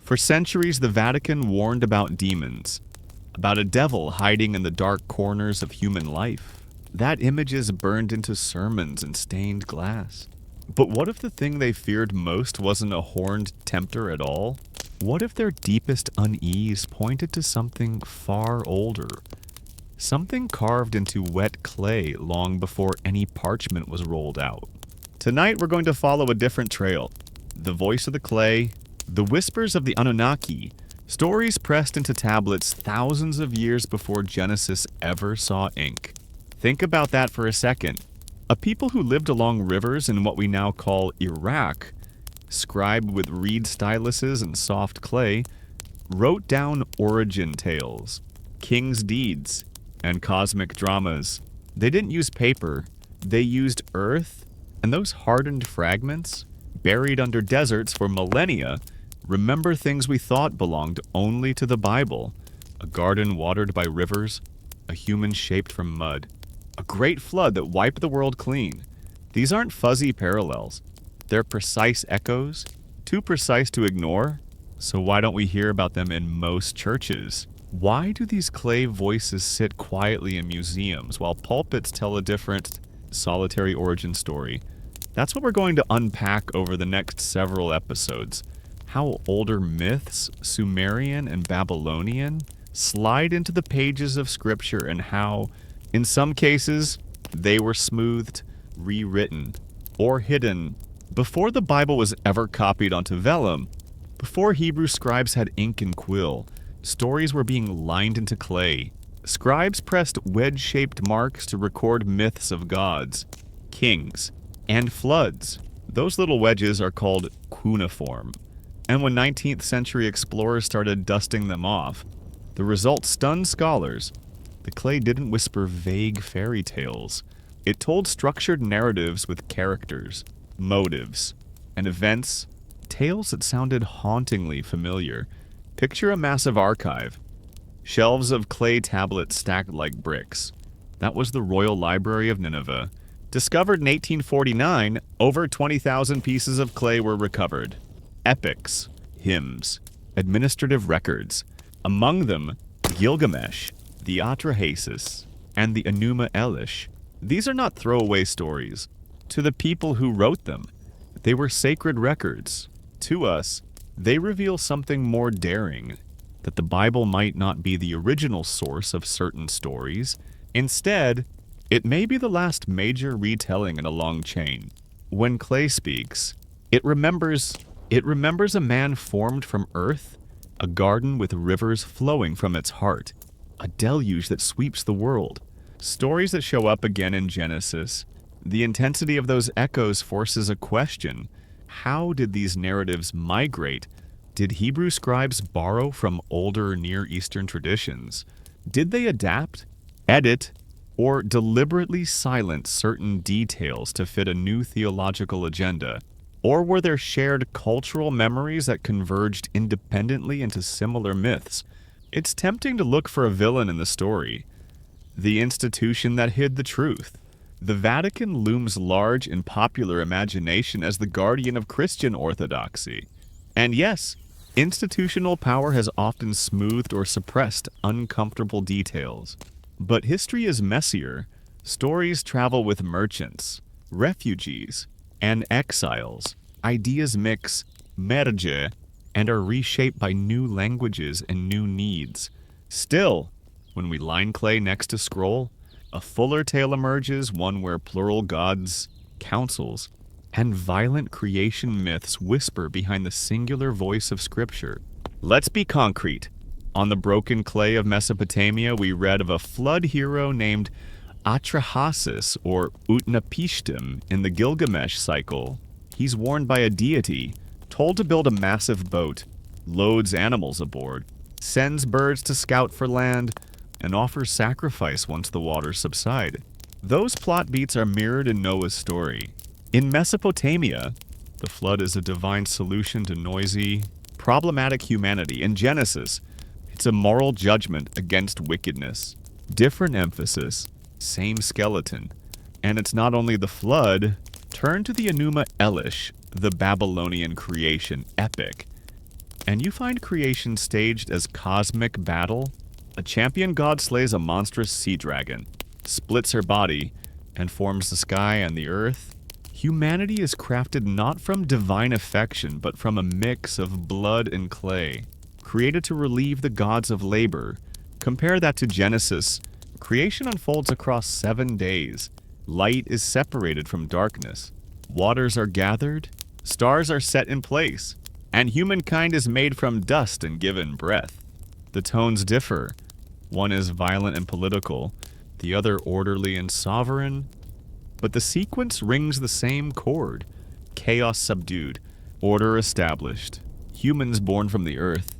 For centuries, the Vatican warned about demons, about a devil hiding in the dark corners of human life. That image is burned into sermons and stained glass. But what if the thing they feared most wasn't a horned tempter at all? What if their deepest unease pointed to something far older? Something carved into wet clay long before any parchment was rolled out. Tonight we're going to follow a different trail. The voice of the clay, the whispers of the Anunnaki, stories pressed into tablets thousands of years before Genesis ever saw ink. Think about that for a second. A people who lived along rivers in what we now call Iraq, scribed with reed styluses and soft clay, wrote down origin tales, king's deeds, and cosmic dramas. They didn't use paper, they used earth, and those hardened fragments, buried under deserts for millennia, remember things we thought belonged only to the Bible. A garden watered by rivers, a human shaped from mud, a great flood that wiped the world clean. These aren't fuzzy parallels. They're precise echoes, too precise to ignore. So why don't we hear about them in most churches? Why do these clay voices sit quietly in museums while pulpits tell a different, solitary origin story? That's what we're going to unpack over the next several episodes. How older myths, Sumerian and Babylonian, slide into the pages of Scripture, and how, in some cases, they were smoothed, rewritten, or hidden before the Bible was ever copied onto vellum. Before Hebrew scribes had ink and quill, stories were being lined into clay. Scribes pressed wedge-shaped marks to record myths of gods, kings, and floods. Those little wedges are called cuneiform. And when 19th century explorers started dusting them off, the result stunned scholars. The clay didn't whisper vague fairy tales. It told structured narratives with characters, motives, and events, tales that sounded hauntingly familiar. Picture a massive archive. Shelves of clay tablets stacked like bricks. That was the Royal Library of Nineveh. Discovered in 1849, over 20,000 pieces of clay were recovered. Epics, hymns, administrative records. Among them, Gilgamesh, the Atrahasis, and the Enuma Elish. These are not throwaway stories. To the people who wrote them, they were sacred records. To us, they reveal something more daring, that the Bible might not be the original source of certain stories. Instead, it may be the last major retelling in a long chain. When clay speaks, it remembers a man formed from earth, a garden with rivers flowing from its heart, a deluge that sweeps the world. Stories that show up again in Genesis. The intensity of those echoes forces a question. How did these narratives migrate? Did Hebrew scribes borrow from older Near Eastern traditions? Did they adapt, edit, or deliberately silence certain details to fit a new theological agenda? Or were there shared cultural memories that converged independently into similar myths? It's tempting to look for a villain in the story. The institution that hid the truth. The Vatican looms large in popular imagination as the guardian of Christian orthodoxy. And yes, institutional power has often smoothed or suppressed uncomfortable details. But history is messier. Stories travel with merchants, refugees, and exiles. Ideas mix, merge, and are reshaped by new languages and new needs. Still, when we line clay next to scroll, a fuller tale emerges, one where plural gods, councils, and violent creation myths whisper behind the singular voice of Scripture. Let's be concrete. On the broken clay of Mesopotamia, we read of a flood hero named Atrahasis, or Utnapishtim, in the Gilgamesh cycle. He's warned by a deity, told to build a massive boat, loads animals aboard, sends birds to scout for land, and offers sacrifice once the waters subside. Those plot beats are mirrored in Noah's story. In Mesopotamia, the flood is a divine solution to noisy, problematic humanity. In Genesis, it's a moral judgment against wickedness. Different emphasis, same skeleton. And it's not only the flood. Turn to the Enuma Elish, the Babylonian creation epic. and you find creation staged as cosmic battle. A champion god slays a monstrous sea dragon, splits her body, and forms the sky and the earth. Humanity is crafted not from divine affection, but from a mix of blood and clay, created to relieve the gods of labor. Compare that to Genesis. Creation unfolds across 7 days. Light is separated from darkness. Waters are gathered, stars are set in place, and humankind is made from dust and given breath. The tones differ. One is violent and political, the other orderly and sovereign. But the sequence rings the same chord. Chaos subdued, order established, humans born from the earth.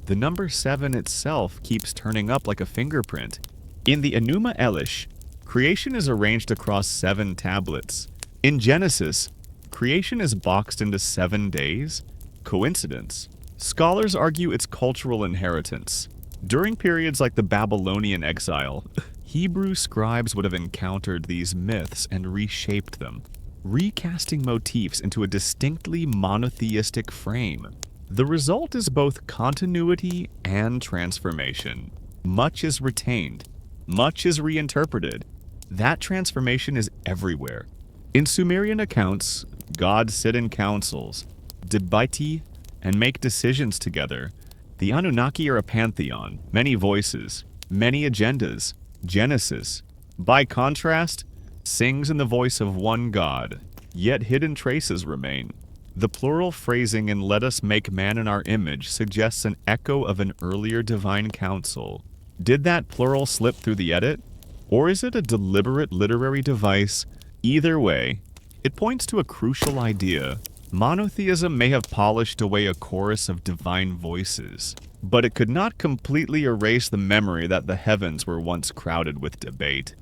The number 7 itself keeps turning up like a fingerprint. In the Enuma Elish, creation is arranged across 7 tablets. In Genesis, creation is boxed into 7 days. Coincidence? Scholars argue it's cultural inheritance. During periods like the Babylonian exile, Hebrew scribes would have encountered these myths and reshaped them, recasting motifs into a distinctly monotheistic frame. The result is both continuity and transformation. Much is retained, much is reinterpreted. That transformation is everywhere. In Sumerian accounts, gods sit in councils, debate, and make decisions together. The Anunnaki are a pantheon, many voices, many agendas. Genesis, by contrast, sings in the voice of one God, yet hidden traces remain. The plural phrasing in "let us make man in our image" suggests an echo of an earlier divine council. Did that plural slip through the edit? Or is it a deliberate literary device? Either way, it points to a crucial idea. Monotheism may have polished away a chorus of divine voices, but it could not completely erase the memory that the heavens were once crowded with debate.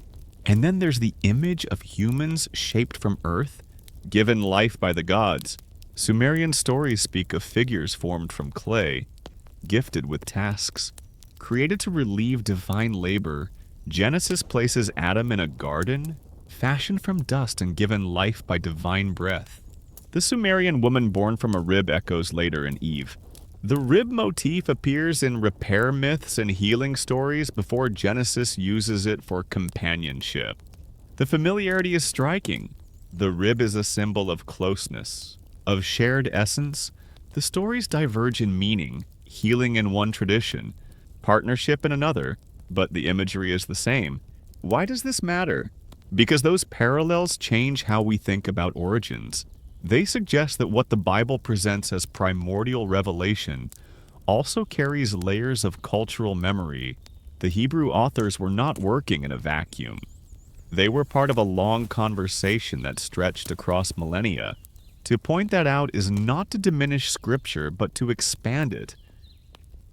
And then there's the image of humans shaped from earth, given life by the gods. Sumerian stories speak of figures formed from clay, gifted with tasks, created to relieve divine labor. Genesis places Adam in a garden, fashioned from dust and given life by divine breath. The Sumerian woman born from a rib echoes later in Eve. The rib motif appears in repair myths and healing stories before Genesis uses it for companionship. The familiarity is striking. The rib is a symbol of closeness, of shared essence. The stories diverge in meaning, healing in one tradition, partnership in another, but the imagery is the same. Why does this matter? Because those parallels change how we think about origins. They suggest that what the Bible presents as primordial revelation also carries layers of cultural memory. The Hebrew authors were not working in a vacuum. They were part of a long conversation that stretched across millennia. To point that out is not to diminish Scripture, but to expand it.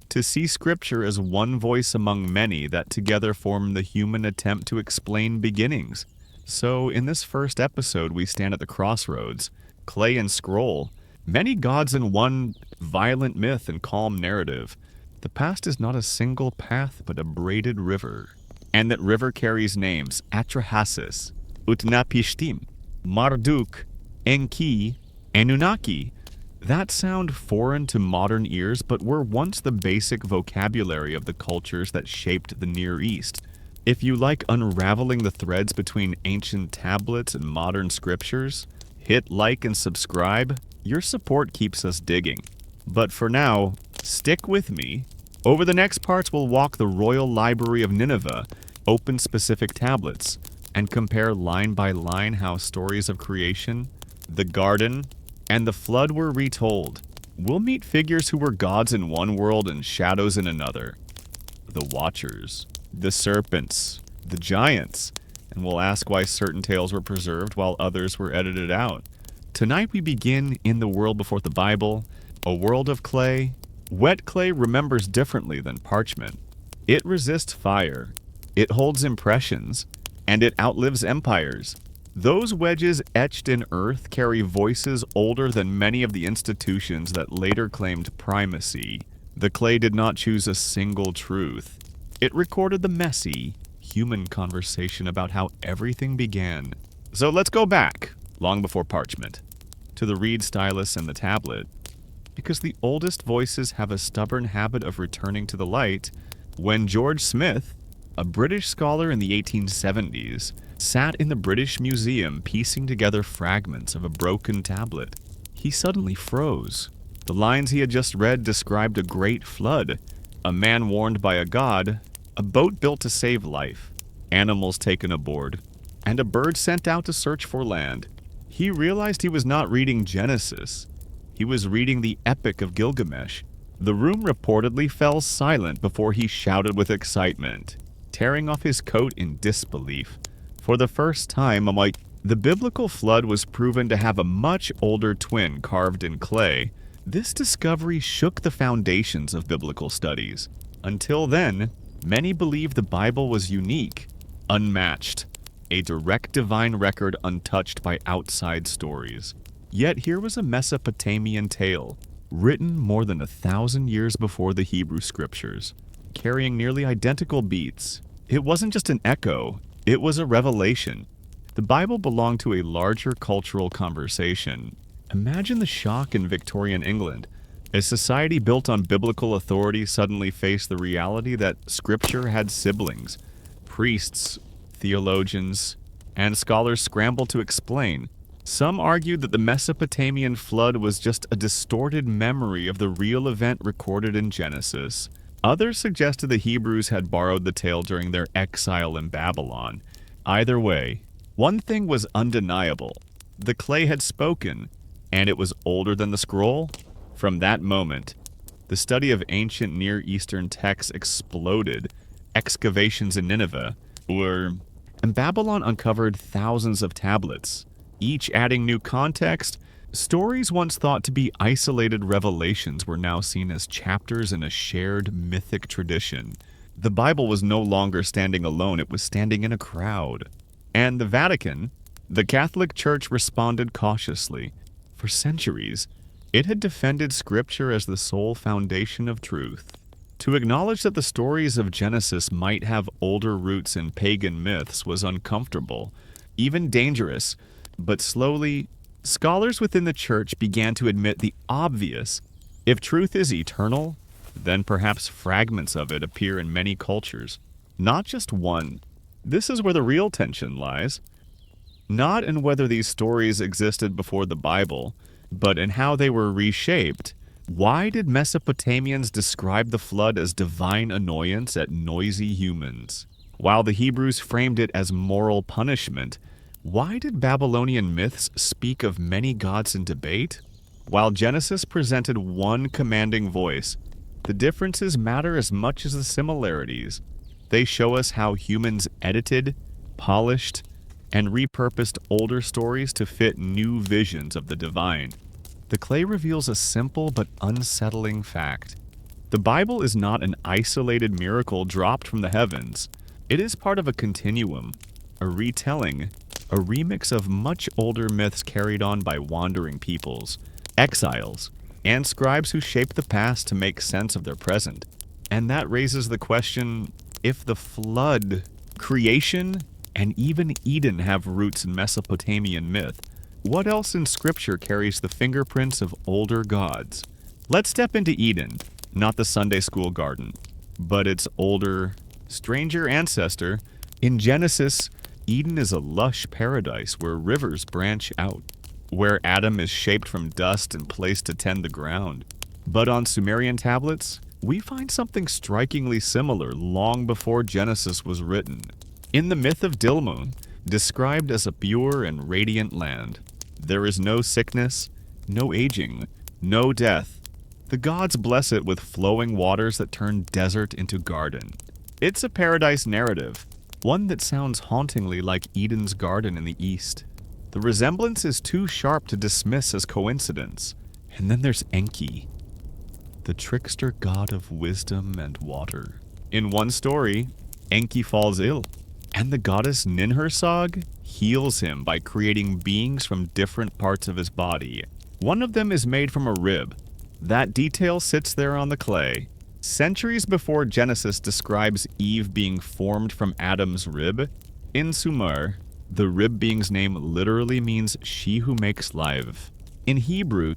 To see Scripture as one voice among many that together form the human attempt to explain beginnings. So, in this first episode, we stand at the crossroads. Clay and scroll, many gods in one violent myth and calm narrative. The past is not a single path, but a braided river. And that river carries names: Atrahasis, Utnapishtim, Marduk, Enki, Anunnaki. That sound foreign to modern ears, but were once the basic vocabulary of the cultures that shaped the Near East. If you like unraveling the threads between ancient tablets and modern scriptures, hit like and subscribe. Your support keeps us digging. But for now, stick with me. Over the next parts, we'll walk the Royal Library of Nineveh, open specific tablets, and compare line by line how stories of creation, the garden, and the flood were retold. We'll meet figures who were gods in one world and shadows in another. The Watchers, the Serpents, the Giants, and we'll ask why certain tales were preserved while others were edited out. Tonight we begin in the world before the Bible, a world of clay. Wet clay remembers differently than parchment. It resists fire, it holds impressions, and it outlives empires. Those wedges etched in earth carry voices older than many of the institutions that later claimed primacy. The clay did not choose a single truth. It recorded the messy, human conversation about how everything began. So let's go back, long before parchment, to the reed stylus and the tablet. because the oldest voices have a stubborn habit of returning to the light. When George Smith, a British scholar in the 1870s, sat in the British Museum piecing together fragments of a broken tablet, he suddenly froze. The lines he had just read described a great flood, a man warned by a god, a boat built to save life, animals taken aboard, and a bird sent out to search for land. He realized he was not reading Genesis. He was reading the Epic of Gilgamesh. The room reportedly fell silent before he shouted with excitement, tearing off his coat in disbelief. For the first time, the biblical flood was proven to have a much older twin carved in clay. This discovery shook the foundations of biblical studies. Until then, many believed the Bible was unique, unmatched, a direct divine record untouched by outside stories. Yet here was a Mesopotamian tale, written more than 1,000 years before the Hebrew scriptures, carrying nearly identical beats. It wasn't just an echo, it was a revelation. The Bible belonged to a larger cultural conversation. Imagine the shock in Victorian England. A society built on biblical authority suddenly faced the reality that Scripture had siblings. Priests, theologians, and scholars scrambled to explain. Some argued that the Mesopotamian flood was just a distorted memory of the real event recorded in Genesis. Others suggested the Hebrews had borrowed the tale during their exile in Babylon. Either way, one thing was undeniable. The clay had spoken, and it was older than the scroll. From that moment, the study of ancient Near Eastern texts exploded. Excavations in Nineveh and Babylon uncovered thousands of tablets, each adding new context. Stories once thought to be isolated revelations were now seen as chapters in a shared mythic tradition. The Bible was no longer standing alone, it was standing in a crowd. And the Vatican, the Catholic Church, responded cautiously. For centuries, it had defended Scripture as the sole foundation of truth. To acknowledge that the stories of Genesis might have older roots in pagan myths was uncomfortable, even dangerous, but slowly, scholars within the church began to admit the obvious. If truth is eternal, then perhaps fragments of it appear in many cultures, not just one. This is where the real tension lies. Not in whether these stories existed before the Bible, but in how they were reshaped. Why did Mesopotamians describe the flood as divine annoyance at noisy humans, while the Hebrews framed it as moral punishment? Why did Babylonian myths speak of many gods in debate, while Genesis presented one commanding voice? The differences matter as much as the similarities. They show us how humans edited, polished, and repurposed older stories to fit new visions of the divine. The clay reveals a simple but unsettling fact. The Bible is not an isolated miracle dropped from the heavens. It is part of a continuum, a retelling, a remix of much older myths carried on by wandering peoples, exiles, and scribes who shaped the past to make sense of their present. And that raises the question, if the flood, creation, and even Eden have roots in Mesopotamian myth, what else in Scripture carries the fingerprints of older gods? Let's step into Eden, not the Sunday school garden, but its older, stranger ancestor. In Genesis, Eden is a lush paradise where rivers branch out, where Adam is shaped from dust and placed to tend the ground. But on Sumerian tablets, we find something strikingly similar long before Genesis was written. In the myth of Dilmun, described as a pure and radiant land, there is no sickness, no aging, no death. The gods bless it with flowing waters that turn desert into garden. It's a paradise narrative, one that sounds hauntingly like Eden's garden in the east. The resemblance is too sharp to dismiss as coincidence. And then there's Enki, the trickster god of wisdom and water. In one story, Enki falls ill, and the goddess Ninhursag heals him by creating beings from different parts of his body. One of them is made from a rib. That detail sits there on the clay. Centuries before Genesis describes Eve being formed from Adam's rib, in Sumer, the rib being's name literally means she who makes life. In Hebrew,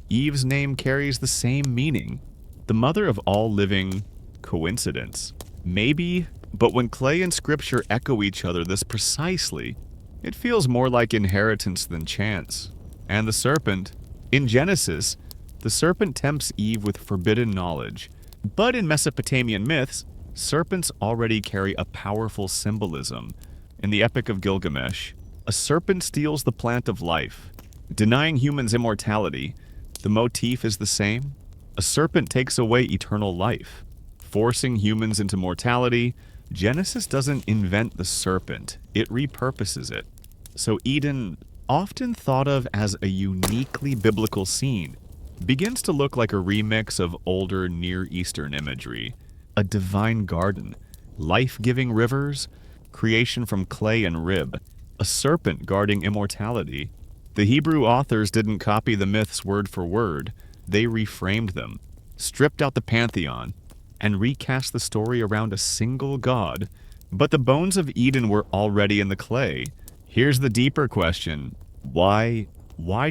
Eve's name carries the same meaning. The mother of all living. Coincidence? Maybe, but when clay and scripture echo each other this precisely, it feels more like inheritance than chance. And the serpent. In Genesis, the serpent tempts Eve with forbidden knowledge. But in Mesopotamian myths, serpents already carry a powerful symbolism. In the Epic of Gilgamesh, a serpent steals the plant of life, denying humans immortality. The motif is the same. A serpent takes away eternal life, forcing humans into mortality. Genesis doesn't invent the serpent, it repurposes it. So Eden, often thought of as a uniquely biblical scene, begins to look like a remix of older Near Eastern imagery. A divine garden, life-giving rivers, creation from clay and rib, a serpent guarding immortality. The Hebrew authors didn't copy the myths word for word. They reframed them, stripped out the pantheon, and recast the story around a single god. But the bones of Eden were already in the clay. Here's the deeper question. Why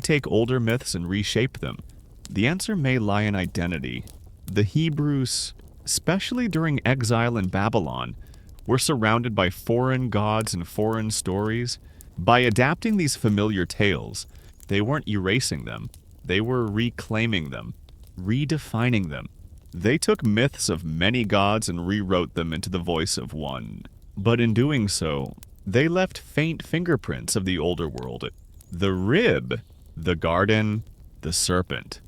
take older myths and reshape them? The answer may lie in identity. The Hebrews, especially during exile in Babylon, were surrounded by foreign gods and foreign stories. By adapting these familiar tales, they weren't erasing them. They were reclaiming them, redefining them. They took myths of many gods and rewrote them into the voice of one. But in doing so, they left faint fingerprints of the older world. The rib, the garden, the serpent.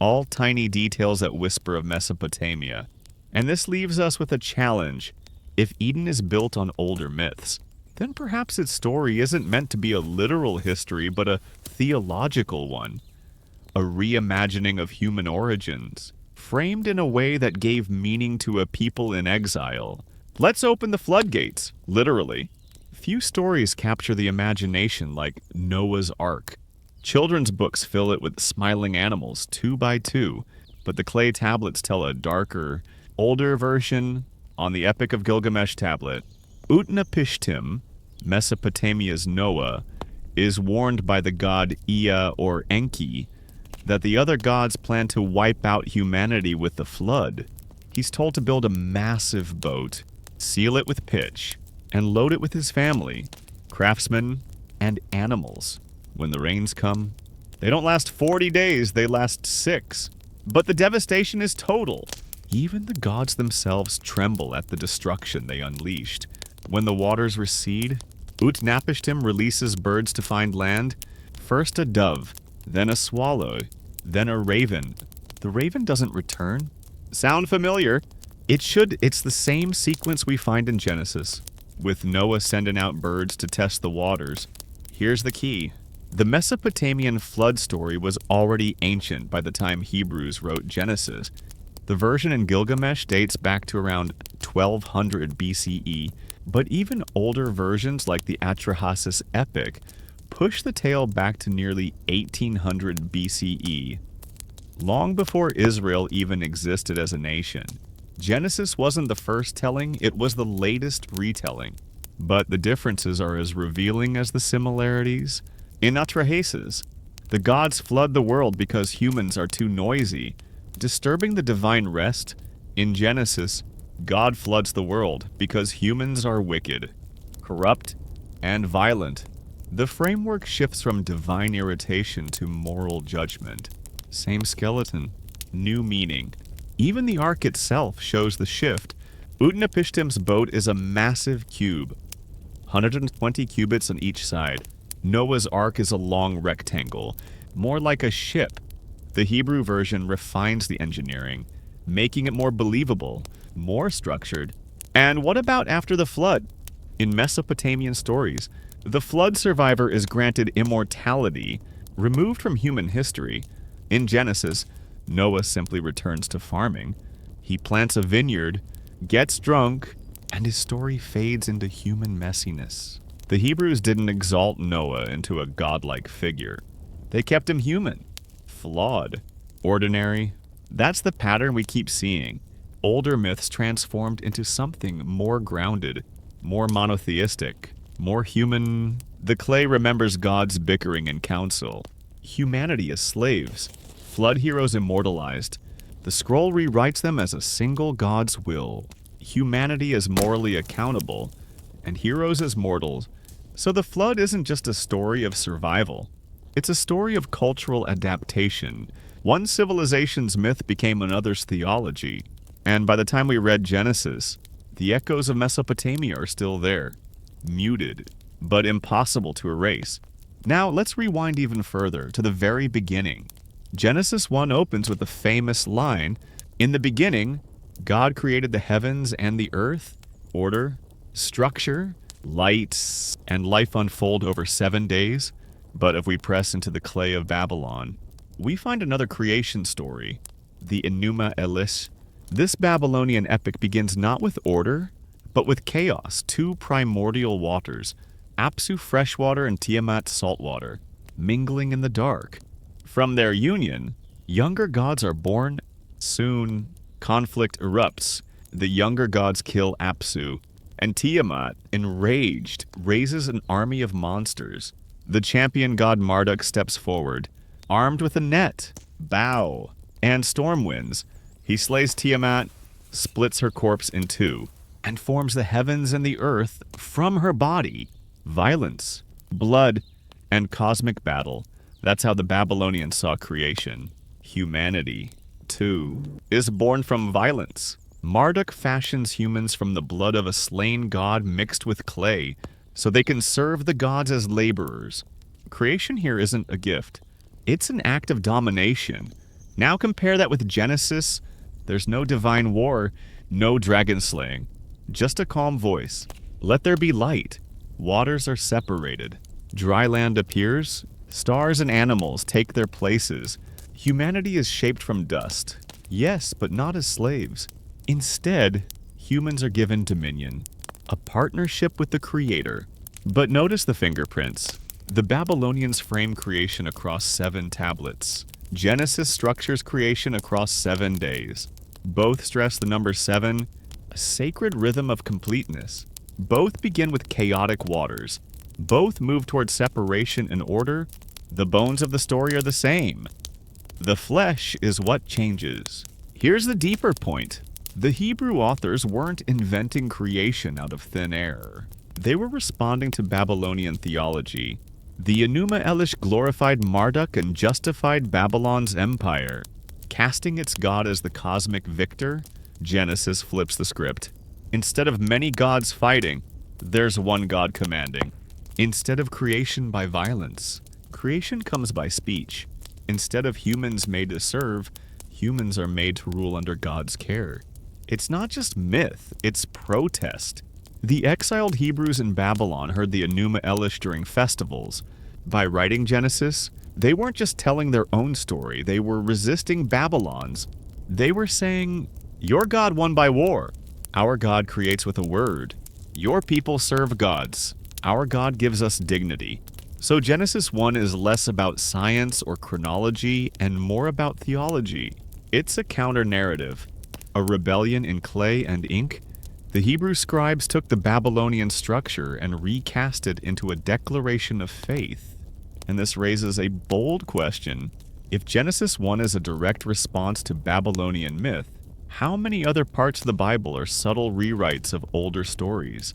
All tiny details that whisper of Mesopotamia. And this leaves us with a challenge. If Eden is built on older myths, then perhaps its story isn't meant to be a literal history, but a theological one. A reimagining of human origins, framed in a way that gave meaning to a people in exile. Let's open the floodgates, literally. Few stories capture the imagination like Noah's Ark. Children's books fill it with smiling animals, 2 by 2, but the clay tablets tell a darker, older version. On the Epic of Gilgamesh tablet, Utnapishtim, Mesopotamia's Noah, is warned by the god Ea or Enki that the other gods plan to wipe out humanity with the flood. He's told to build a massive boat, seal it with pitch, and load it with his family, craftsmen, and animals. When the rains come, they don't last 40 days, they last 6. But the devastation is total. Even the gods themselves tremble at the destruction they unleashed. When the waters recede, Utnapishtim releases birds to find land. First a dove, then a swallow, then a raven. The raven doesn't return. Sound familiar? It's the same sequence we find in Genesis, with Noah sending out birds to test the waters. Here's the key. The Mesopotamian flood story was already ancient by the time Hebrews wrote Genesis. The version in Gilgamesh dates back to around 1200 BCE, but even older versions like the Atrahasis epic push the tale back to nearly 1800 BCE. Long before Israel even existed as a nation, Genesis wasn't the first telling, it was the latest retelling. But the differences are as revealing as the similarities. In Atrahasis, the gods flood the world because humans are too noisy, disturbing the divine rest. In Genesis, God floods the world because humans are wicked, corrupt, and violent. The framework shifts from divine irritation to moral judgment. Same skeleton, new meaning. Even the ark itself shows the shift. Utnapishtim's boat is a massive cube, 120 cubits on each side. Noah's Ark is a long rectangle, more like a ship. The Hebrew version refines the engineering, making it more believable, more structured. And what about after the flood? In Mesopotamian stories, the flood survivor is granted immortality, removed from human history. In Genesis, Noah simply returns to farming. He plants a vineyard, gets drunk, and his story fades into human messiness. The Hebrews didn't exalt Noah into a godlike figure. They kept him human, flawed, ordinary. That's the pattern we keep seeing. Older myths transformed into something more grounded, more monotheistic, more human. The clay remembers gods bickering in council. Humanity as slaves. flood heroes immortalized. The scroll rewrites them as a single god's will. Humanity is morally accountable, and heroes as mortals. So the flood isn't just a story of survival. It's a story of cultural adaptation. One civilization's myth became another's theology. And by the time we read Genesis, the echoes of Mesopotamia are still there. Muted, but impossible to erase. Now let's rewind even further to the very beginning. Genesis 1 opens with the famous line, "In the beginning, God created the heavens and the earth," order, structure, light, and life unfold over 7 days. But if we press into the clay of Babylon, we find another creation story, the Enuma Elish. This Babylonian epic begins not with order, but with chaos, two primordial waters, Apsu freshwater and Tiamat saltwater, mingling in the dark. From their union, younger gods are born. Soon, conflict erupts. The younger gods kill Apsu, and Tiamat, enraged, raises an army of monsters. The champion god Marduk steps forward, armed with a net, bow, and storm winds. He slays Tiamat, splits her corpse in two, and forms the heavens and the earth from her body. Violence, blood, and cosmic battle. That's how the Babylonians saw creation. Humanity, too, is born from violence. Marduk fashions humans from the blood of a slain god mixed with clay, so they can serve the gods as laborers. Creation here isn't a gift. It's an act of domination. Now compare that with Genesis. There's no divine war, no dragon slaying. Just a calm voice. Let there be light. Waters are separated. Dry land appears. Stars and animals take their places. Humanity is shaped from dust. Yes, but not as slaves. Instead, humans are given dominion. A partnership with the Creator. But notice the fingerprints. The Babylonians frame creation across 7 tablets. Genesis structures creation across 7 days. Both stress the number 7, a sacred rhythm of completeness. Both begin with chaotic waters. Both move toward separation and order. The bones of the story are the same. The flesh is what changes. Here's the deeper point. The Hebrew authors weren't inventing creation out of thin air. They were responding to Babylonian theology. The Enuma Elish glorified Marduk and justified Babylon's empire. Casting its god as the cosmic victor, Genesis flips the script. Instead of many gods fighting, there's one god commanding. Instead of creation by violence, creation comes by speech. Instead of humans made to serve, humans are made to rule under God's care. It's not just myth, it's protest. The exiled Hebrews in Babylon heard the Enuma Elish during festivals. By writing Genesis, they weren't just telling their own story, they were resisting Babylon's. They were saying, "Your God won by war. Our God creates with a word. Your people serve gods. Our God gives us dignity." So Genesis 1 is less about science or chronology and more about theology. It's a counter-narrative, a rebellion in clay and ink. The Hebrew scribes took the Babylonian structure and recast it into a declaration of faith. And this raises a bold question. If Genesis 1 is a direct response to Babylonian myth, how many other parts of the Bible are subtle rewrites of older stories,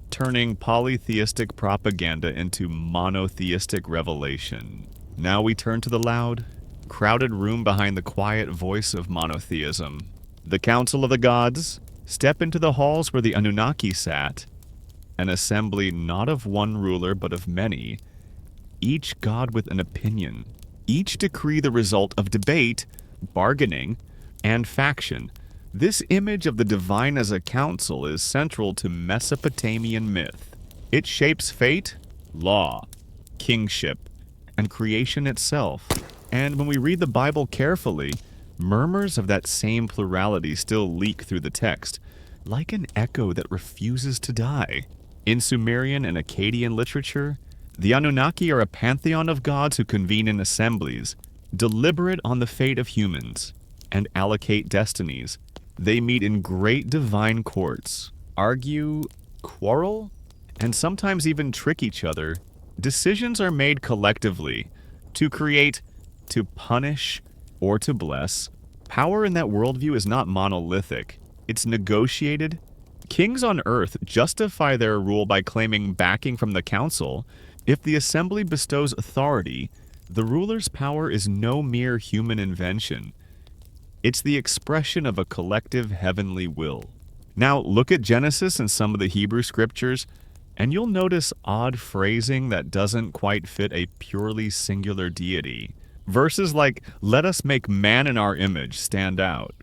turning polytheistic propaganda into monotheistic revelation? Now we turn to the loud, crowded room behind the quiet voice of monotheism. The Council of the Gods. Step into the halls where the Anunnaki sat, an assembly not of one ruler but of many, each god with an opinion, each decree the result of debate, bargaining, and faction. This image of the divine as a council is central to Mesopotamian myth. It shapes fate, law, kingship, and creation itself. And when we read the Bible carefully, murmurs of that same plurality still leak through the text, like an echo that refuses to die. In Sumerian and Akkadian literature, the Anunnaki are a pantheon of gods who convene in assemblies, deliberate on the fate of humans, and allocate destinies. They meet in great divine courts, argue, quarrel, and sometimes even trick each other. Decisions are made collectively to create, to punish, or to bless. Power in that worldview is not monolithic. It's negotiated. Kings on earth justify their rule by claiming backing from the council. If the assembly bestows authority, the ruler's power is no mere human invention. It's the expression of a collective heavenly will. Now, look at Genesis and some of the Hebrew scriptures, and you'll notice odd phrasing that doesn't quite fit a purely singular deity. Verses like, "Let us make man in our image," stand out.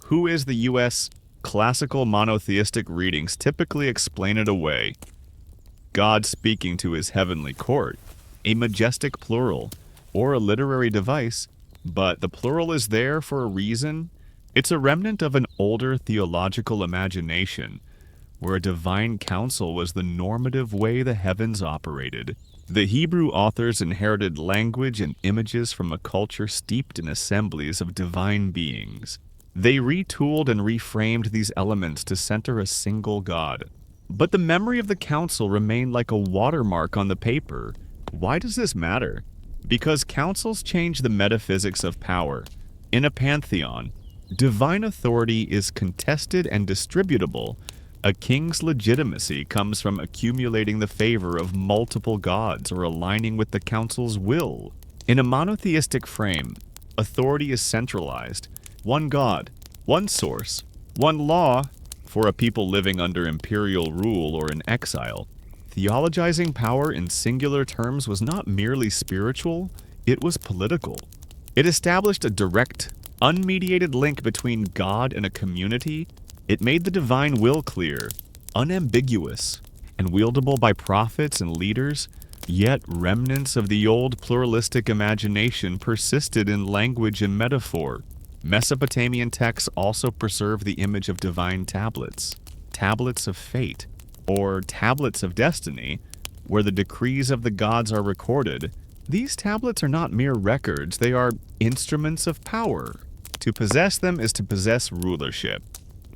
Who is the U.S. classical monotheistic readings typically explain it away? God speaking to his heavenly court, a majestic plural, or a literary device, but the plural is there for a reason. It's a remnant of an older theological imagination, where a divine council was the normative way the heavens operated. The Hebrew authors inherited language and images from a culture steeped in assemblies of divine beings. They retooled and reframed these elements to center a single God. But the memory of the council remained like a watermark on the paper. Why does this matter? Because councils change the metaphysics of power. In a pantheon, divine authority is contested and distributable. A king's legitimacy comes from accumulating the favor of multiple gods or aligning with the council's will. In a monotheistic frame, authority is centralized. One God, one source, one law for a people living under imperial rule or in exile. Theologizing power in singular terms was not merely spiritual, it was political. It established a direct, unmediated link between God and a community. It made the divine will clear, unambiguous, and wieldable by prophets and leaders, yet remnants of the old pluralistic imagination persisted in language and metaphor. Mesopotamian texts also preserve the image of divine tablets, tablets of fate, or tablets of destiny, where the decrees of the gods are recorded. These tablets are not mere records, they are instruments of power. To possess them is to possess rulership.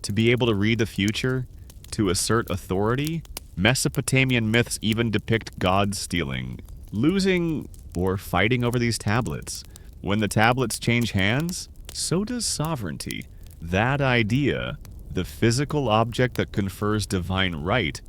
To be able to read the future, to assert authority. Mesopotamian myths even depict gods stealing, losing, or fighting over these tablets. When the tablets change hands, so does sovereignty. That idea, the physical object that confers divine right,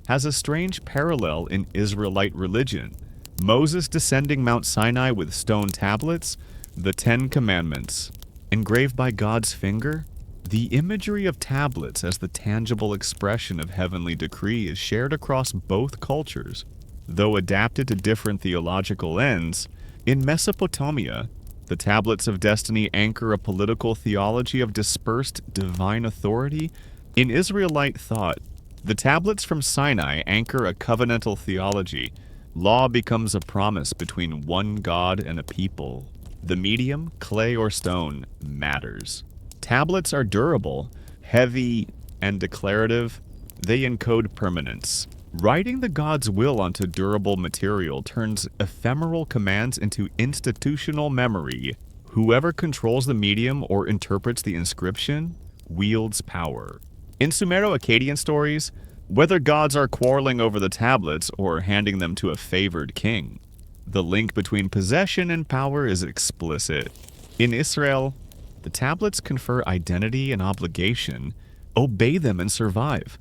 has a strange parallel in Israelite religion. Moses descending Mount Sinai with stone tablets, the Ten Commandments, engraved by God's finger. The imagery of tablets as the tangible expression of heavenly decree is shared across both cultures. Though adapted to different theological ends, in Mesopotamia, the tablets of destiny anchor a political theology of dispersed divine authority. In Israelite thought, the tablets from Sinai anchor a covenantal theology. Law becomes a promise between one God and a people. The medium, clay or stone, matters. Tablets are durable, heavy, and declarative. They encode permanence. Writing the God's will onto durable material turns ephemeral commands into institutional memory. Whoever controls the medium or interprets the inscription wields power. In Sumero-Akkadian stories, whether gods are quarreling over the tablets or handing them to a favored king, the link between possession and power is explicit. In Israel, the tablets confer identity and obligation. Obey them and survive.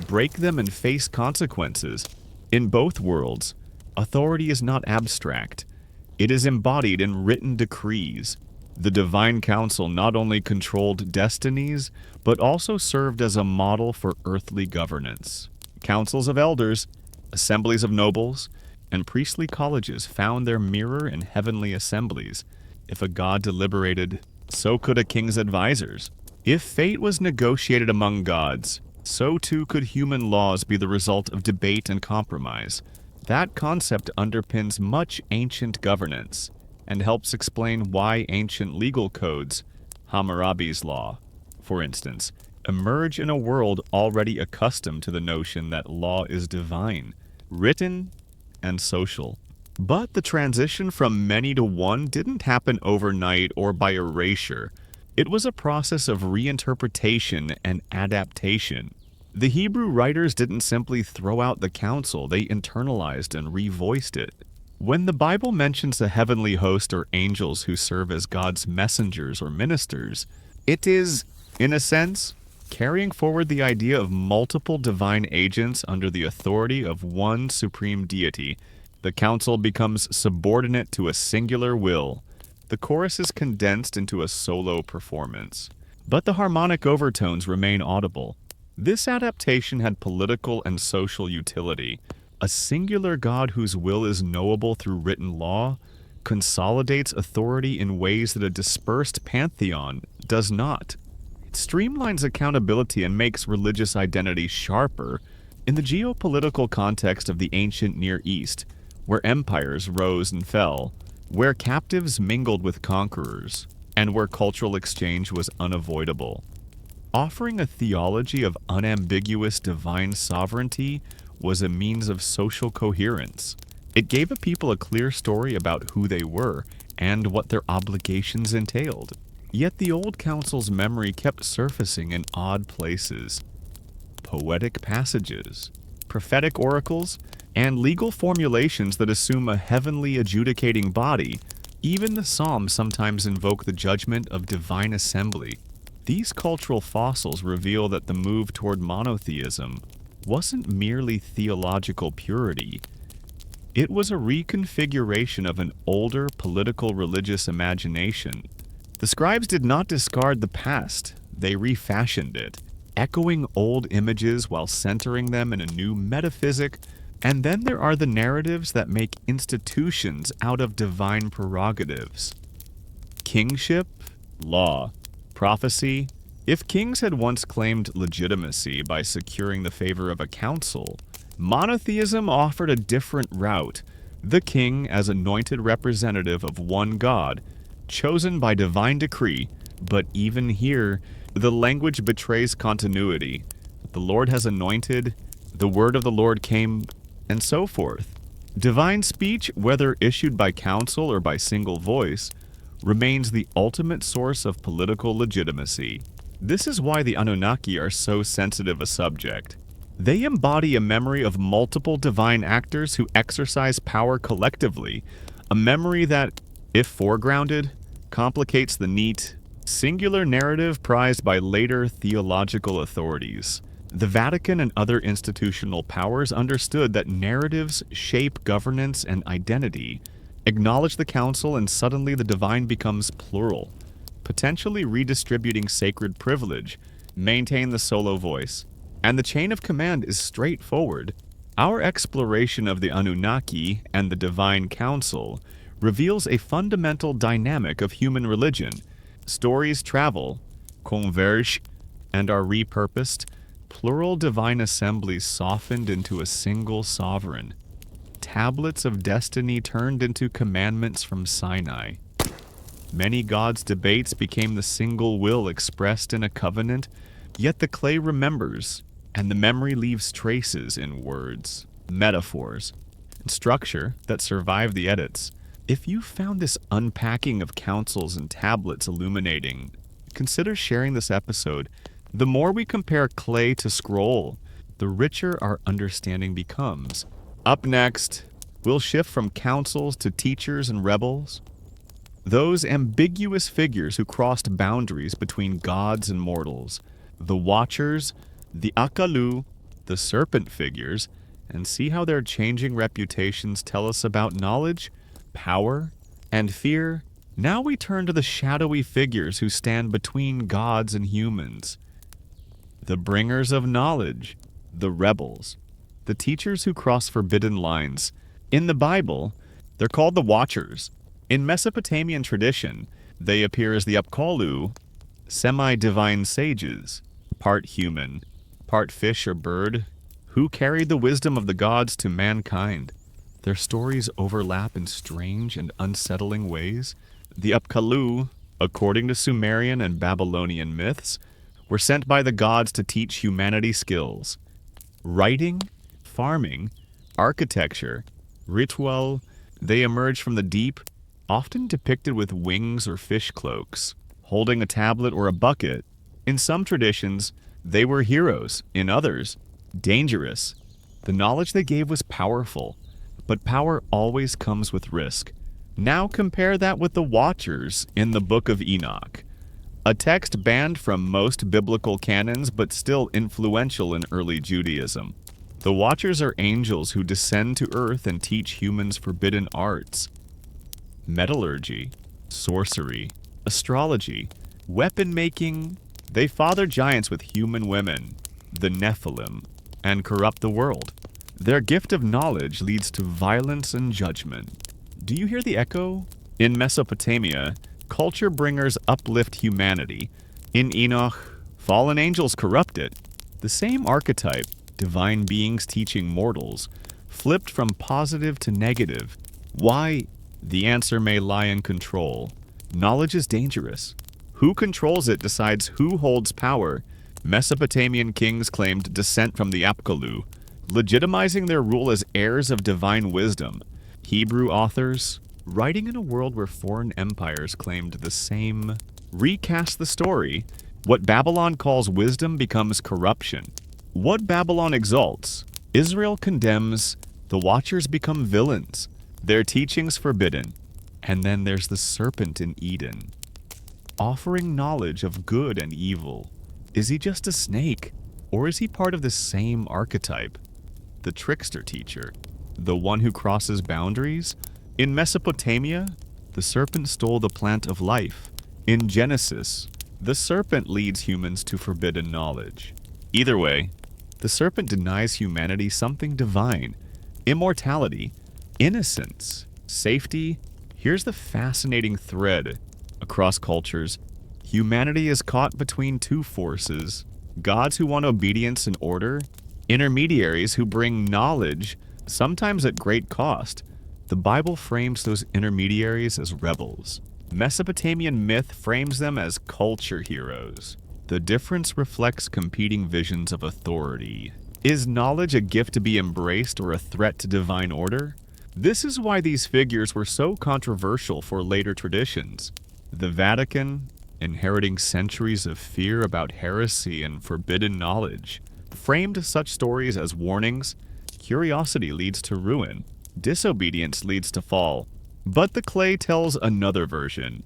Break them and face consequences. In both worlds, authority is not abstract. It is embodied in written decrees. The divine council not only controlled destinies, but also served as a model for earthly governance. Councils of elders, assemblies of nobles, and priestly colleges found their mirror in heavenly assemblies. If a god deliberated, so could a king's advisors. If fate was negotiated among gods, so too could human laws be the result of debate and compromise. That concept underpins much ancient governance and helps explain why ancient legal codes, Hammurabi's Law, for instance, emerge in a world already accustomed to the notion that law is divine, written, and social. But the transition from many to one didn't happen overnight or by erasure. It was a process of reinterpretation and adaptation. The Hebrew writers didn't simply throw out the council, they internalized and revoiced it. When the Bible mentions a heavenly host or angels who serve as God's messengers or ministers, it is, in a sense, carrying forward the idea of multiple divine agents under the authority of one supreme deity. The council becomes subordinate to a singular will. The chorus is condensed into a solo performance, but the harmonic overtones remain audible. This adaptation had political and social utility. A singular God whose will is knowable through written law consolidates authority in ways that a dispersed pantheon does not. It streamlines accountability and makes religious identity sharper. In the geopolitical context of the ancient Near East, where empires rose and fell, where captives mingled with conquerors, and where cultural exchange was unavoidable, offering a theology of unambiguous divine sovereignty was a means of social coherence. It gave a people a clear story about who they were and what their obligations entailed. Yet the old council's memory kept surfacing in odd places. Poetic passages, prophetic oracles, and legal formulations that assume a heavenly adjudicating body. Even the Psalms sometimes invoke the judgment of divine assembly. These cultural fossils reveal that the move toward monotheism wasn't merely theological purity. It was a reconfiguration of an older political religious imagination. The scribes did not discard the past, they refashioned it, echoing old images while centering them in a new metaphysic. And then there are the narratives that make institutions out of divine prerogatives. Kingship, law, prophecy. If kings had once claimed legitimacy by securing the favor of a council, monotheism offered a different route. The king as anointed representative of one God, chosen by divine decree. But even here, the language betrays continuity. The Lord has anointed, the word of the Lord came, and so forth. Divine speech, whether issued by council or by single voice, remains the ultimate source of political legitimacy. This is why the Anunnaki are so sensitive a subject. They embody a memory of multiple divine actors who exercise power collectively, a memory that, if foregrounded, complicates the neat, singular narrative prized by later theological authorities. The Vatican and other institutional powers understood that narratives shape governance and identity. Acknowledge the council and suddenly the divine becomes plural, potentially redistributing sacred privilege. Maintain the solo voice, and the chain of command is straightforward. Our exploration of the Anunnaki and the divine council reveals a fundamental dynamic of human religion. Stories travel, converge, and are repurposed. Plural divine assemblies softened into a single sovereign. Tablets of destiny turned into commandments from Sinai. Many gods' debates became the single will expressed in a covenant, yet the clay remembers, and the memory leaves traces in words, metaphors, and structure that survive the edits. If you found this unpacking of councils and tablets illuminating, consider sharing this episode. The more we compare clay to scroll, the richer our understanding becomes. Up next, we'll shift from councils to teachers and rebels. Those ambiguous figures who crossed boundaries between gods and mortals. The Watchers, the Akalu, the Serpent figures, and see how their changing reputations tell us about knowledge, power, and fear. Now we turn to the shadowy figures who stand between gods and humans. The bringers of knowledge, the rebels, the teachers who cross forbidden lines. In the Bible, they're called the Watchers. In Mesopotamian tradition, they appear as the Apkallu, semi-divine sages, part human, part fish or bird, who carried the wisdom of the gods to mankind. Their stories overlap in strange and unsettling ways. The Apkallu, according to Sumerian and Babylonian myths, were sent by the gods to teach humanity skills. Writing, farming, architecture, ritual. They emerge from the deep, often depicted with wings or fish cloaks, holding a tablet or a bucket. In some traditions, they were heroes. In others, dangerous. The knowledge they gave was powerful, But power always comes with risk. Now compare that with the Watchers in the Book of Enoch, a text banned from most biblical canons but still influential in early Judaism. The Watchers are angels who descend to earth and teach humans forbidden arts, metallurgy, sorcery, astrology, weapon making. They father giants with human women, the Nephilim, and corrupt the world. Their gift of knowledge leads to violence and judgment. Do you hear the echo? In Mesopotamia, culture bringers uplift humanity. In Enoch, fallen angels corrupt it. The same archetype, divine beings teaching mortals, flipped from positive to negative. Why? The answer may lie in control. Knowledge is dangerous. Who controls it decides who holds power. Mesopotamian kings claimed descent from the Apkallu, legitimizing their rule as heirs of divine wisdom. Hebrew authors, writing in a world where foreign empires claimed the same, recast the story. What Babylon calls wisdom becomes corruption. What Babylon exalts, Israel condemns. The Watchers become villains. Their teachings forbidden. And then there's the serpent in Eden, offering knowledge of good and evil. Is he just a snake, or is he part of the same archetype? The trickster teacher, the one who crosses boundaries? In Mesopotamia, the serpent stole the plant of life. In Genesis, the serpent leads humans to forbidden knowledge. Either way, the serpent denies humanity something divine: immortality, innocence, safety. Here's the fascinating thread across cultures. Humanity is caught between two forces: gods who want obedience and order, intermediaries who bring knowledge, sometimes at great cost. The Bible frames those intermediaries as rebels. Mesopotamian myth frames them as culture heroes. The difference reflects competing visions of authority. Is knowledge a gift to be embraced or a threat to divine order? This is why these figures were so controversial for later traditions. The Vatican, inheriting centuries of fear about heresy and forbidden knowledge, framed such stories as warnings. Curiosity leads to ruin. Disobedience leads to fall. But the clay tells another version,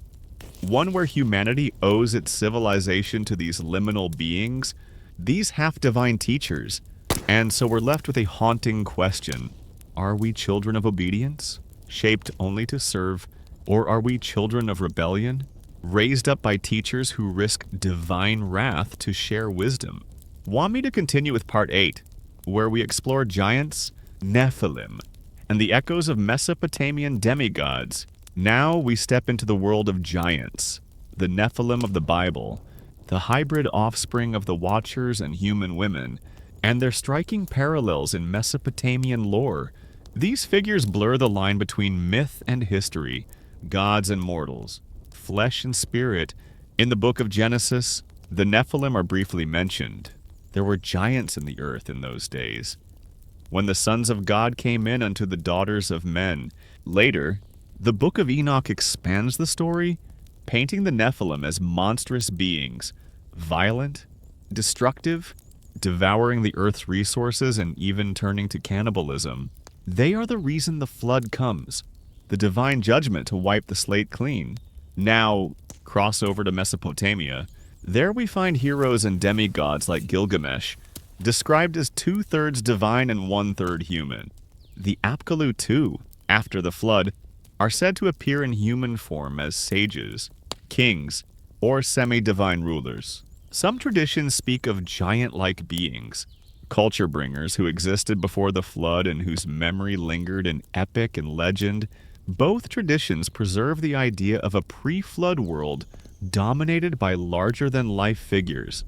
one where humanity owes its civilization to these liminal beings, these half-divine teachers. And so we're left with a haunting question. Are we children of obedience, shaped only to serve, or are we children of rebellion, raised up by teachers who risk divine wrath to share wisdom? Want me to continue with part 8, where we explore giants, Nephilim, and the echoes of Mesopotamian demigods? Now we step into the world of giants, the Nephilim of the Bible, the hybrid offspring of the Watchers and human women, and their striking parallels in Mesopotamian lore. These figures blur the line between myth and history, gods and mortals, flesh and spirit. In the book of Genesis, the Nephilim are briefly mentioned. There were giants in the earth in those days, when the sons of God came in unto the daughters of men. Later, the book of Enoch expands the story, painting the Nephilim as monstrous beings, violent, destructive, devouring the earth's resources and even turning to cannibalism. They are the reason the flood comes, the divine judgment to wipe the slate clean. Now, cross over to Mesopotamia. There we find heroes and demigods like Gilgamesh, described as 2/3 divine and 1/3 human. The Apkallu too, after the flood, are said to appear in human form as sages, kings, or semi-divine rulers. Some traditions speak of giant-like beings, culture bringers who existed before the flood and whose memory lingered in epic and legend. Both traditions preserve the idea of a pre-flood world dominated by larger-than-life figures,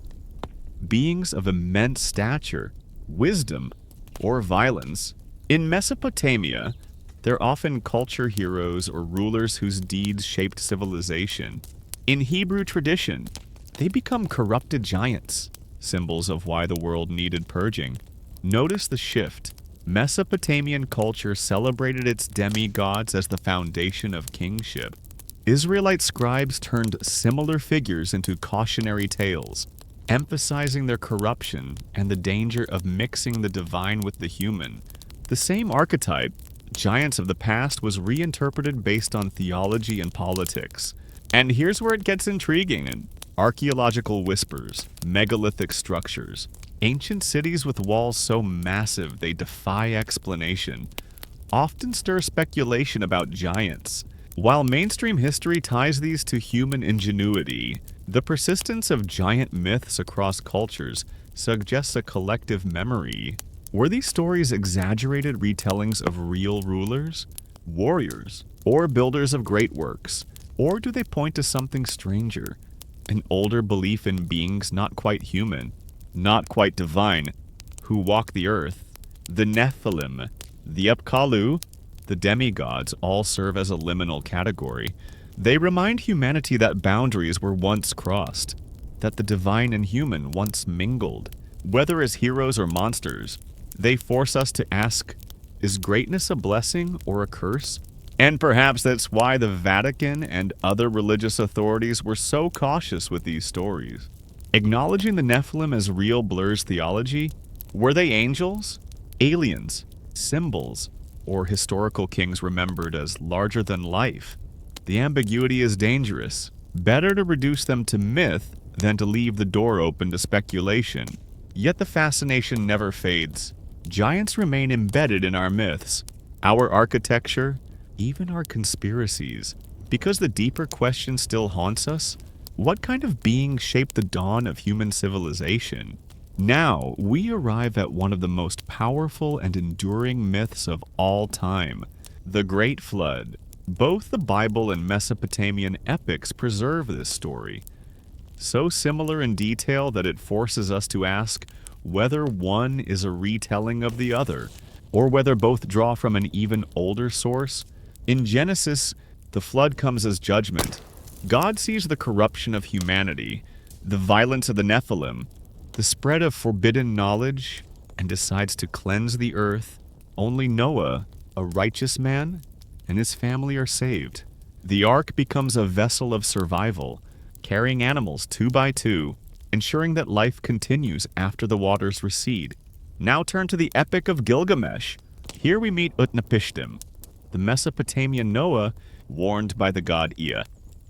beings of immense stature, wisdom, or violence. In Mesopotamia, they're often culture heroes or rulers whose deeds shaped civilization. In Hebrew tradition, they become corrupted giants, symbols of why the world needed purging. Notice the shift. Mesopotamian culture celebrated its demigods as the foundation of kingship. Israelite scribes turned similar figures into cautionary tales, emphasizing their corruption and the danger of mixing the divine with the human. The same archetype, giants of the past was reinterpreted based on theology and politics. And here's where it gets intriguing. Archaeological whispers, megalithic structures, ancient cities with walls so massive they defy explanation, often stir speculation about giants. While mainstream history ties these to human ingenuity, the persistence of giant myths across cultures suggests a collective memory. Were these stories exaggerated retellings of real rulers, warriors, or builders of great works? Or do they point to something stranger, an older belief in beings not quite human, not quite divine, who walk the earth? The Nephilim, the Apkallu, the demigods all serve as a liminal category. They remind humanity that boundaries were once crossed, that the divine and human once mingled. Whether as heroes or monsters, they force us to ask, is greatness a blessing or a curse? And perhaps that's why the Vatican and other religious authorities were so cautious with these stories. Acknowledging the Nephilim as real blurs theology. Were they angels, aliens, symbols, or historical kings remembered as larger than life? The ambiguity is dangerous. Better to reduce them to myth than to leave the door open to speculation. Yet the fascination never fades. Giants remain embedded in our myths, our architecture, even our conspiracies. Because the deeper question still haunts us, what kind of being shaped the dawn of human civilization? Now, we arrive at one of the most powerful and enduring myths of all time, the Great Flood. Both the Bible and Mesopotamian epics preserve this story, so similar in detail that it forces us to ask whether one is a retelling of the other, or whether both draw from an even older source. In Genesis, the flood comes as judgment. God sees the corruption of humanity, the violence of the Nephilim, the spread of forbidden knowledge, and decides to cleanse the earth. Only Noah, a righteous man, and his family are saved. The ark becomes a vessel of survival, carrying animals 2 by 2, ensuring that life continues after the waters recede. Now turn to the Epic of Gilgamesh. Here we meet Utnapishtim, the Mesopotamian Noah, warned by the god Ea.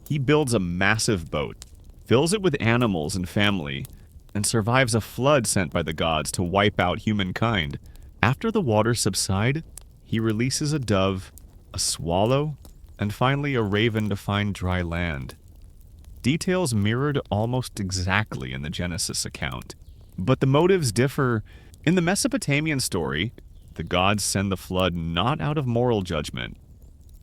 He builds a massive boat, fills it with animals and family, and survives a flood sent by the gods to wipe out humankind. After the waters subside, he releases a dove, a swallow, and finally a raven to find dry land. Details mirrored almost exactly in the Genesis account. But the motives differ. In the Mesopotamian story, the gods send the flood not out of moral judgment,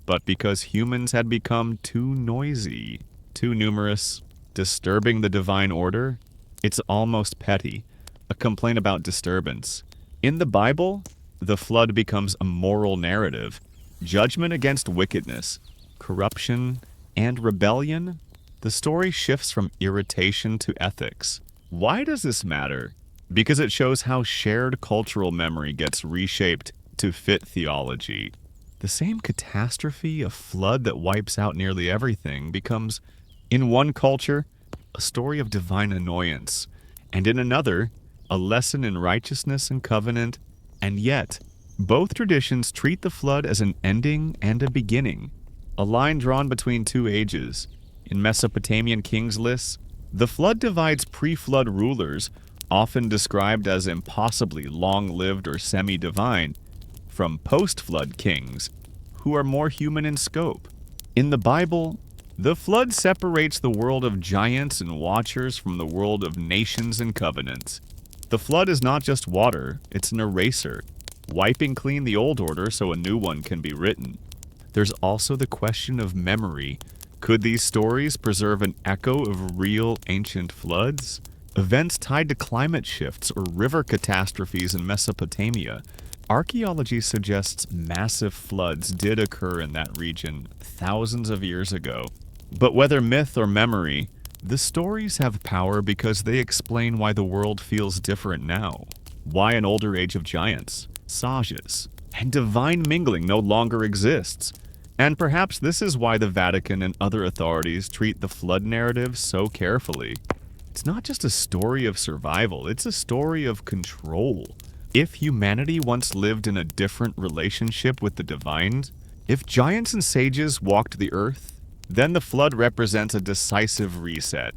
but because humans had become too noisy, too numerous, disturbing the divine order. It's almost petty, a complaint about disturbance. In the Bible, the flood becomes a moral narrative, judgment against wickedness, corruption, and rebellion. The story shifts from irritation to ethics. Why does this matter? Because it shows how shared cultural memory gets reshaped to fit theology. The same catastrophe, a flood that wipes out nearly everything, becomes, in one culture, a story of divine annoyance, and in another, a lesson in righteousness and covenant. And yet, both traditions treat the flood as an ending and a beginning, a line drawn between two ages. In Mesopotamian kings' lists, the flood divides pre-flood rulers, often described as impossibly long-lived or semi-divine, from post-flood kings, who are more human in scope. In the Bible, the flood separates the world of giants and watchers from the world of nations and covenants. The flood is not just water, it's an eraser, wiping clean the old order so a new one can be written. There's also the question of memory. Could these stories preserve an echo of real ancient floods? Events tied to climate shifts or river catastrophes in Mesopotamia. Archaeology suggests massive floods did occur in that region thousands of years ago. But whether myth or memory, the stories have power because they explain why the world feels different now. Why an older age of giants, sages, and divine mingling no longer exists. And perhaps this is why the Vatican and other authorities treat the flood narrative so carefully. It's not just a story of survival, it's a story of control, If humanity once lived in a different relationship with the divine, if giants and sages walked the earth, then the flood represents a decisive reset,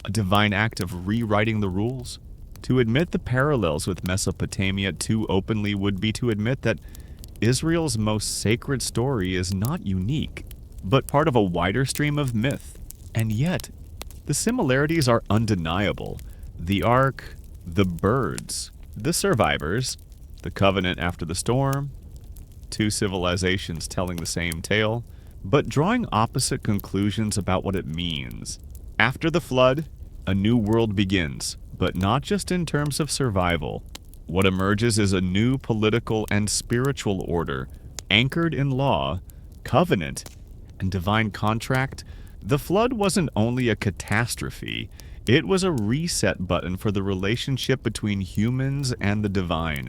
a divine act of rewriting the rules. To admit the parallels with Mesopotamia too openly would be to admit that Israel's most sacred story is not unique, but part of a wider stream of myth. And yet, the similarities are undeniable. The Ark, the birds, the survivors, the covenant after the storm, two civilizations telling the same tale, but drawing opposite conclusions about what it means. After the flood, a new world begins, but not just in terms of survival. What emerges is a new political and spiritual order, anchored in law, covenant, and divine contract. The flood wasn't only a catastrophe, it was a reset button for the relationship between humans and the divine.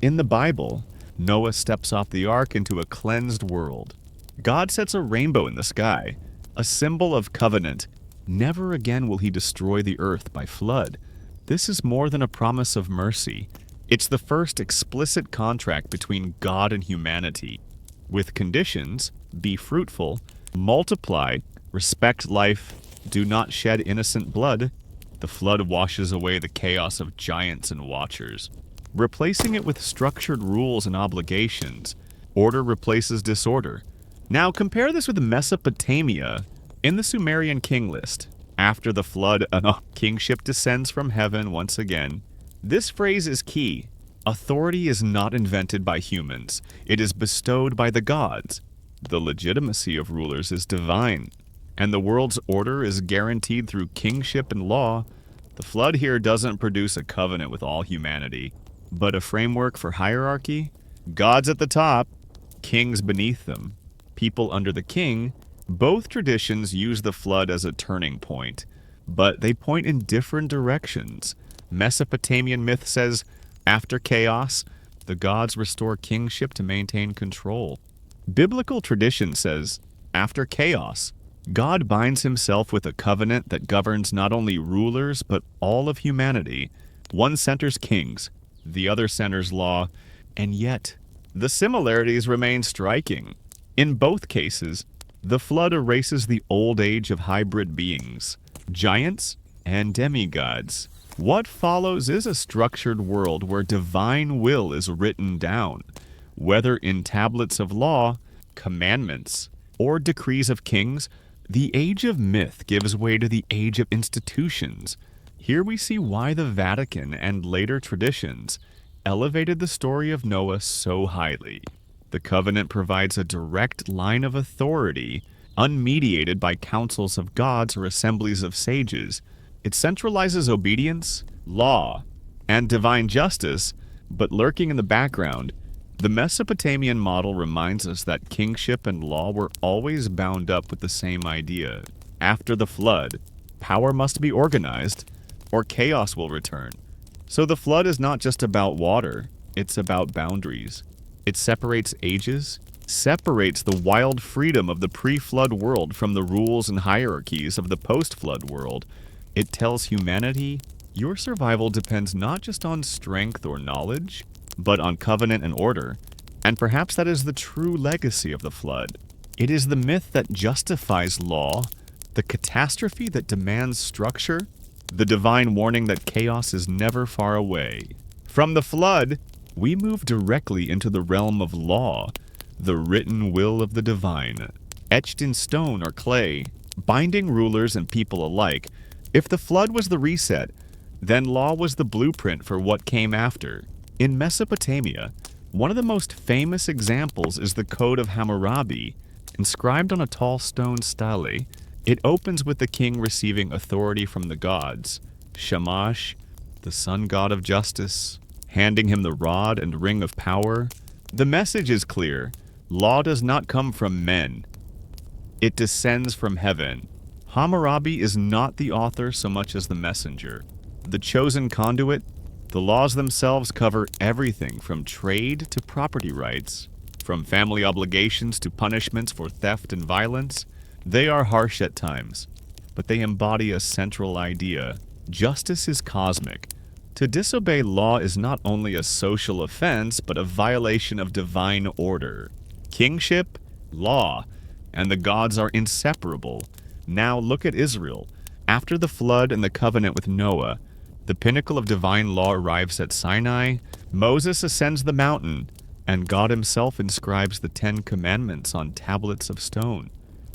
In the Bible, Noah steps off the ark into a cleansed world. God sets a rainbow in the sky, a symbol of covenant. Never again will he destroy the earth by flood. This is more than a promise of mercy. It's the first explicit contract between God and humanity, with conditions: be fruitful, multiply, respect life, do not shed innocent blood. The flood washes away the chaos of giants and watchers, replacing it with structured rules and obligations. Order replaces disorder. Now compare this with Mesopotamia. In the Sumerian king list, after the flood, a kingship descends from heaven once again. This phrase is key. Authority is not invented by humans. It is bestowed by the gods. The legitimacy of rulers is divine, and the world's order is guaranteed through kingship and law. The flood here doesn't produce a covenant with all humanity, but a framework for hierarchy. Gods at the top, kings beneath them, people under the king. Both traditions use the flood as a turning point, but they point in different directions. Mesopotamian myth says, after chaos, the gods restore kingship to maintain control. Biblical tradition says, after chaos, God binds himself with a covenant that governs not only rulers, but all of humanity. One centers kings, the other centers law, and yet, the similarities remain striking. In both cases, the flood erases the old age of hybrid beings, giants and demigods. What follows is a structured world where divine will is written down, whether in tablets of law, commandments, or decrees of kings. The age of myth gives way to the age of institutions. Here we see why the Vatican and later traditions elevated the story of Noah so highly. The covenant provides a direct line of authority, unmediated by councils of gods or assemblies of sages. It centralizes obedience, law, and divine justice, but lurking in the background, the Mesopotamian model reminds us that kingship and law were always bound up with the same idea. After the flood, power must be organized, or chaos will return. So the flood is not just about water, it's about boundaries. It separates ages, separates the wild freedom of the pre-flood world from the rules and hierarchies of the post-flood world. It tells humanity, your survival depends not just on strength or knowledge, but on covenant and order. And perhaps that is the true legacy of the flood. It is the myth that justifies law, the catastrophe that demands structure, the divine warning that chaos is never far away. From the flood, we move directly into the realm of law, the written will of the divine, etched in stone or clay, binding rulers and people alike. If the flood was the reset, then law was the blueprint for what came after. In Mesopotamia, one of the most famous examples is the Code of Hammurabi, inscribed on a tall stone stele. It opens with the king receiving authority from the gods, Shamash, the sun god of justice, handing him the rod and ring of power. The message is clear. Law does not come from men. It descends from heaven. Hammurabi is not the author so much as the messenger, the chosen conduit. The laws themselves cover everything from trade to property rights, from family obligations to punishments for theft and violence. They are harsh at times, but they embody a central idea. Justice is cosmic. To disobey law is not only a social offense, but a violation of divine order. Kingship, law, and the gods are inseparable. Now look at Israel. After the flood and the covenant with Noah, the pinnacle of divine law arrives at Sinai. Moses ascends the mountain, and God himself inscribes the 10 Commandments on tablets of stone.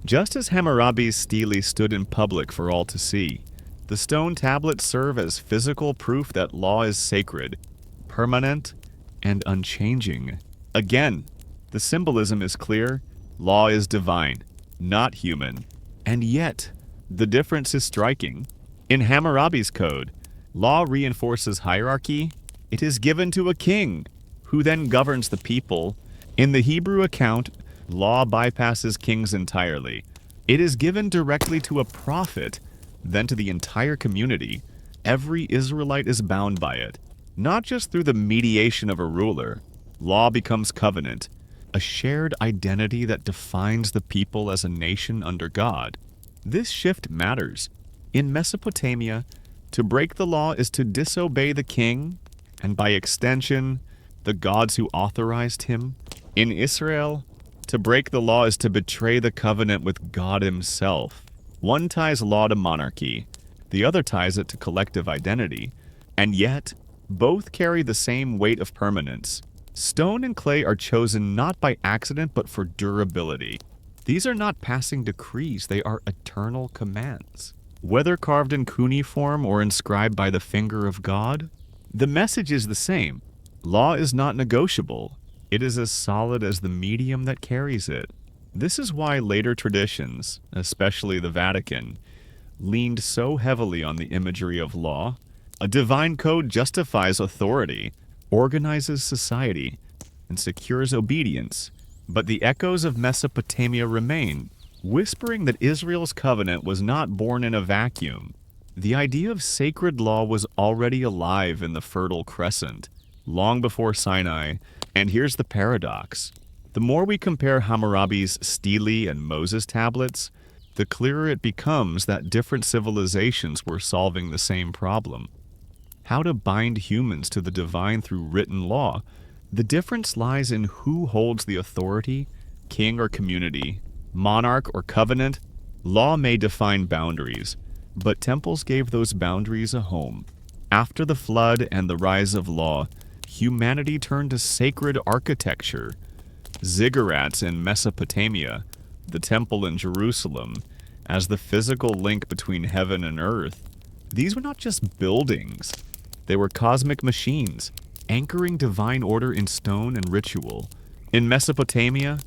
Just as Hammurabi's stele stood in public for all to see, the stone tablets serve as physical proof that law is sacred, permanent, and unchanging. Again, the symbolism is clear. Law is divine, not human. And yet, the difference is striking. In Hammurabi's code, law reinforces hierarchy. It is given to a king, who then governs the people. In the Hebrew account, law bypasses kings entirely. It is given directly to a prophet, then to the entire community. Every Israelite is bound by it, not just through the mediation of a ruler. Law becomes covenant, a shared identity that defines the people as a nation under God. This shift matters. In Mesopotamia, to break the law is to disobey the king, and by extension, the gods who authorized him. In Israel, to break the law is to betray the covenant with God himself. One ties law to monarchy, the other ties it to collective identity, and yet, both carry the same weight of permanence. Stone and clay are chosen not by accident but for durability. These are not passing decrees, they are eternal commands. Whether carved in cuneiform or inscribed by the finger of God, the message is the same. Law is not negotiable. It is as solid as the medium that carries it. This is why later traditions, especially the Vatican, leaned so heavily on the imagery of law. A divine code justifies authority, organizes society, and secures obedience. But the echoes of Mesopotamia remain, whispering that Israel's covenant was not born in a vacuum. The idea of sacred law was already alive in the Fertile Crescent, long before Sinai, and here's the paradox. The more we compare Hammurabi's stele and Moses tablets, the clearer it becomes that different civilizations were solving the same problem. How to bind humans to the divine through written law. The difference lies in who holds the authority, king or community, monarch or covenant. Law may define boundaries, but temples gave those boundaries a home. After the flood and the rise of law, humanity turned to sacred architecture. Ziggurats in Mesopotamia, the temple in Jerusalem, as the physical link between heaven and earth. These were not just buildings. They were cosmic machines, anchoring divine order in stone and ritual. In Mesopotamia,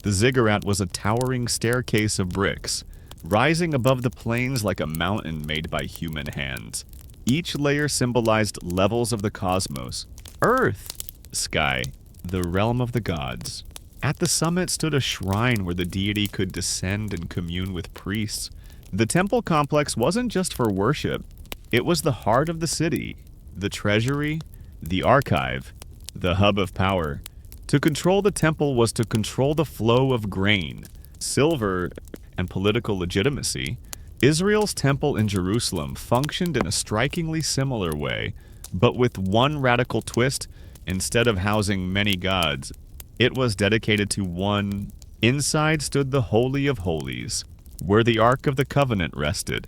the ziggurat was a towering staircase of bricks, rising above the plains like a mountain made by human hands. Each layer symbolized levels of the cosmos. Earth, sky, the realm of the gods. At the summit stood a shrine where the deity could descend and commune with priests. The temple complex wasn't just for worship. It was the heart of the city, the treasury, the archive, the hub of power. To control the temple was to control the flow of grain, silver, and political legitimacy. Israel's temple in Jerusalem functioned in a strikingly similar way, but with one radical twist. Instead of housing many gods, it was dedicated to one. Inside stood the Holy of Holies, where the Ark of the Covenant rested.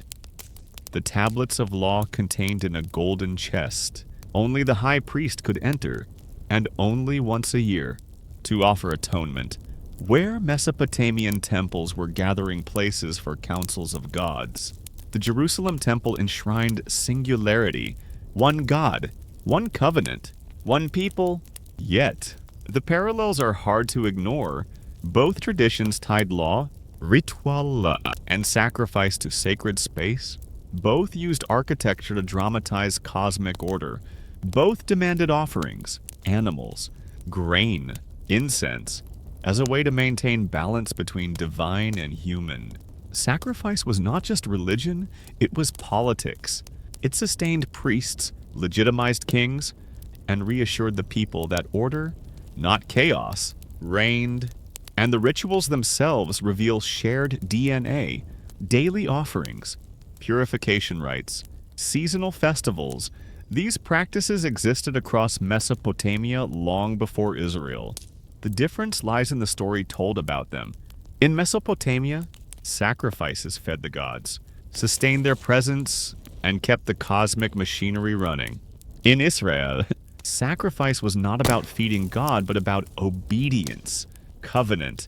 The tablets of law contained in a golden chest. Only the high priest could enter, and only once a year, to offer atonement. Where Mesopotamian temples were gathering places for councils of gods, the Jerusalem temple enshrined singularity, one God, one covenant, one people. Yet, the parallels are hard to ignore. Both traditions tied law, ritual, and sacrifice to sacred space. Both used architecture to dramatize cosmic order. Both demanded offerings, animals, grain, incense, as a way to maintain balance between divine and human. Sacrifice was not just religion, it was politics. It sustained priests, legitimized kings, and reassured the people that order, not chaos, reigned. And the rituals themselves reveal shared DNA, daily offerings, purification rites, seasonal festivals, These practices existed across Mesopotamia long before Israel. The difference lies in the story told about them. In Mesopotamia, sacrifices fed the gods, sustained their presence, and kept the cosmic machinery running. In Israel, sacrifice was not about feeding God, but about obedience, covenant,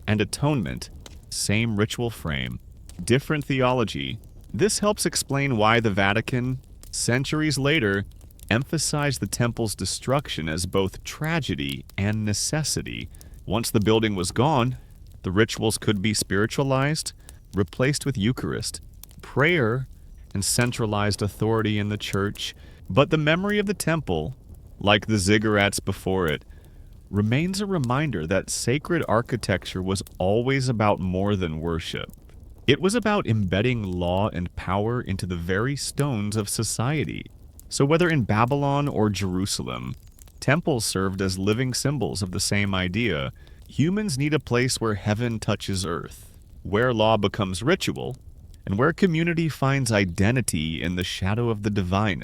and atonement. Same ritual frame, different theology. This helps explain why the Vatican, centuries later, emphasized the temple's destruction as both tragedy and necessity. Once the building was gone, the rituals could be spiritualized, replaced with Eucharist, prayer, and centralized authority in the church. But the memory of the temple, like the ziggurats before it, remains a reminder that sacred architecture was always about more than worship. It was about embedding law and power into the very stones of society. So whether in Babylon or Jerusalem, temples served as living symbols of the same idea. Humans need a place where heaven touches earth, where law becomes ritual, and where community finds identity in the shadow of the divine.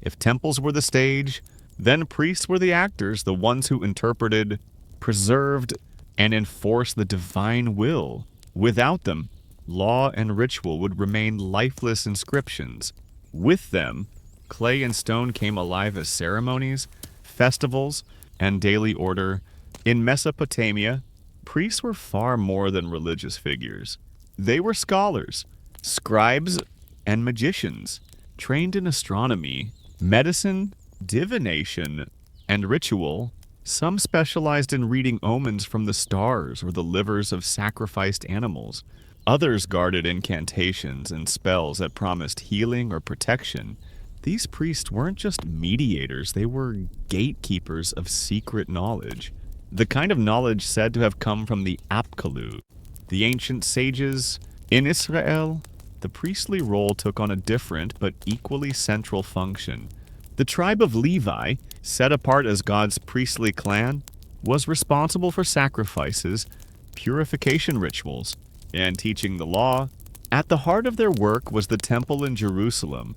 If temples were the stage, then priests were the actors, the ones who interpreted, preserved, and enforced the divine will. Without them, law and ritual would remain lifeless inscriptions. With them, clay and stone came alive as ceremonies, festivals, and daily order. In Mesopotamia, priests were far more than religious figures. They were scholars, scribes, and magicians, trained in astronomy, medicine, divination, and ritual. Some specialized in reading omens from the stars or the livers of sacrificed animals. Others guarded incantations and spells that promised healing or protection. These priests weren't just mediators, they were gatekeepers of secret knowledge. The kind of knowledge said to have come from the Apocrypha, the ancient sages. In Israel, the priestly role took on a different but equally central function. The tribe of Levi, set apart as God's priestly clan, was responsible for sacrifices, purification rituals, and teaching the law. At the heart of their work was the temple in Jerusalem,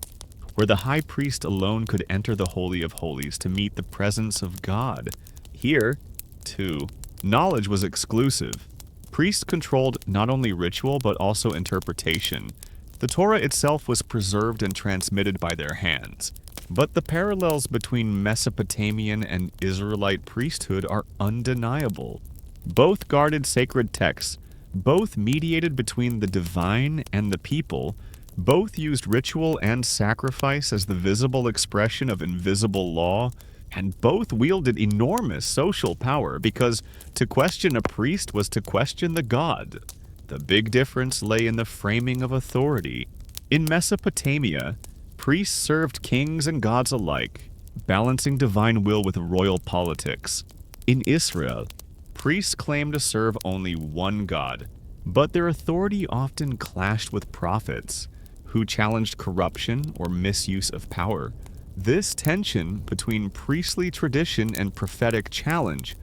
where the high priest alone could enter the Holy of Holies to meet the presence of God. Here, too, knowledge was exclusive. Priests controlled not only ritual but also interpretation. The Torah itself was preserved and transmitted by their hands. But the parallels between Mesopotamian and Israelite priesthood are undeniable. Both guarded sacred texts, both mediated between the divine and the people, both used ritual and sacrifice as the visible expression of invisible law, and both wielded enormous social power because to question a priest was to question the god. The big difference lay in the framing of authority. In Mesopotamia, priests served kings and gods alike, balancing divine will with royal politics. In Israel, priests claimed to serve only one god, but their authority often clashed with prophets, who challenged corruption or misuse of power. This tension between priestly tradition and prophetic challenge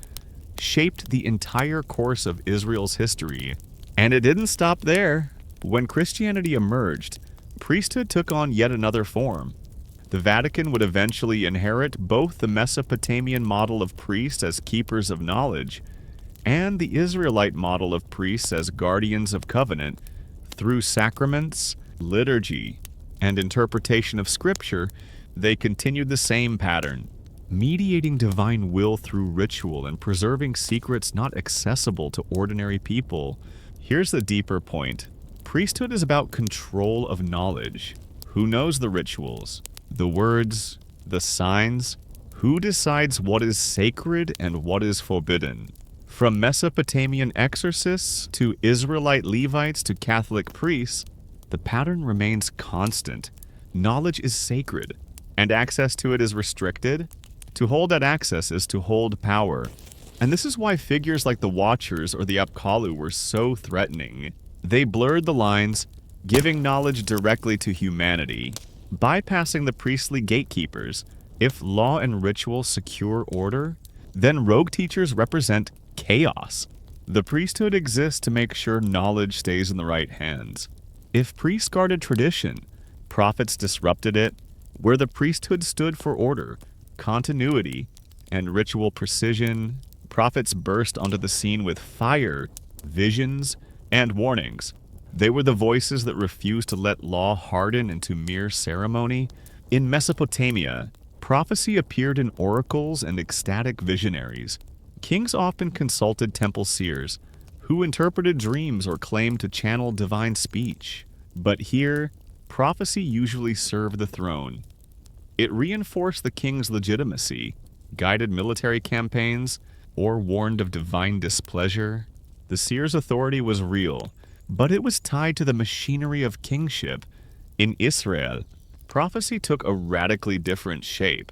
shaped the entire course of Israel's history. And it didn't stop there. When Christianity emerged, priesthood took on yet another form. The Vatican would eventually inherit both the Mesopotamian model of priests as keepers of knowledge and the Israelite model of priests as guardians of covenant. Through sacraments, liturgy, and interpretation of Scripture, they continued the same pattern, mediating divine will through ritual and preserving secrets not accessible to ordinary people. Here's the deeper point. Priesthood is about control of knowledge. Who knows the rituals, the words, the signs? Who decides what is sacred and what is forbidden? From Mesopotamian exorcists to Israelite Levites to Catholic priests, the pattern remains constant. Knowledge is sacred, and access to it is restricted. To hold that access is to hold power. And this is why figures like the Watchers or the Apkallu were so threatening. They blurred the lines, giving knowledge directly to humanity, bypassing the priestly gatekeepers. If law and ritual secure order, then rogue teachers represent chaos. The priesthood exists to make sure knowledge stays in the right hands. If priests guarded tradition, prophets disrupted it, where the priesthood stood for order, continuity, and ritual precision. Prophets burst onto the scene with fire, visions, and warnings. They were the voices that refused to let law harden into mere ceremony. In Mesopotamia, prophecy appeared in oracles and ecstatic visionaries. Kings often consulted temple seers, who interpreted dreams or claimed to channel divine speech. But here, prophecy usually served the throne. It reinforced the king's legitimacy, guided military campaigns, or warned of divine displeasure. The seer's authority was real, but it was tied to the machinery of kingship. In Israel, prophecy took a radically different shape.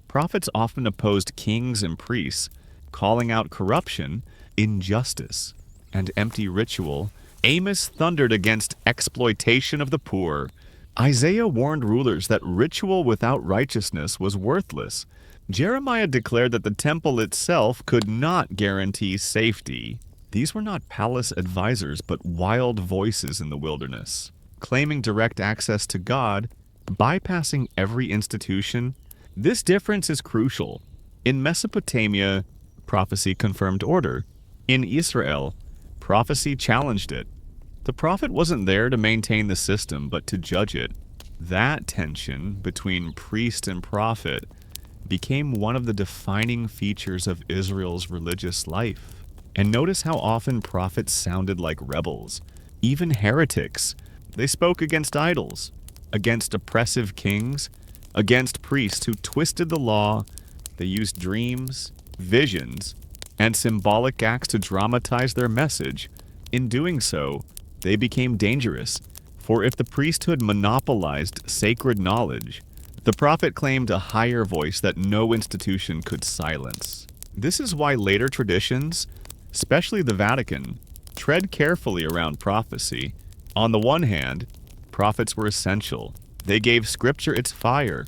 Prophets often opposed kings and priests, calling out corruption, injustice, and empty ritual. Amos thundered against exploitation of the poor. Isaiah warned rulers that ritual without righteousness was worthless. Jeremiah declared that the temple itself could not guarantee safety. These were not palace advisors, but wild voices in the wilderness, claiming direct access to God, bypassing every institution. This difference is crucial. In Mesopotamia, prophecy confirmed order. In Israel, prophecy challenged it. The prophet wasn't there to maintain the system, but to judge it. That tension between priest and prophet became one of the defining features of Israel's religious life. And notice how often prophets sounded like rebels, even heretics. They spoke against idols, against oppressive kings, against priests who twisted the law. They used dreams, visions, and symbolic acts to dramatize their message. In doing so, they became dangerous, for if the priesthood monopolized sacred knowledge, the prophet claimed a higher voice that no institution could silence. This is why later traditions, especially the Vatican, tread carefully around prophecy. On the one hand, prophets were essential. They gave Scripture its fire,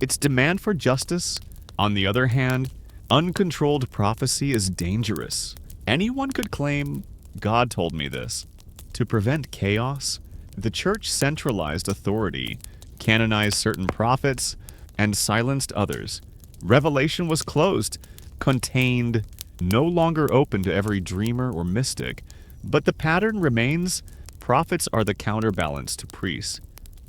its demand for justice. On the other hand, uncontrolled prophecy is dangerous. Anyone could claim, "God told me this." To prevent chaos, the Church centralized authority, canonized certain prophets, and silenced others. Revelation was closed, contained, no longer open to every dreamer or mystic. But the pattern remains: prophets are the counterbalance to priests.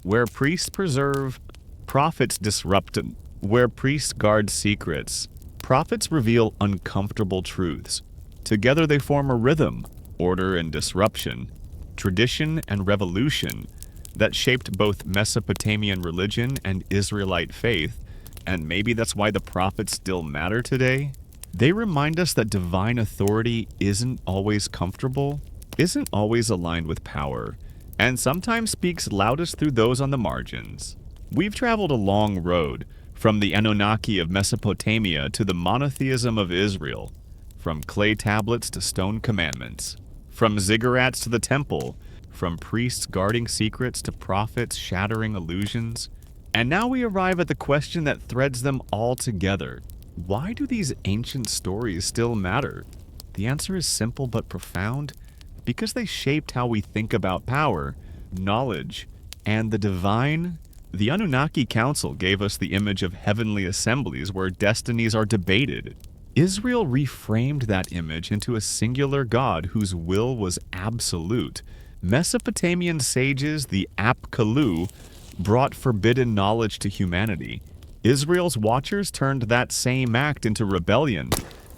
Where priests preserve, prophets disrupt. Where priests guard secrets, prophets reveal uncomfortable truths. Together they form a rhythm, order and disruption, tradition and revolution, that shaped both Mesopotamian religion and Israelite faith. And maybe that's why the prophets still matter today. They remind us that divine authority isn't always comfortable, isn't always aligned with power, and sometimes speaks loudest through those on the margins. We've traveled a long road, from the Anunnaki of Mesopotamia to the monotheism of Israel, from clay tablets to stone commandments, from ziggurats to the temple, from priests guarding secrets to prophets shattering illusions. And now we arrive at the question that threads them all together. Why do these ancient stories still matter? The answer is simple but profound: because they shaped how we think about power, knowledge, and the divine. The Anunnaki Council gave us the image of heavenly assemblies where destinies are debated. Israel reframed that image into a singular God whose will was absolute. Mesopotamian sages, the Apkallu, brought forbidden knowledge to humanity. Israel's watchers turned that same act into rebellion.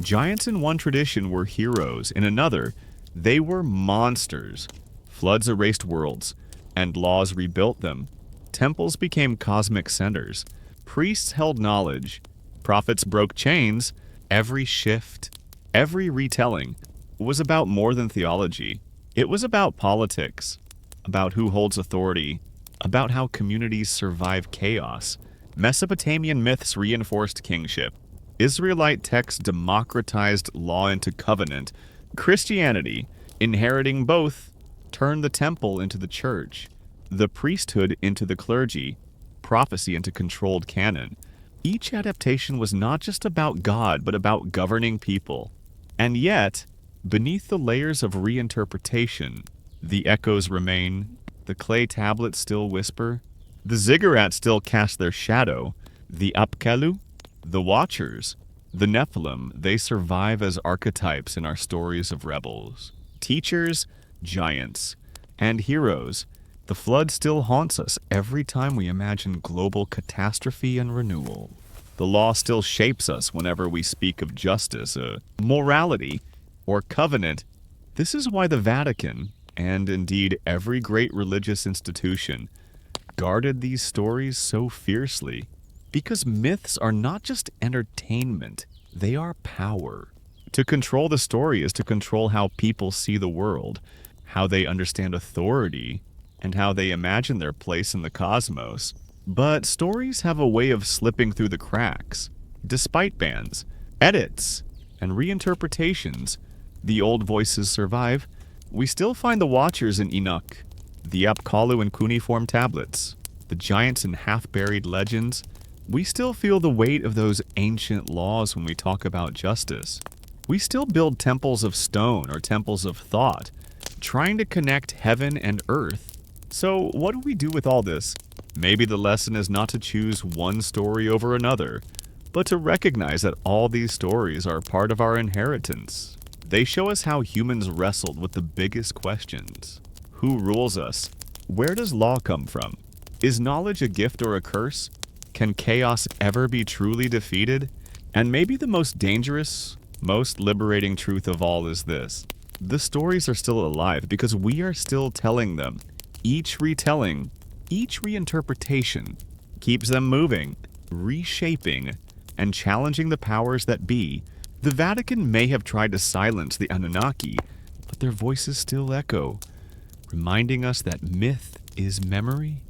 Giants in one tradition were heroes. In another, they were monsters. Floods erased worlds, and laws rebuilt them. Temples became cosmic centers. Priests held knowledge. Prophets broke chains. Every shift, every retelling was about more than theology. It was about politics, about who holds authority, about how communities survive chaos. Mesopotamian myths reinforced kingship. Israelite texts democratized law into covenant. Christianity, inheriting both, turned the temple into the church, the priesthood into the clergy, prophecy into controlled canon. Each adaptation was not just about God, but about governing people. And yet, beneath the layers of reinterpretation, the echoes remain. The clay tablets still whisper, The ziggurats still cast their shadow. The Apkallu, the Watchers, the Nephilim, they survive as archetypes in our stories of rebels. Teachers, giants, and heroes. The flood still haunts us every time we imagine global catastrophe and renewal. The law still shapes us whenever we speak of justice, morality, or covenant. This is why the Vatican, and indeed every great religious institution, guarded these stories so fiercely. Because myths are not just entertainment, they are power. To control the story is to control how people see the world, how they understand authority, and how they imagine their place in the cosmos. But stories have a way of slipping through the cracks. Despite bans, edits, and reinterpretations, the old voices survive. We still find the Watchers in Enoch, the Apkallu in cuneiform tablets, the giants in half-buried legends. We still feel the weight of those ancient laws when we talk about justice. We still build temples of stone or temples of thought, trying to connect heaven and earth. So what do we do with all this? Maybe the lesson is not to choose one story over another, but to recognize that all these stories are part of our inheritance. They show us how humans wrestled with the biggest questions. Who rules us? Where does law come from? Is knowledge a gift or a curse? Can chaos ever be truly defeated? And maybe the most dangerous, most liberating truth of all is this. The stories are still alive because we are still telling them. Each retelling, each reinterpretation keeps them moving, reshaping, and challenging the powers that be. The Vatican may have tried to silence the Anunnaki, but their voices still echo, reminding us that myth is memory,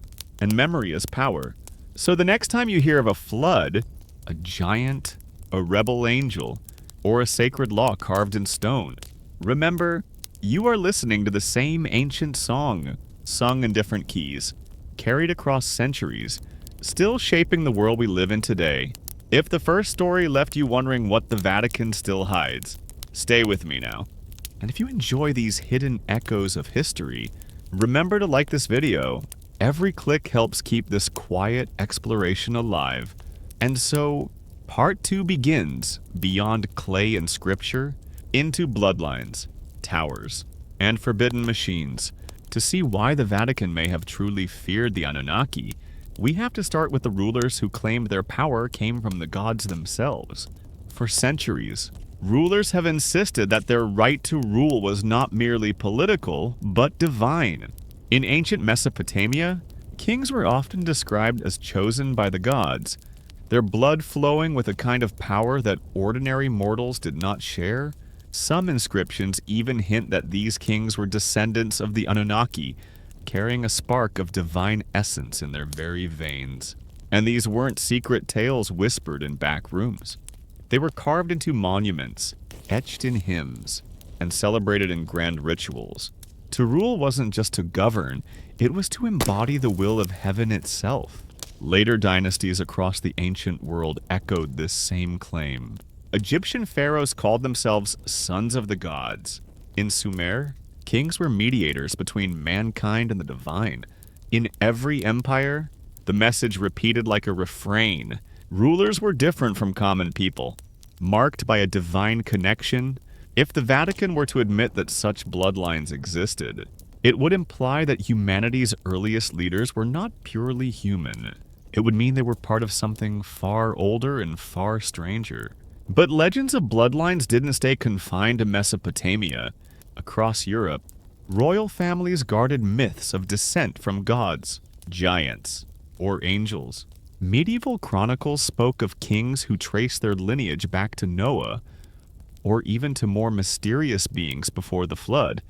and memory is power. So the next time you hear of a flood, a giant, a rebel angel, or a sacred law carved in stone, remember, you are listening to the same ancient song, sung in different keys, carried across centuries, still shaping the world we live in today. If the first story left you wondering what the Vatican still hides, stay with me now. And if you enjoy these hidden echoes of history, remember to like this video. Every click helps keep this quiet exploration alive. And so, part 2 begins beyond clay and scripture, into bloodlines, towers, and forbidden machines. To see why the Vatican may have truly feared the Anunnaki, we have to start with the rulers who claimed their power came from the gods themselves. For centuries, rulers have insisted that their right to rule was not merely political, but divine. In ancient Mesopotamia, kings were often described as chosen by the gods, their blood flowing with a kind of power that ordinary mortals did not share. Some inscriptions even hint that these kings were descendants of the Anunnaki, carrying a spark of divine essence in their very veins. And these weren't secret tales whispered in back rooms. They were carved into monuments, etched in hymns, and celebrated in grand rituals. To rule wasn't just to govern, it was to embody the will of heaven itself. Later dynasties across the ancient world echoed this same claim. Egyptian pharaohs called themselves sons of the gods. In Sumer, kings were mediators between mankind and the divine. In every empire, the message repeated like a refrain. Rulers were different from common people, marked by a divine connection. If the Vatican were to admit that such bloodlines existed, it would imply that humanity's earliest leaders were not purely human. It would mean they were part of something far older and far stranger. But legends of bloodlines didn't stay confined to Mesopotamia. Across Europe, royal families guarded myths of descent from gods, giants, or angels. Medieval chronicles spoke of kings who traced their lineage back to Noah, or even to more mysterious beings before the flood.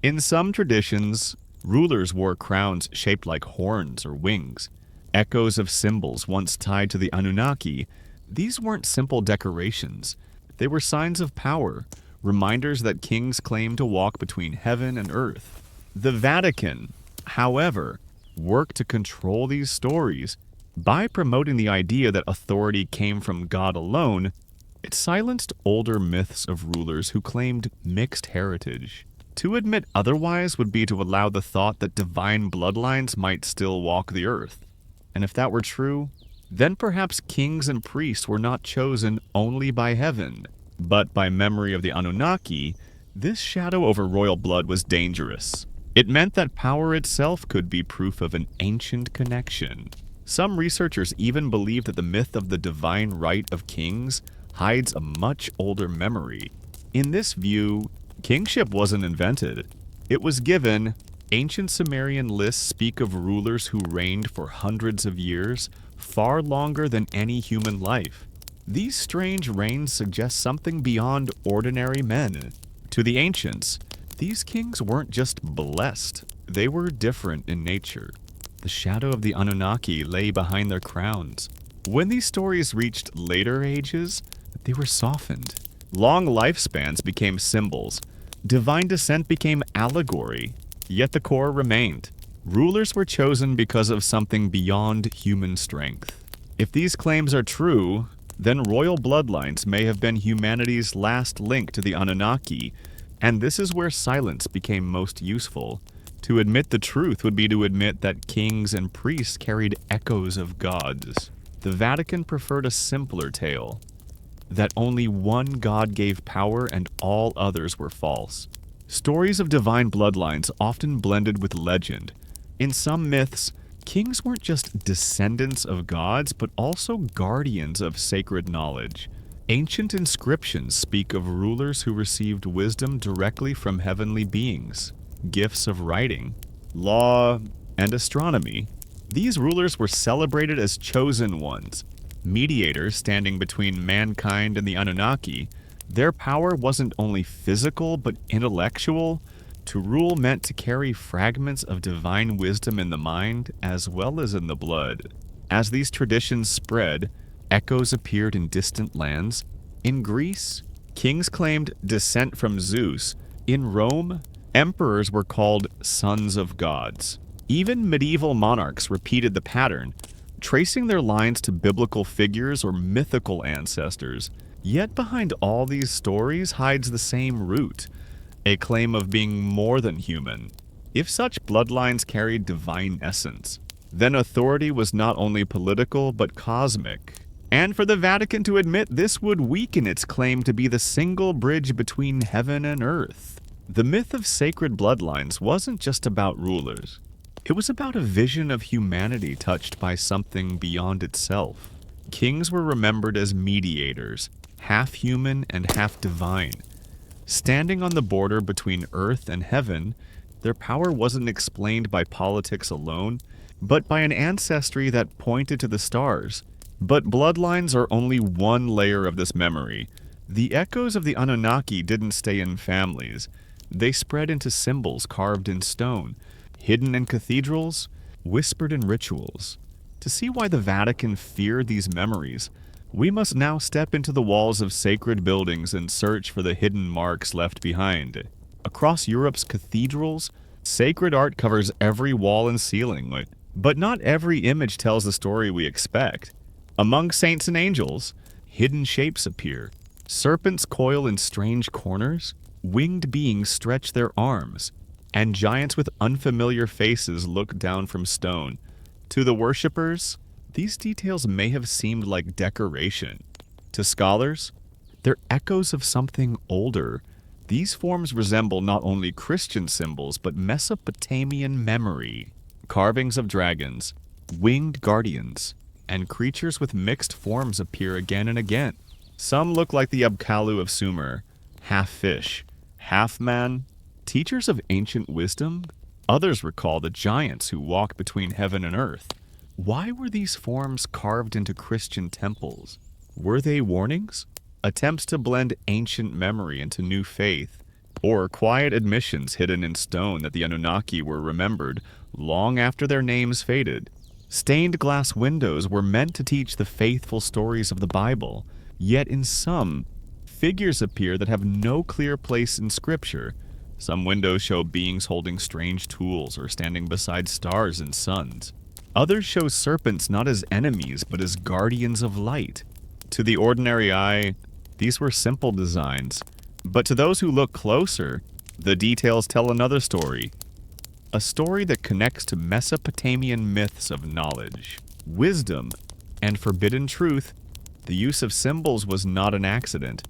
In some traditions, rulers wore crowns shaped like horns or wings, echoes of symbols once tied to the Anunnaki. These weren't simple decorations. They were signs of power, reminders that kings claimed to walk between heaven and earth. The Vatican, however, worked to control these stories. By promoting the idea that authority came from God alone, it silenced older myths of rulers who claimed mixed heritage. To admit otherwise would be to allow the thought that divine bloodlines might still walk the earth. And if that were true, then perhaps kings and priests were not chosen only by heaven, but by memory of the Anunnaki. This shadow over royal blood was dangerous. It meant that power itself could be proof of an ancient connection. Some researchers even believe that the myth of the divine right of kings hides a much older memory. In this view, kingship wasn't invented. It was given. Ancient Sumerian lists speak of rulers who reigned for hundreds of years, far longer than any human life. These strange reigns suggest something beyond ordinary men. To the ancients, these kings weren't just blessed, they were different in nature. The shadow of the Anunnaki lay behind their crowns. When these stories reached later ages, they were softened. Long lifespans became symbols. Divine descent became allegory, yet the core remained. Rulers were chosen because of something beyond human strength. If these claims are true, then royal bloodlines may have been humanity's last link to the Anunnaki, and this is where silence became most useful. To admit the truth would be to admit that kings and priests carried echoes of gods. The Vatican preferred a simpler tale, that only one god gave power and all others were false. Stories of divine bloodlines often blended with legend. In some myths, kings weren't just descendants of gods, but also guardians of sacred knowledge. Ancient inscriptions speak of rulers who received wisdom directly from heavenly beings, gifts of writing, law, and astronomy. These rulers were celebrated as chosen ones, mediators standing between mankind and the Anunnaki. Their power wasn't only physical, but intellectual. To rule meant to carry fragments of divine wisdom in the mind as well as in the blood. As these traditions spread, echoes appeared in distant lands. In Greece, kings claimed descent from Zeus. In Rome, emperors were called sons of gods. Even medieval monarchs repeated the pattern, tracing their lines to biblical figures or mythical ancestors. Yet behind all these stories hides the same root, a claim of being more than human. If such bloodlines carried divine essence, then authority was not only political but cosmic. And for the Vatican to admit this would weaken its claim to be the single bridge between heaven and earth. The myth of sacred bloodlines wasn't just about rulers. It was about a vision of humanity touched by something beyond itself. Kings were remembered as mediators, half human and half divine. Standing on the border between earth and heaven, their power wasn't explained by politics alone, but by an ancestry that pointed to the stars. But bloodlines are only one layer of this memory. The echoes of the Anunnaki didn't stay in families. They spread into symbols carved in stone, hidden in cathedrals, whispered in rituals. To see why the Vatican feared these memories, we must now step into the walls of sacred buildings and search for the hidden marks left behind. Across Europe's cathedrals, sacred art covers every wall and ceiling, but not every image tells the story we expect. Among saints and angels, hidden shapes appear. Serpents coil in strange corners, winged beings stretch their arms, and giants with unfamiliar faces look down from stone. To the worshippers, these details may have seemed like decoration. To scholars, they're echoes of something older. These forms resemble not only Christian symbols, but Mesopotamian memory. Carvings of dragons, winged guardians, and creatures with mixed forms appear again and again. Some look like the Abkalu of Sumer, half fish, half man, teachers of ancient wisdom. Others recall the giants who walk between heaven and earth. Why were these forms carved into Christian temples? Were they warnings? Attempts to blend ancient memory into new faith? Or quiet admissions hidden in stone that the Anunnaki were remembered long after their names faded? Stained glass windows were meant to teach the faithful stories of the Bible, yet in some, figures appear that have no clear place in Scripture. Some windows show beings holding strange tools or standing beside stars and suns. Others show serpents not as enemies, but as guardians of light. To the ordinary eye, these were simple designs, but to those who look closer, the details tell another story. A story that connects to Mesopotamian myths of knowledge. wisdom, and forbidden truth, the use of symbols was not an accident.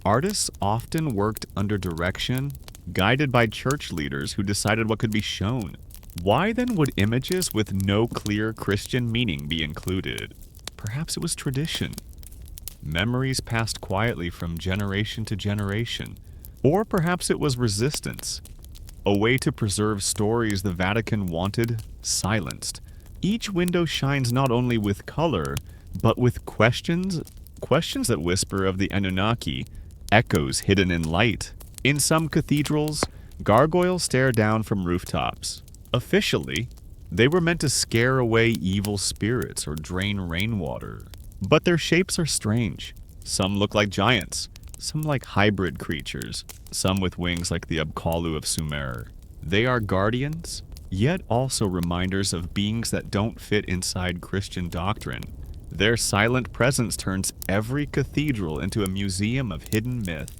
Artists often worked under direction, guided by church leaders who decided what could be shown. Why then would images with no clear Christian meaning be included? Perhaps it was tradition. Memories passed quietly from generation to generation. Or perhaps it was resistance. A way to preserve stories the Vatican wanted silenced. Each window shines not only with color, but with questions that whisper of the Anunnaki, echoes hidden in light. In some cathedrals, gargoyles stare down from rooftops. Officially, they were meant to scare away evil spirits or drain rainwater. But their shapes are strange. Some look like giants, some like hybrid creatures, some with wings like the Abkalu of Sumer. They are guardians, yet also reminders of beings that don't fit inside Christian doctrine. Their silent presence turns every cathedral into a museum of hidden myth.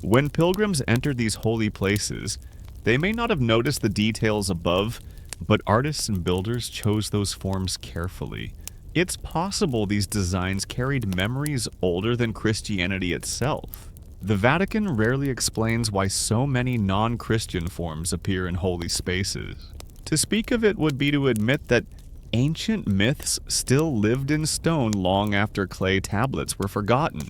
When pilgrims entered these holy places, they may not have noticed the details above, but artists and builders chose those forms carefully. It's possible these designs carried memories older than Christianity itself. The Vatican rarely explains why so many non-Christian forms appear in holy spaces. To speak of it would be to admit that ancient myths still lived in stone long after clay tablets were forgotten.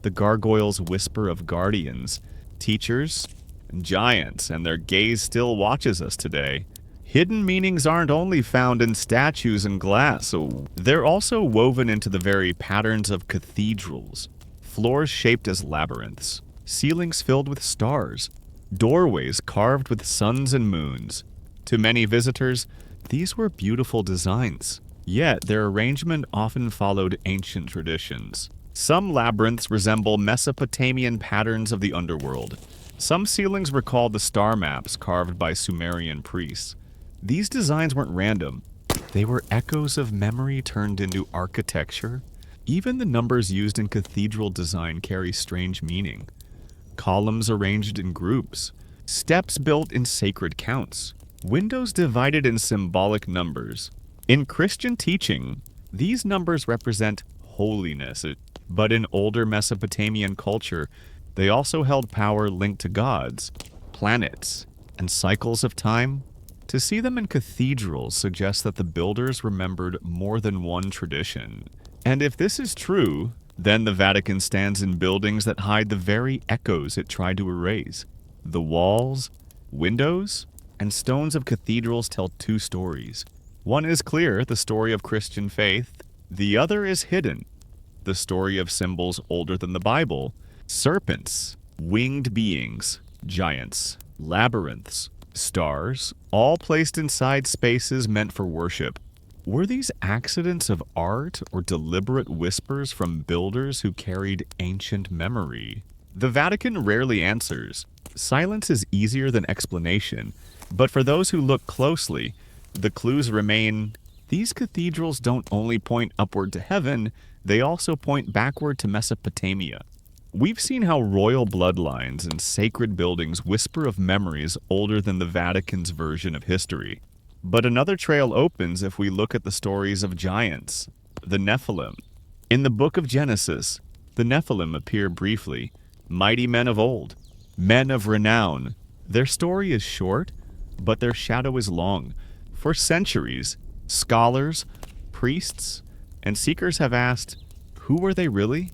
The gargoyles whisper of guardians, teachers, and giants, and their gaze still watches us today. Hidden meanings aren't only found in statues and glass, they're also woven into the very patterns of cathedrals. Floors shaped as labyrinths, ceilings filled with stars, doorways carved with suns and moons. To many visitors, these were beautiful designs, yet their arrangement often followed ancient traditions. Some labyrinths resemble Mesopotamian patterns of the underworld. Some ceilings recall the star maps carved by Sumerian priests. These designs weren't random. They were echoes of memory turned into architecture. Even the numbers used in cathedral design carry strange meaning. Columns arranged in groups, steps built in sacred counts, windows divided in symbolic numbers. In Christian teaching, these numbers represent holiness, but in older Mesopotamian culture, they also held power linked to gods, planets, and cycles of time. To see them in cathedrals suggests that the builders remembered more than one tradition. And if this is true, then the Vatican stands in buildings that hide the very echoes it tried to erase. The walls, windows, and stones of cathedrals tell two stories. One is clear, the story of Christian faith. The other is hidden, the story of symbols older than the Bible. Serpents, winged beings, giants, labyrinths, stars, all placed inside spaces meant for worship. Were these accidents of art or deliberate whispers from builders who carried ancient memory? The Vatican rarely answers. Silence is easier than explanation, but for those who look closely, the clues remain. These cathedrals don't only point upward to heaven, they also point backward to Mesopotamia. We've seen how royal bloodlines and sacred buildings whisper of memories older than the Vatican's version of history. But another trail opens if we look at the stories of giants, the Nephilim. In the book of Genesis, the Nephilim appear briefly, mighty men of old, men of renown. Their story is short, but their shadow is long. For centuries, scholars, priests, and seekers have asked, who were they really?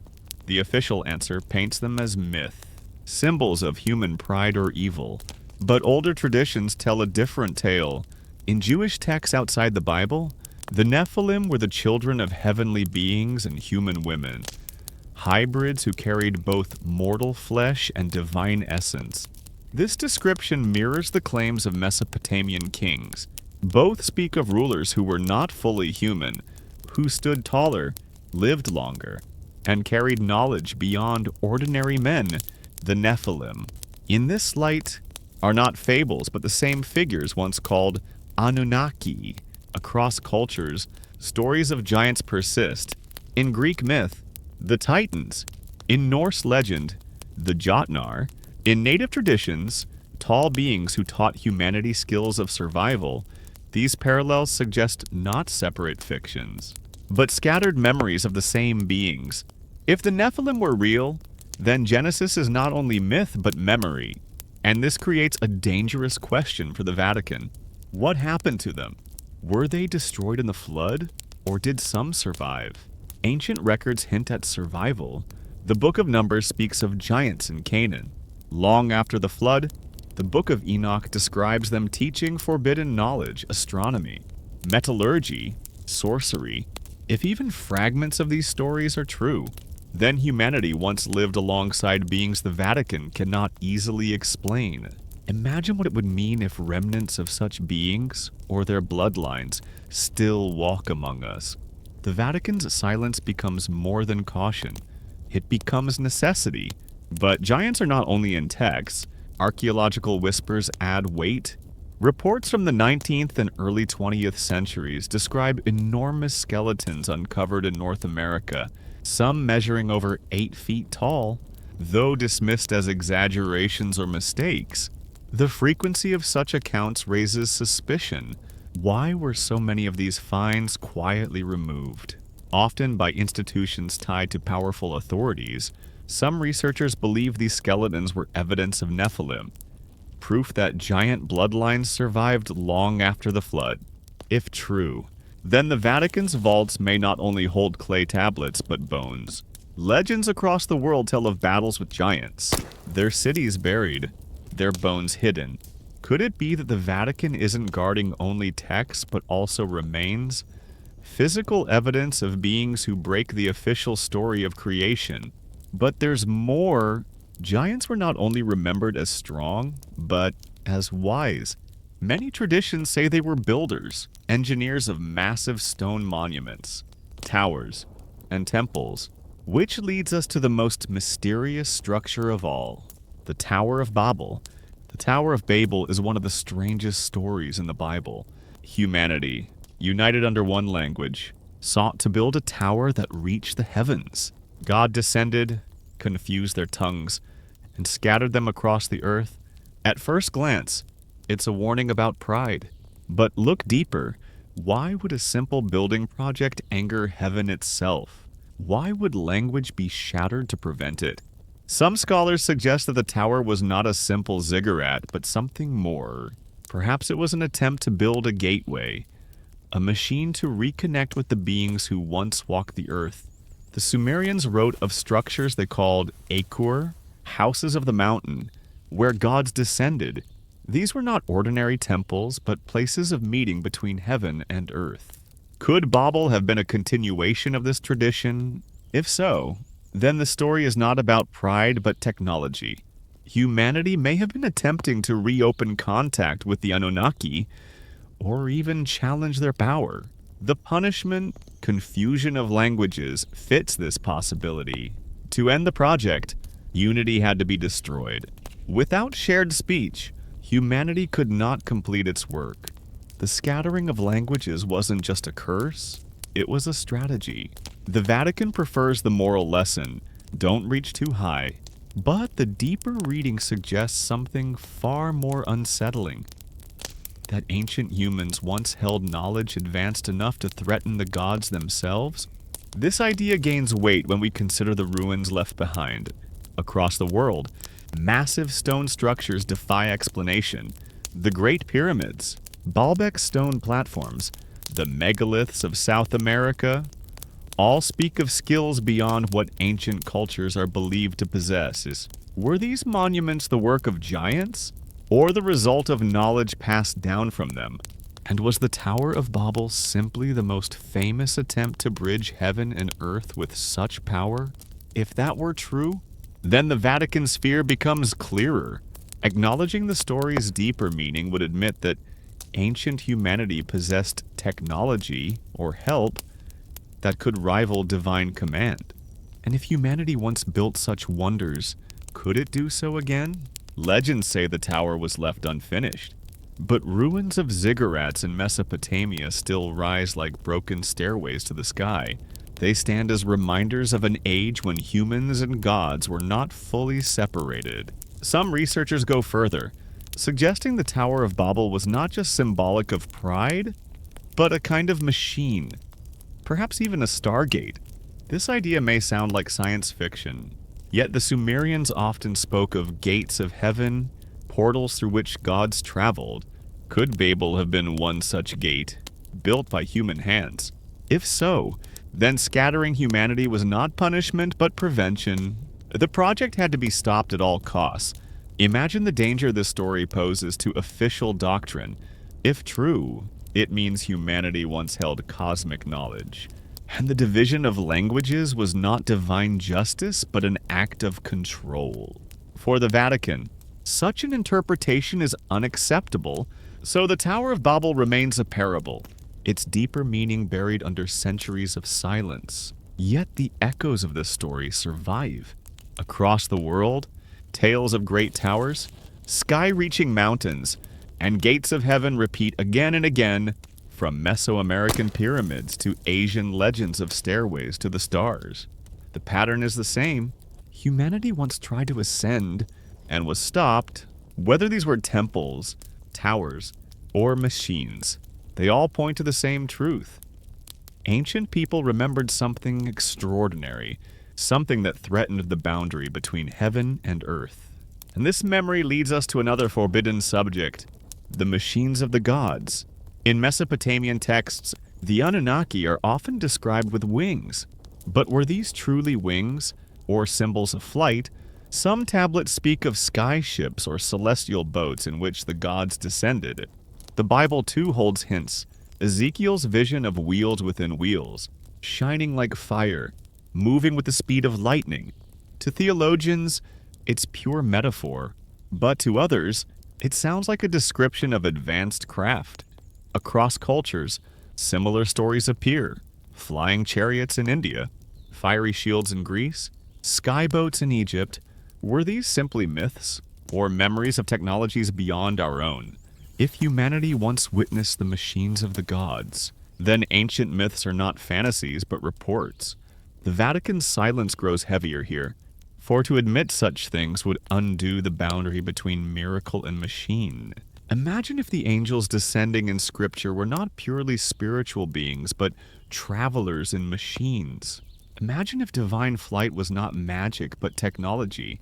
The official answer paints them as myth, symbols of human pride or evil. But older traditions tell a different tale. In Jewish texts outside the Bible, the Nephilim were the children of heavenly beings and human women, hybrids who carried both mortal flesh and divine essence. This description mirrors the claims of Mesopotamian kings. Both speak of rulers who were not fully human, who stood taller, lived longer, and carried knowledge beyond ordinary men, the Nephilim. In this light are not fables, but the same figures once called Anunnaki. Across cultures, stories of giants persist. In Greek myth, the Titans. In Norse legend, the Jotnar. In native traditions, tall beings who taught humanity skills of survival. These parallels suggest not separate fictions, but scattered memories of the same beings. If the Nephilim were real, then Genesis is not only myth but memory, and this creates a dangerous question for the Vatican. What happened to them? Were they destroyed in the flood, or did some survive? Ancient records hint at survival. The Book of Numbers speaks of giants in Canaan. Long after the flood, the Book of Enoch describes them teaching forbidden knowledge, astronomy, metallurgy, sorcery. If even fragments of these stories are true, then humanity once lived alongside beings the Vatican cannot easily explain. Imagine what it would mean if remnants of such beings, or their bloodlines, still walk among us. The Vatican's silence becomes more than caution. It becomes necessity. But giants are not only in texts. Archaeological whispers add weight. Reports from the 19th and early 20th centuries describe enormous skeletons uncovered in North America, some measuring over 8 feet tall. Though dismissed as exaggerations or mistakes, the frequency of such accounts raises suspicion. Why were so many of these finds quietly removed? Often by institutions tied to powerful authorities, some researchers believe these skeletons were evidence of Nephilim, proof that giant bloodlines survived long after the flood. If true, then the Vatican's vaults may not only hold clay tablets but bones. Legends across the world tell of battles with giants, their cities buried, their bones hidden. Could it be that the Vatican isn't guarding only texts but also remains? Physical evidence of beings who break the official story of creation. But there's more. Giants were not only remembered as strong, but as wise. Many traditions say they were builders, engineers of massive stone monuments, towers, and temples. Which leads us to the most mysterious structure of all, the Tower of Babel. The Tower of Babel is one of the strangest stories in the Bible. Humanity, united under one language, sought to build a tower that reached the heavens. God descended, confused their tongues, and scattered them across the earth. At first glance, it's a warning about pride. But look deeper. Why would a simple building project anger heaven itself? Why would language be shattered to prevent it? Some scholars suggest that the tower was not a simple ziggurat, but something more. Perhaps it was an attempt to build a gateway, a machine to reconnect with the beings who once walked the earth. The Sumerians wrote of structures they called Akur, houses of the mountain, where gods descended. These were not ordinary temples, but places of meeting between heaven and earth. Could Babel have been a continuation of this tradition? If so, then the story is not about pride but technology. Humanity may have been attempting to reopen contact with the Anunnaki, or even challenge their power. The punishment, confusion of languages, fits this possibility. To end the project, unity had to be destroyed. Without shared speech, humanity could not complete its work. The scattering of languages wasn't just a curse, it was a strategy. The Vatican prefers the moral lesson, don't reach too high. But the deeper reading suggests something far more unsettling. That ancient humans once held knowledge advanced enough to threaten the gods themselves? This idea gains weight when we consider the ruins left behind. Across the world, massive stone structures defy explanation. The Great Pyramids, Baalbek stone platforms, the megaliths of South America, all speak of skills beyond what ancient cultures are believed to possess. Were these monuments the work of giants, or the result of knowledge passed down from them? And was the Tower of Babel simply the most famous attempt to bridge heaven and earth with such power? If that were true, then the Vatican's fear becomes clearer. Acknowledging the story's deeper meaning would admit that ancient humanity possessed technology, or help, that could rival divine command. And if humanity once built such wonders, could it do so again? Legends say the tower was left unfinished, but ruins of ziggurats in Mesopotamia still rise like broken stairways to the sky. They stand as reminders of an age when humans and gods were not fully separated. Some researchers go further, suggesting the Tower of Babel was not just symbolic of pride, but a kind of machine, perhaps even a stargate. This idea may sound like science fiction, yet the Sumerians often spoke of gates of heaven, portals through which gods traveled. Could Babel have been one such gate, built by human hands? If so, then scattering humanity was not punishment but prevention. The project had to be stopped at all costs. Imagine the danger this story poses to official doctrine. If true, it means humanity once held cosmic knowledge. And the division of languages was not divine justice, but an act of control. For the Vatican, such an interpretation is unacceptable, so the Tower of Babel remains a parable, its deeper meaning buried under centuries of silence. Yet the echoes of this story survive. Across the world, tales of great towers, sky-reaching mountains, and gates of heaven repeat again and again, from Mesoamerican pyramids to Asian legends of stairways to the stars. The pattern is the same. Humanity once tried to ascend and was stopped. Whether these were temples, towers, or machines, they all point to the same truth. Ancient people remembered something extraordinary, something that threatened the boundary between heaven and earth. And this memory leads us to another forbidden subject, the machines of the gods. In Mesopotamian texts, the Anunnaki are often described with wings. But were these truly wings, or symbols of flight? Some tablets speak of skyships or celestial boats in which the gods descended. The Bible too holds hints. Ezekiel's vision of wheels within wheels, shining like fire, moving with the speed of lightning. To theologians, it's pure metaphor, but to others, it sounds like a description of advanced craft. Across cultures, similar stories appear. Flying chariots in India, fiery shields in Greece, skyboats in Egypt. Were these simply myths, or memories of technologies beyond our own? If humanity once witnessed the machines of the gods, then ancient myths are not fantasies but reports. The Vatican's silence grows heavier here, for to admit such things would undo the boundary between miracle and machine. Imagine if the angels descending in Scripture were not purely spiritual beings, but travelers in machines. Imagine if divine flight was not magic, but technology.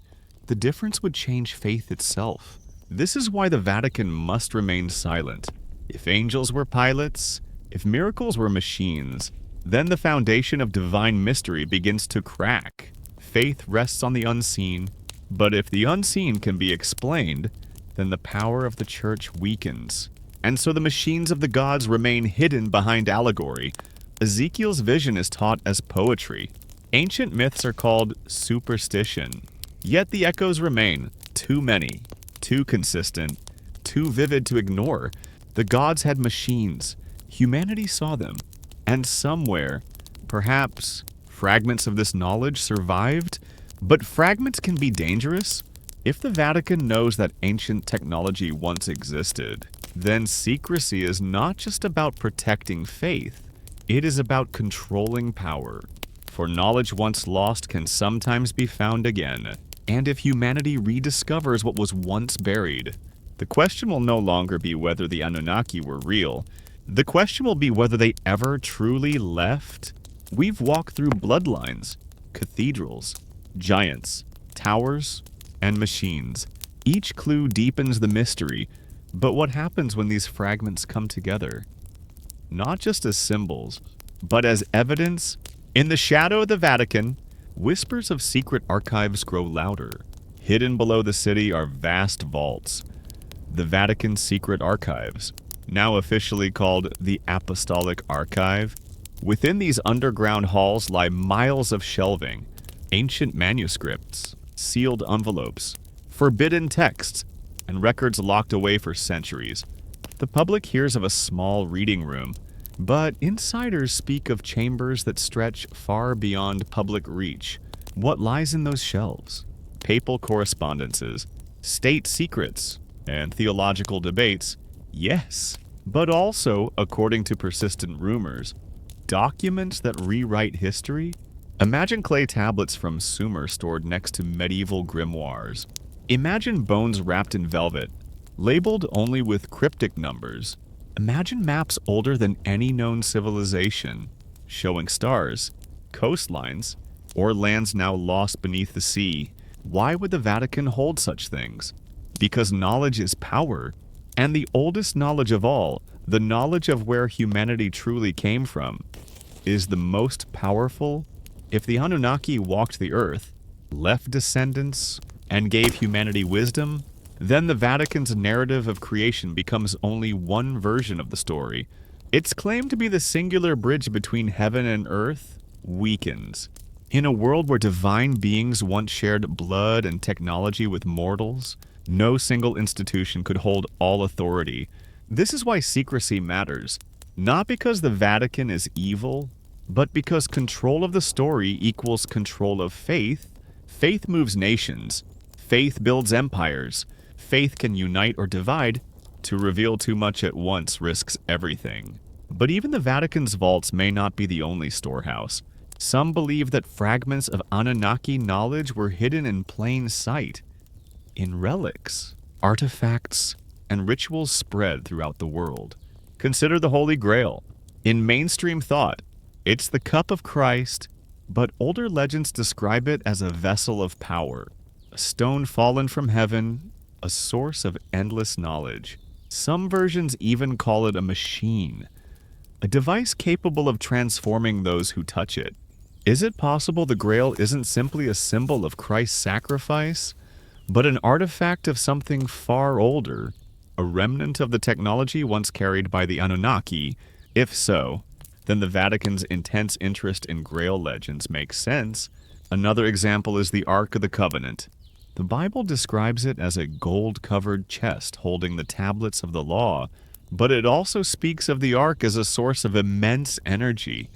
The difference would change faith itself. This is why the Vatican must remain silent. If angels were pilots, if miracles were machines, then the foundation of divine mystery begins to crack. Faith rests on the unseen, but if the unseen can be explained, then the power of the church weakens. And so the machines of the gods remain hidden behind allegory. Ezekiel's vision is taught as poetry. Ancient myths are called superstition. Yet the echoes remain, too many, too consistent, too vivid to ignore. The gods had machines. Humanity saw them. And somewhere, perhaps, fragments of this knowledge survived. But fragments can be dangerous. If the Vatican knows that ancient technology once existed, then secrecy is not just about protecting faith, it is about controlling power. For knowledge once lost can sometimes be found again. And if humanity rediscovers what was once buried, the question will no longer be whether the Anunnaki were real. The question will be whether they ever truly left. We've walked through bloodlines, cathedrals, giants, towers, and machines. Each clue deepens the mystery, but what happens when these fragments come together? Not just as symbols, but as evidence. In the shadow of the Vatican, whispers of secret archives grow louder. Hidden below the city are vast vaults. The Vatican's secret archives, now officially called the Apostolic Archive. Within these underground halls lie miles of shelving, ancient manuscripts, sealed envelopes, forbidden texts, and records locked away for centuries. The public hears of a small reading room, but insiders speak of chambers that stretch far beyond public reach. What lies in those shelves? Papal correspondences, state secrets, and theological debates? Yes, but also, according to persistent rumors, documents that rewrite history? Imagine clay tablets from Sumer stored next to medieval grimoires. Imagine bones wrapped in velvet, labeled only with cryptic numbers. Imagine maps older than any known civilization. showing stars, coastlines, or lands now lost beneath the sea. Why would the Vatican hold such things? Because knowledge is power, and the oldest knowledge of all, the knowledge of where humanity truly came from, is the most powerful. If the Anunnaki walked the earth, left descendants, and gave humanity wisdom, then the Vatican's narrative of creation becomes only one version of the story. Its claim to be the singular bridge between heaven and earth weakens. In a world where divine beings once shared blood and technology with mortals, no single institution could hold all authority. This is why secrecy matters. Not because the Vatican is evil, but because control of the story equals control of faith. Faith moves nations. Faith builds empires. Faith can unite or divide. To reveal too much at once risks everything. But even the Vatican's vaults may not be the only storehouse. Some believe that fragments of Anunnaki knowledge were hidden in plain sight, in relics, artifacts, and rituals spread throughout the world. Consider the Holy Grail. In mainstream thought, it's the cup of Christ, but older legends describe it as a vessel of power, a stone fallen from heaven, a source of endless knowledge. Some versions even call it a machine, a device capable of transforming those who touch it. Is it possible the Grail isn't simply a symbol of Christ's sacrifice, but an artifact of something far older, a remnant of the technology once carried by the Anunnaki? If so, then the Vatican's intense interest in Grail legends makes sense. Another example is the Ark of the Covenant. The Bible describes it as a gold-covered chest holding the tablets of the law, but it also speaks of the Ark as a source of immense energy,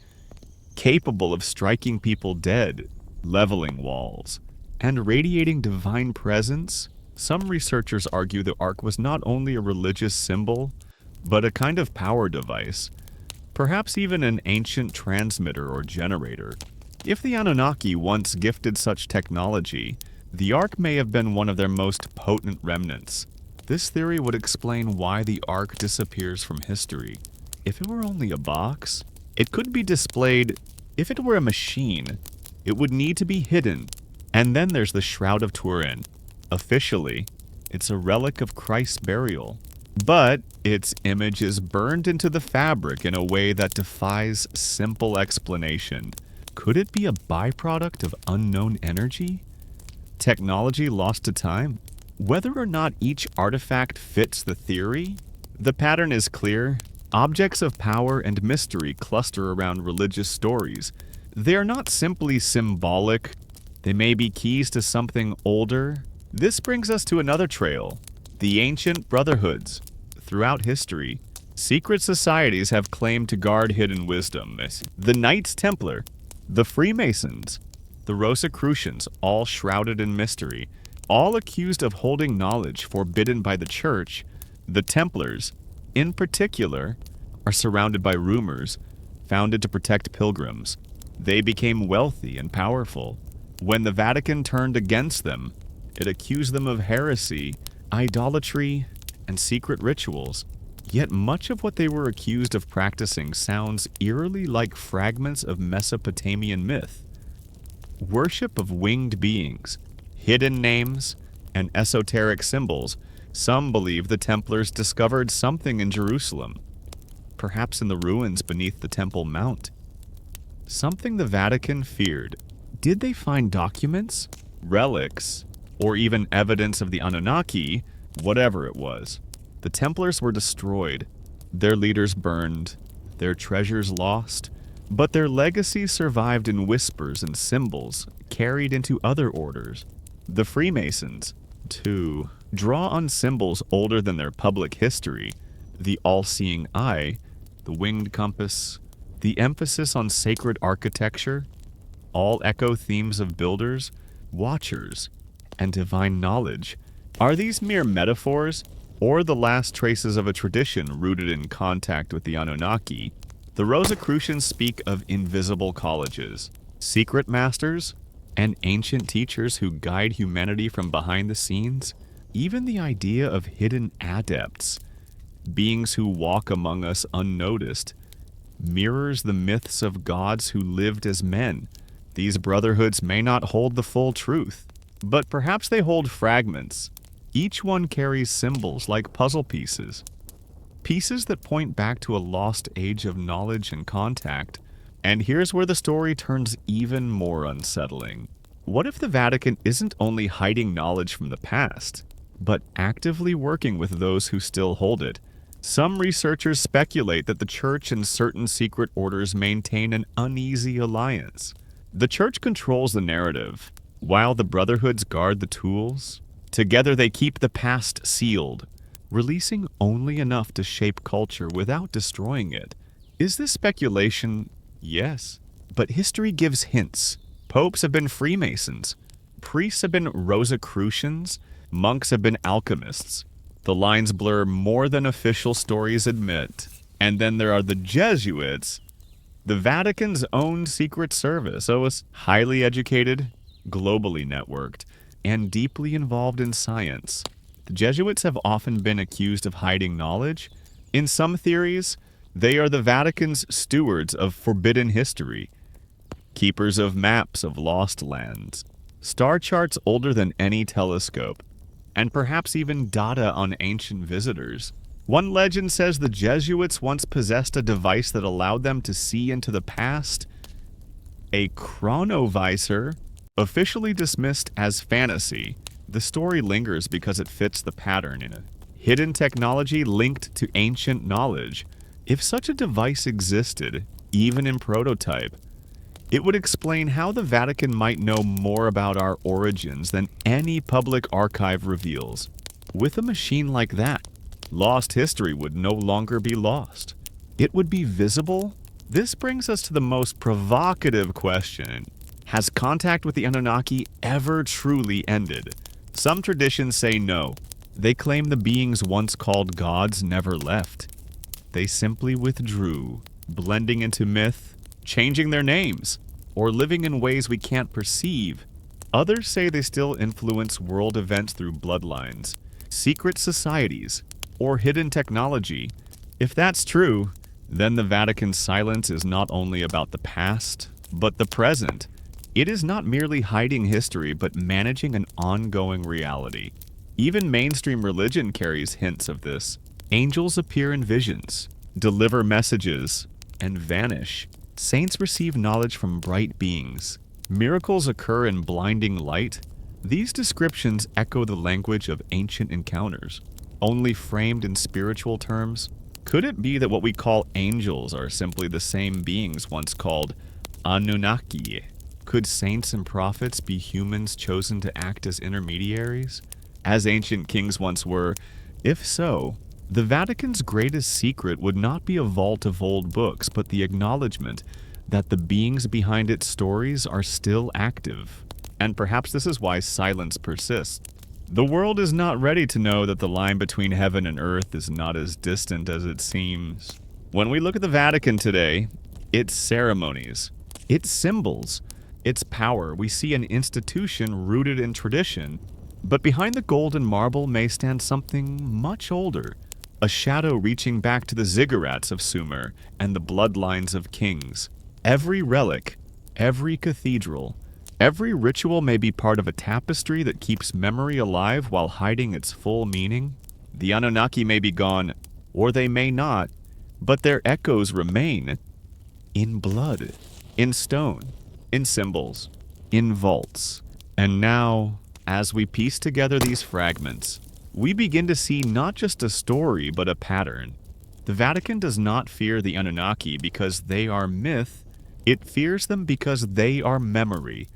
capable of striking people dead, leveling walls, and radiating divine presence. Some researchers argue the Ark was not only a religious symbol, but a kind of power device, perhaps even an ancient transmitter or generator. If the Anunnaki once gifted such technology, the Ark may have been one of their most potent remnants. This theory would explain why the Ark disappears from history. If it were only a box, it could be displayed. If it were a machine, it would need to be hidden. And then there's the Shroud of Turin. Officially, it's a relic of Christ's burial, but its image is burned into the fabric in a way that defies simple explanation. Could it be a byproduct of unknown energy? Technology lost to time? Whether or not each artifact fits the theory, the pattern is clear. Objects of power and mystery cluster around religious stories. They are not simply symbolic. They may be keys to something older. This brings us to another trail, the ancient brotherhoods. Throughout history, secret societies have claimed to guard hidden wisdom. The Knights Templar, the Freemasons, the Rosicrucians, all shrouded in mystery, all accused of holding knowledge forbidden by the Church. The Templars, in particular, are surrounded by rumors, founded to protect pilgrims. They became wealthy and powerful. When the Vatican turned against them, it accused them of heresy, idolatry, and secret rituals. Yet much of what they were accused of practicing sounds eerily like fragments of Mesopotamian myth. Worship of winged beings, hidden names, and esoteric symbols. Some believe the Templars discovered something in Jerusalem, perhaps in the ruins beneath the Temple Mount. Something the Vatican feared. Did they find documents, relics, or even evidence of the Anunnaki? Whatever it was, the Templars were destroyed, their leaders burned, their treasures lost, but their legacy survived in whispers and symbols carried into other orders. The Freemasons, too, draw on symbols older than their public history: the all-seeing eye, the winged compass, the emphasis on sacred architecture, all echo themes of builders, watchers, and divine knowledge. Are these mere metaphors, or the last traces of a tradition rooted in contact with the Anunnaki? The Rosicrucians speak of invisible colleges, secret masters, and ancient teachers who guide humanity from behind the scenes. Even the idea of hidden adepts, beings who walk among us unnoticed, mirrors the myths of gods who lived as men. These brotherhoods may not hold the full truth, but perhaps they hold fragments. Each one carries symbols like puzzle pieces. Pieces that point back to a lost age of knowledge and contact. And here's where the story turns even more unsettling. What if the Vatican isn't only hiding knowledge from the past, but actively working with those who still hold it? Some researchers speculate that the Church and certain secret orders maintain an uneasy alliance. The Church controls the narrative, while the Brotherhoods guard the tools. Together they keep the past sealed, releasing only enough to shape culture without destroying it. Is this speculation? Yes. But history gives hints. Popes have been Freemasons. Priests have been Rosicrucians. Monks have been alchemists. The lines blur more than official stories admit. And then there are the Jesuits, the Vatican's own secret service. So it's highly educated, globally networked, and deeply involved in science. The Jesuits have often been accused of hiding knowledge. In some theories, they are the Vatican's stewards of forbidden history, keepers of maps of lost lands, star charts older than any telescope, and perhaps even data on ancient visitors. One legend says the Jesuits once possessed a device that allowed them to see into the past, a chronovisor, officially dismissed as fantasy. The story lingers because it fits the pattern in a hidden technology linked to ancient knowledge. If such a device existed, even in prototype, it would explain how the Vatican might know more about our origins than any public archive reveals. With a machine like that, lost history would no longer be lost. It would be visible. This brings us to the most provocative question. Has contact with the Anunnaki ever truly ended? Some traditions say no. They claim the beings once called gods never left. They simply withdrew, blending into myth, changing their names, or living in ways we can't perceive. Others say they still influence world events through bloodlines, secret societies, or hidden technology. If that's true, then the Vatican's silence is not only about the past, but the present. It is not merely hiding history, but managing an ongoing reality. Even mainstream religion carries hints of this. Angels appear in visions, deliver messages, and vanish. Saints receive knowledge from bright beings. Miracles occur in blinding light. These descriptions echo the language of ancient encounters, only framed in spiritual terms. Could it be that what we call angels are simply the same beings once called Anunnaki? Could saints and prophets be humans chosen to act as intermediaries, as ancient kings once were? If so, the Vatican's greatest secret would not be a vault of old books, but the acknowledgement that the beings behind its stories are still active. And perhaps this is why silence persists. The world is not ready to know that the line between heaven and earth is not as distant as it seems. When we look at the Vatican today, its ceremonies, its symbols, its power, we see an institution rooted in tradition, but behind the gold and marble may stand something much older, a shadow reaching back to the ziggurats of Sumer and the bloodlines of kings. Every relic, every cathedral, every ritual may be part of a tapestry that keeps memory alive while hiding its full meaning. The Anunnaki may be gone, or they may not, but their echoes remain in blood, in stone, in symbols, in vaults. And now, as we piece together these fragments, we begin to see not just a story, but a pattern. The Vatican does not fear the Anunnaki because they are myth. It fears them because they are memory,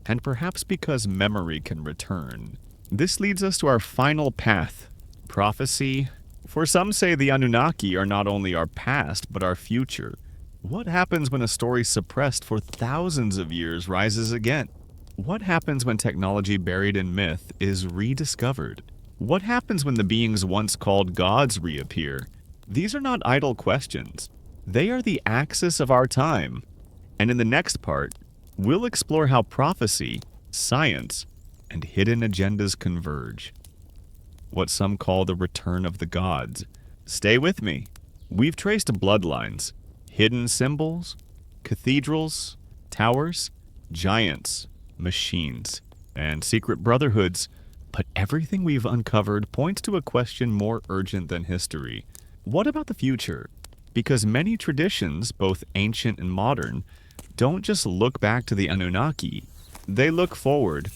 and perhaps because memory can return. This leads us to our final path, prophecy. For some say the Anunnaki are not only our past, but our future. What happens when a story suppressed for thousands of years rises again? What happens when technology buried in myth is rediscovered? What happens when the beings once called gods reappear? These are not idle questions. They are the axis of our time. And in the next part, we'll explore how prophecy, science, and hidden agendas converge. What some call the return of the gods. Stay with me. We've traced bloodlines, hidden symbols, cathedrals, towers, giants, machines, and secret brotherhoods. But everything we've uncovered points to a question more urgent than history. What about the future? Because many traditions, both ancient and modern, don't just look back to the Anunnaki. They look forward.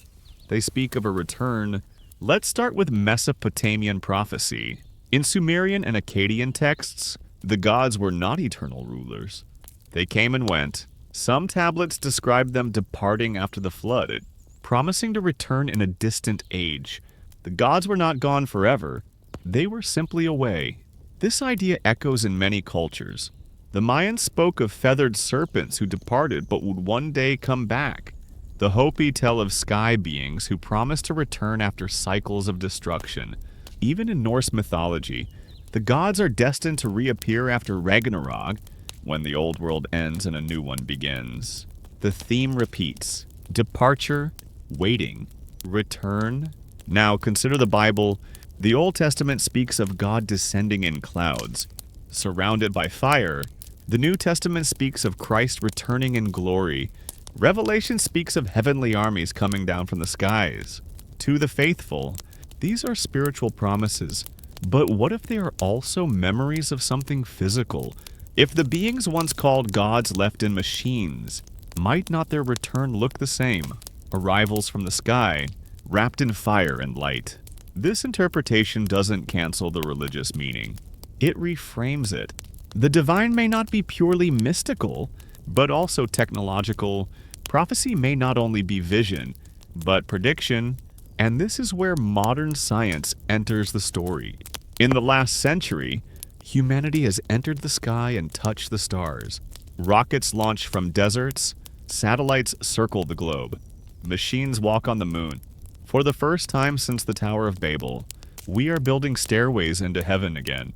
They speak of a return. Let's start with Mesopotamian prophecy. In Sumerian and Akkadian texts, the gods were not eternal rulers. They came and went. Some tablets describe them departing after the flood, promising to return in a distant age. The gods were not gone forever. They were simply away. This idea echoes in many cultures. The Mayans spoke of feathered serpents who departed but would one day come back. The Hopi tell of sky beings who promise to return after cycles of destruction. Even in Norse mythology, the gods are destined to reappear after Ragnarok, when the old world ends and a new one begins. The theme repeats: departure, waiting, return. Now consider the Bible. The Old Testament speaks of God descending in clouds, surrounded by fire. The New Testament speaks of Christ returning in glory. Revelation speaks of heavenly armies coming down from the skies. To the faithful, these are spiritual promises. But what if they are also memories of something physical? If the beings once called gods left in machines, might not their return look the same? Arrivals from the sky, wrapped in fire and light. This interpretation doesn't cancel the religious meaning. It reframes it. The divine may not be purely mystical, but also technological. Prophecy may not only be vision, but prediction. And this is where modern science enters the story. In the last century, humanity has entered the sky and touched the stars. Rockets launch from deserts, satellites circle the globe, machines walk on the moon. For the first time since the Tower of Babel, we are building stairways into heaven again.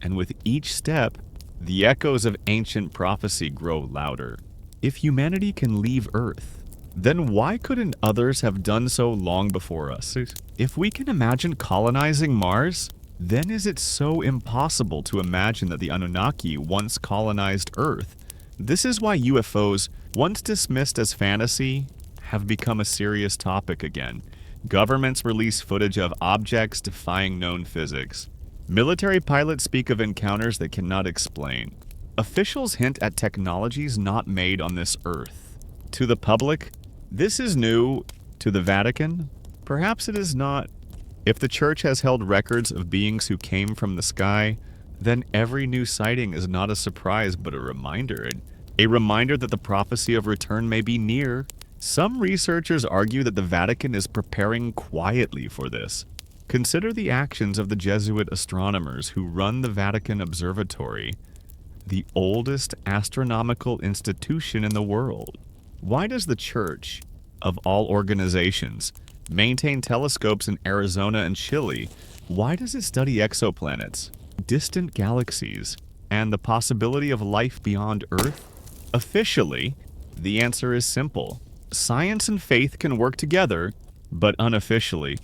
And with each step, the echoes of ancient prophecy grow louder. If humanity can leave Earth, then why couldn't others have done so long before us? If we can imagine colonizing Mars, then is it so impossible to imagine that the Anunnaki once colonized Earth? This is why UFOs, once dismissed as fantasy, have become a serious topic again. Governments release footage of objects defying known physics. Military pilots speak of encounters they cannot explain. Officials hint at technologies not made on this Earth. To the public, this is new. To the Vatican, perhaps it is not. If the Church has held records of beings who came from the sky, then every new sighting is not a surprise but a reminder. A reminder that the prophecy of return may be near. Some researchers argue that the Vatican is preparing quietly for this. Consider the actions of the Jesuit astronomers who run the Vatican Observatory, the oldest astronomical institution in the world. Why does the Church, of all organizations, maintain telescopes in Arizona and Chile? Why does it study exoplanets, distant galaxies, and the possibility of life beyond Earth? Officially, the answer is simple. Science and faith can work together, but unofficially,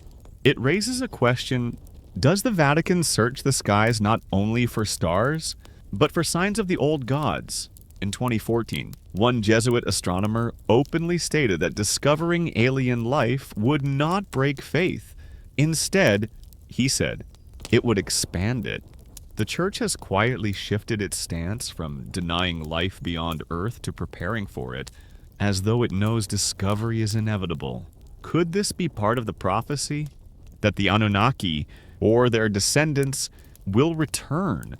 it raises a question: does the Vatican search the skies not only for stars, but for signs of the old gods? In 2014, one Jesuit astronomer openly stated that discovering alien life would not break faith. Instead, he said, it would expand it. The Church has quietly shifted its stance from denying life beyond Earth to preparing for it, as though it knows discovery is inevitable. Could this be part of the prophecy? That the Anunnaki, or their descendants, will return,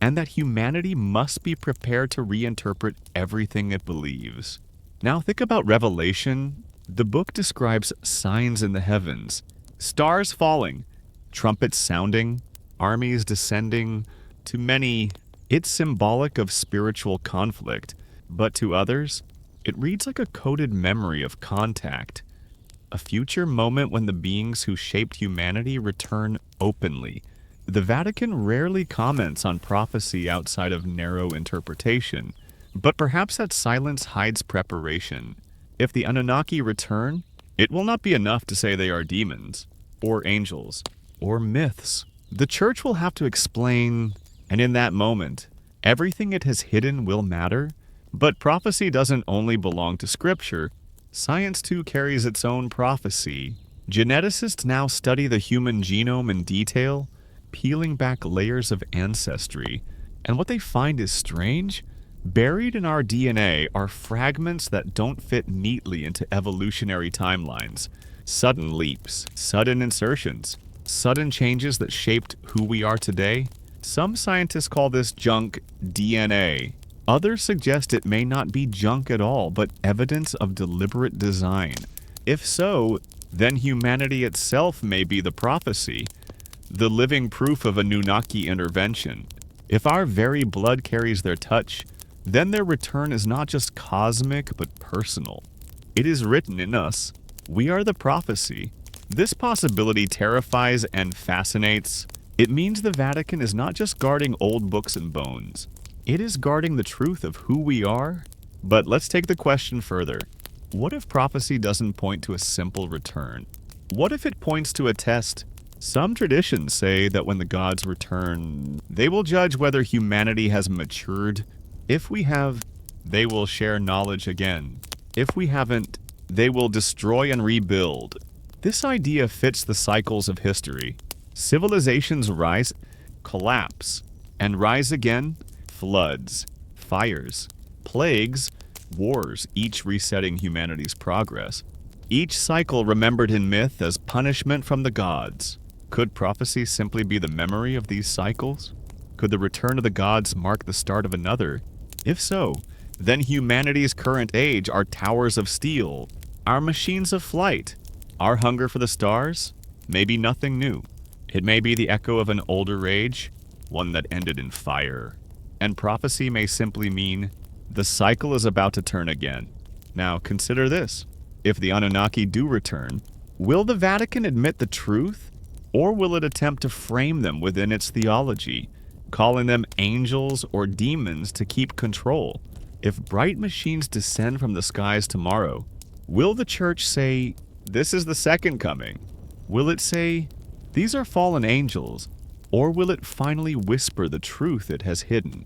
and that humanity must be prepared to reinterpret everything it believes. Now think about Revelation. The book describes signs in the heavens, stars falling, trumpets sounding, armies descending. To many, it's symbolic of spiritual conflict, but to others, it reads like a coded memory of contact, a future moment when the beings who shaped humanity return openly. The Vatican rarely comments on prophecy outside of narrow interpretation, but perhaps that silence hides preparation. If the Anunnaki return, it will not be enough to say they are demons, or angels, or myths. The Church will have to explain, and in that moment, Everything it has hidden will matter. But prophecy doesn't only belong to Scripture. Science too carries its own prophecy. Geneticists now study the human genome in detail, peeling back layers of ancestry. And what they find is strange. Buried in our DNA are fragments that don't fit neatly into evolutionary timelines. Sudden leaps, sudden insertions, sudden changes that shaped who we are today. Some scientists call this junk DNA. Others suggest it may not be junk at all, but evidence of deliberate design. If so, then humanity itself may be the prophecy, the living proof of Anunnaki intervention. If our very blood carries their touch, then their return is not just cosmic, but personal. It is written in us. We are the prophecy. This possibility terrifies and fascinates. It means the Vatican is not just guarding old books and bones. It is guarding the truth of who we are. But let's take the question further. What if prophecy doesn't point to a simple return? What if it points to a test? Some traditions say that when the gods return, they will judge whether humanity has matured. If we have, they will share knowledge again. If we haven't, they will destroy and rebuild. This idea fits the cycles of history. Civilizations rise, collapse, and rise again. Floods, fires, plagues, wars, each resetting humanity's progress. Each cycle remembered in myth as punishment from the gods. Could prophecy simply be the memory of these cycles? Could the return of the gods mark the start of another? If so, then humanity's current age are towers of steel, our machines of flight, our hunger for the stars, may be nothing new. It may be the echo of an older age, one that ended in fire. And prophecy may simply mean the cycle is about to turn again. Now consider this. If the Anunnaki do return, will the Vatican admit the truth? Or will it attempt to frame them within its theology, calling them angels or demons to keep control? If bright machines descend from the skies tomorrow, will the church say, this is the second coming? Will it say, these are fallen angels? Or will it finally whisper the truth it has hidden?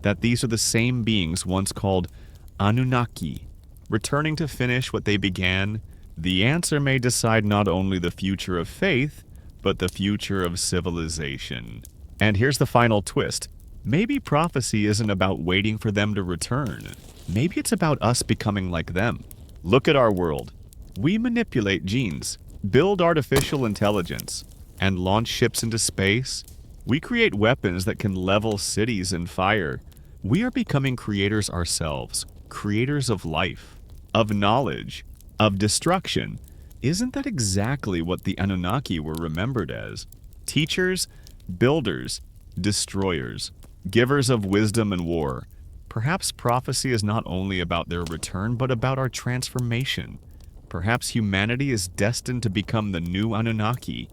That these are the same beings once called Anunnaki, returning to finish what they began? The answer may decide not only the future of faith, but the future of civilization. And here's the final twist. Maybe prophecy isn't about waiting for them to return. Maybe it's about us becoming like them. Look at our world. We manipulate genes, build artificial intelligence, and launch ships into space. We create weapons that can level cities in fire. We are becoming creators ourselves, creators of life, of knowledge, of destruction. Isn't that exactly what the Anunnaki were remembered as? Teachers, builders, destroyers, givers of wisdom and war. Perhaps prophecy is not only about their return, but about our transformation. Perhaps humanity is destined to become the new Anunnaki,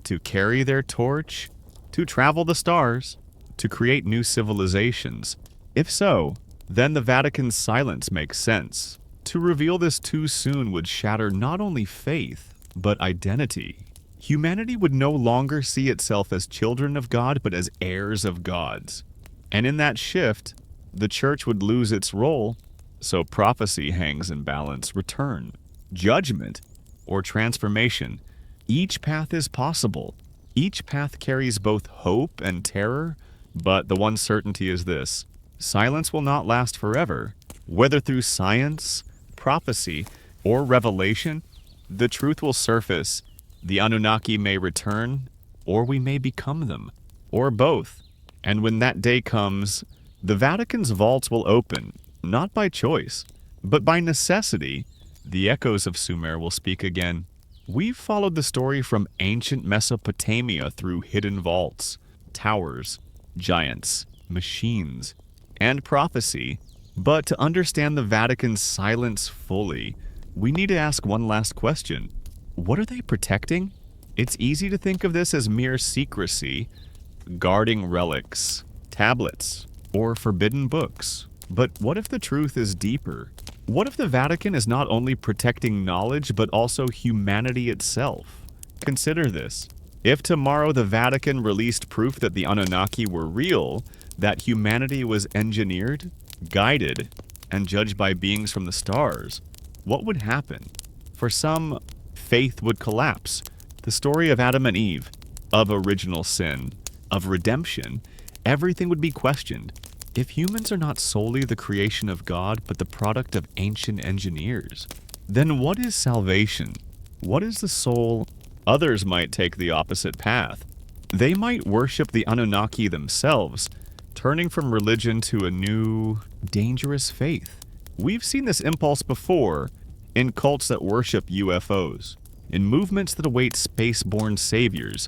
to carry their torch, to travel the stars, to create new civilizations. If so, then the Vatican's silence makes sense. To reveal this too soon would shatter not only faith, but identity. Humanity would no longer see itself as children of God, but as heirs of gods. And in that shift, the church would lose its role, so prophecy hangs in balance. Return, judgment, or transformation. Each path is possible. Each path carries both hope and terror, but the one certainty is this: silence will not last forever. Whether through science, prophecy, or revelation, the truth will surface. The Anunnaki may return, or we may become them, or both. And when that day comes, the Vatican's vaults will open, not by choice, but by necessity. The echoes of Sumer will speak again. We've followed the story from ancient Mesopotamia through hidden vaults, towers, giants, machines, and prophecy. But to understand the Vatican's silence fully, we need to ask one last question. What are they protecting? It's easy to think of this as mere secrecy, guarding relics, tablets, or forbidden books. But what if the truth is deeper? What if the Vatican is not only protecting knowledge, but also humanity itself? Consider this. If tomorrow the Vatican released proof that the Anunnaki were real, that humanity was engineered, guided, and judged by beings from the stars, what would happen? For some, faith would collapse. The story of Adam and Eve, of original sin, of redemption, everything would be questioned. If humans are not solely the creation of God, but the product of ancient engineers, then what is salvation? What is the soul? Others might take the opposite path. They might worship the Anunnaki themselves, turning from religion to a new, dangerous faith. We've seen this impulse before in cults that worship UFOs, in movements that await space-born saviors.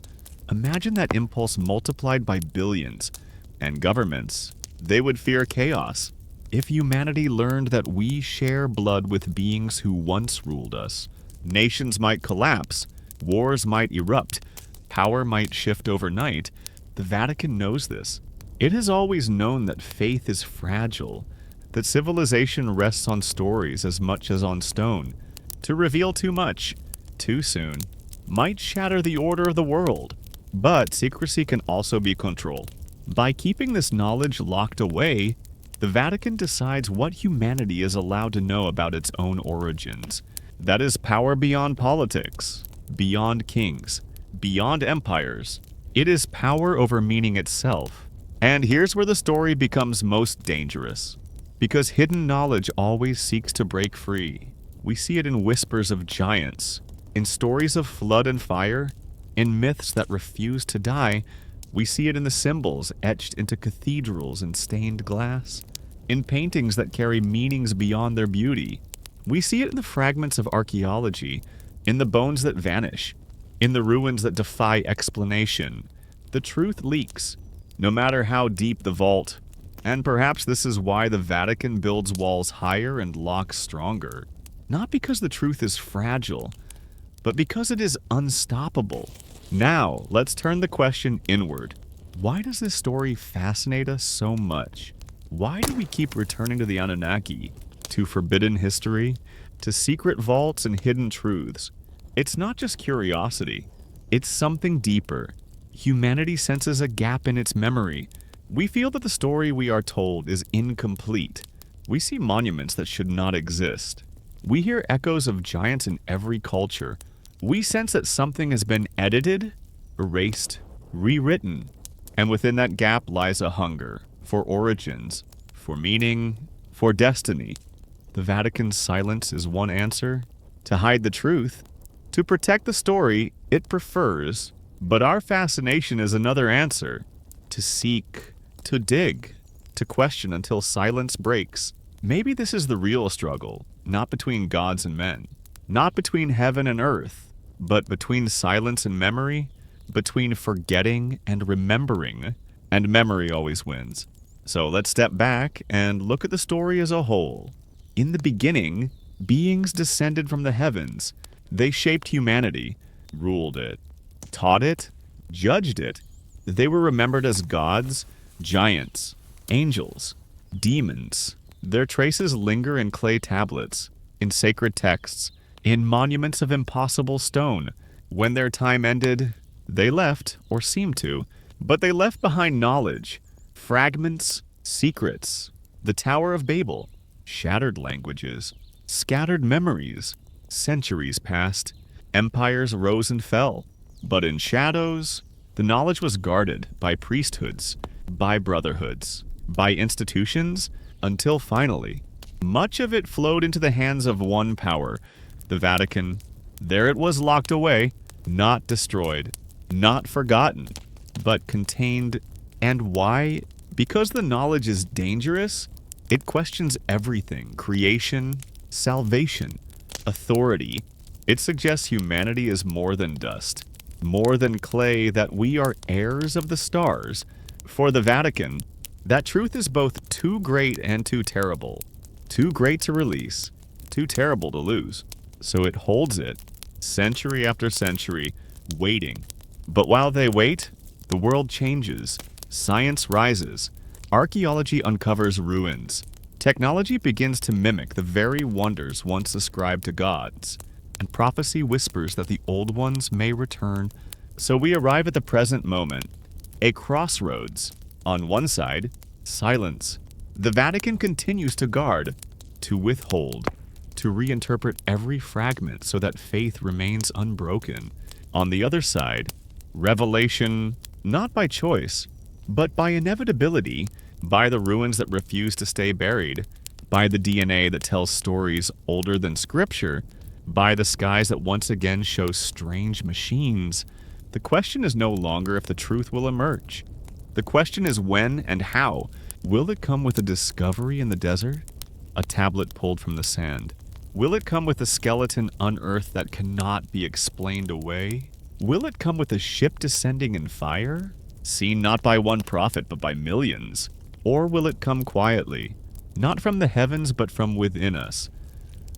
Imagine that impulse multiplied by billions, and governments, they would fear chaos. If humanity learned that we share blood with beings who once ruled us, nations might collapse, wars might erupt, power might shift overnight. The Vatican knows this. It has always known that faith is fragile, that civilization rests on stories as much as on stone. To reveal too much, too soon, might shatter the order of the world. But secrecy can also be control. By keeping this knowledge locked away, the Vatican decides what humanity is allowed to know about its own origins. That is power beyond politics, beyond kings, beyond empires. It is power over meaning itself. And here's where the story becomes most dangerous. Because hidden knowledge always seeks to break free. We see it in whispers of giants, in stories of flood and fire, in myths that refuse to die. We see it in the symbols etched into cathedrals and stained glass, in paintings that carry meanings beyond their beauty. We see it in the fragments of archaeology, in the bones that vanish, in the ruins that defy explanation. The truth leaks, no matter how deep the vault. And perhaps this is why the Vatican builds walls higher and locks stronger. Not because the truth is fragile, but because it is unstoppable. Now, let's turn the question inward. Why does this story fascinate us so much? Why do we keep returning to the Anunnaki, to forbidden history, to secret vaults and hidden truths? It's not just curiosity. It's something deeper. Humanity senses a gap in its memory. We feel that the story we are told is incomplete. We see monuments that should not exist. We hear echoes of giants in every culture. We sense that something has been edited, erased, rewritten. And within that gap lies a hunger for origins, for meaning, for destiny. The Vatican's silence is one answer. To hide the truth, to protect the story it prefers. But our fascination is another answer. To seek, to dig, to question until silence breaks. Maybe this is the real struggle, not between gods and men, not between heaven and earth, but between silence and memory, between forgetting and remembering, and memory always wins. So let's step back and look at the story as a whole. In the beginning, beings descended from the heavens. They shaped humanity, ruled it, taught it, judged it. They were remembered as gods, giants, angels, demons. Their traces linger in clay tablets, in sacred texts, in monuments of impossible stone. When their time ended, they left, or seemed to, but they left behind knowledge, fragments, secrets, the Tower of Babel, shattered languages, scattered memories. Centuries passed, empires rose and fell, but in shadows, the knowledge was guarded by priesthoods, by brotherhoods, by institutions, until finally, much of it flowed into the hands of one power, the Vatican. There it was locked away, not destroyed, not forgotten, but contained. And why? Because the knowledge is dangerous. It questions everything: creation, salvation, authority. It suggests humanity is more than dust, more than clay, that we are heirs of the stars. For the Vatican, that truth is both too great and too terrible. Too great to release, too terrible to lose. So it holds it, century after century, waiting. But while they wait, the world changes. Science rises. Archaeology uncovers ruins. Technology begins to mimic the very wonders once ascribed to gods. And prophecy whispers that the old ones may return. So we arrive at the present moment, a crossroads, On one side, silence. The Vatican continues to guard, to withhold, to reinterpret every fragment so that faith remains unbroken. On the other side, revelation, not by choice, but by inevitability, by the ruins that refuse to stay buried, by the DNA that tells stories older than Scripture, by the skies that once again show strange machines. The question is no longer if the truth will emerge. The question is when and how. Will it come with a discovery in the desert? A tablet pulled from the sand? Will it come with a skeleton unearthed that cannot be explained away? Will it come with a ship descending in fire, seen not by one prophet but by millions? Or will it come quietly, not from the heavens but from within us?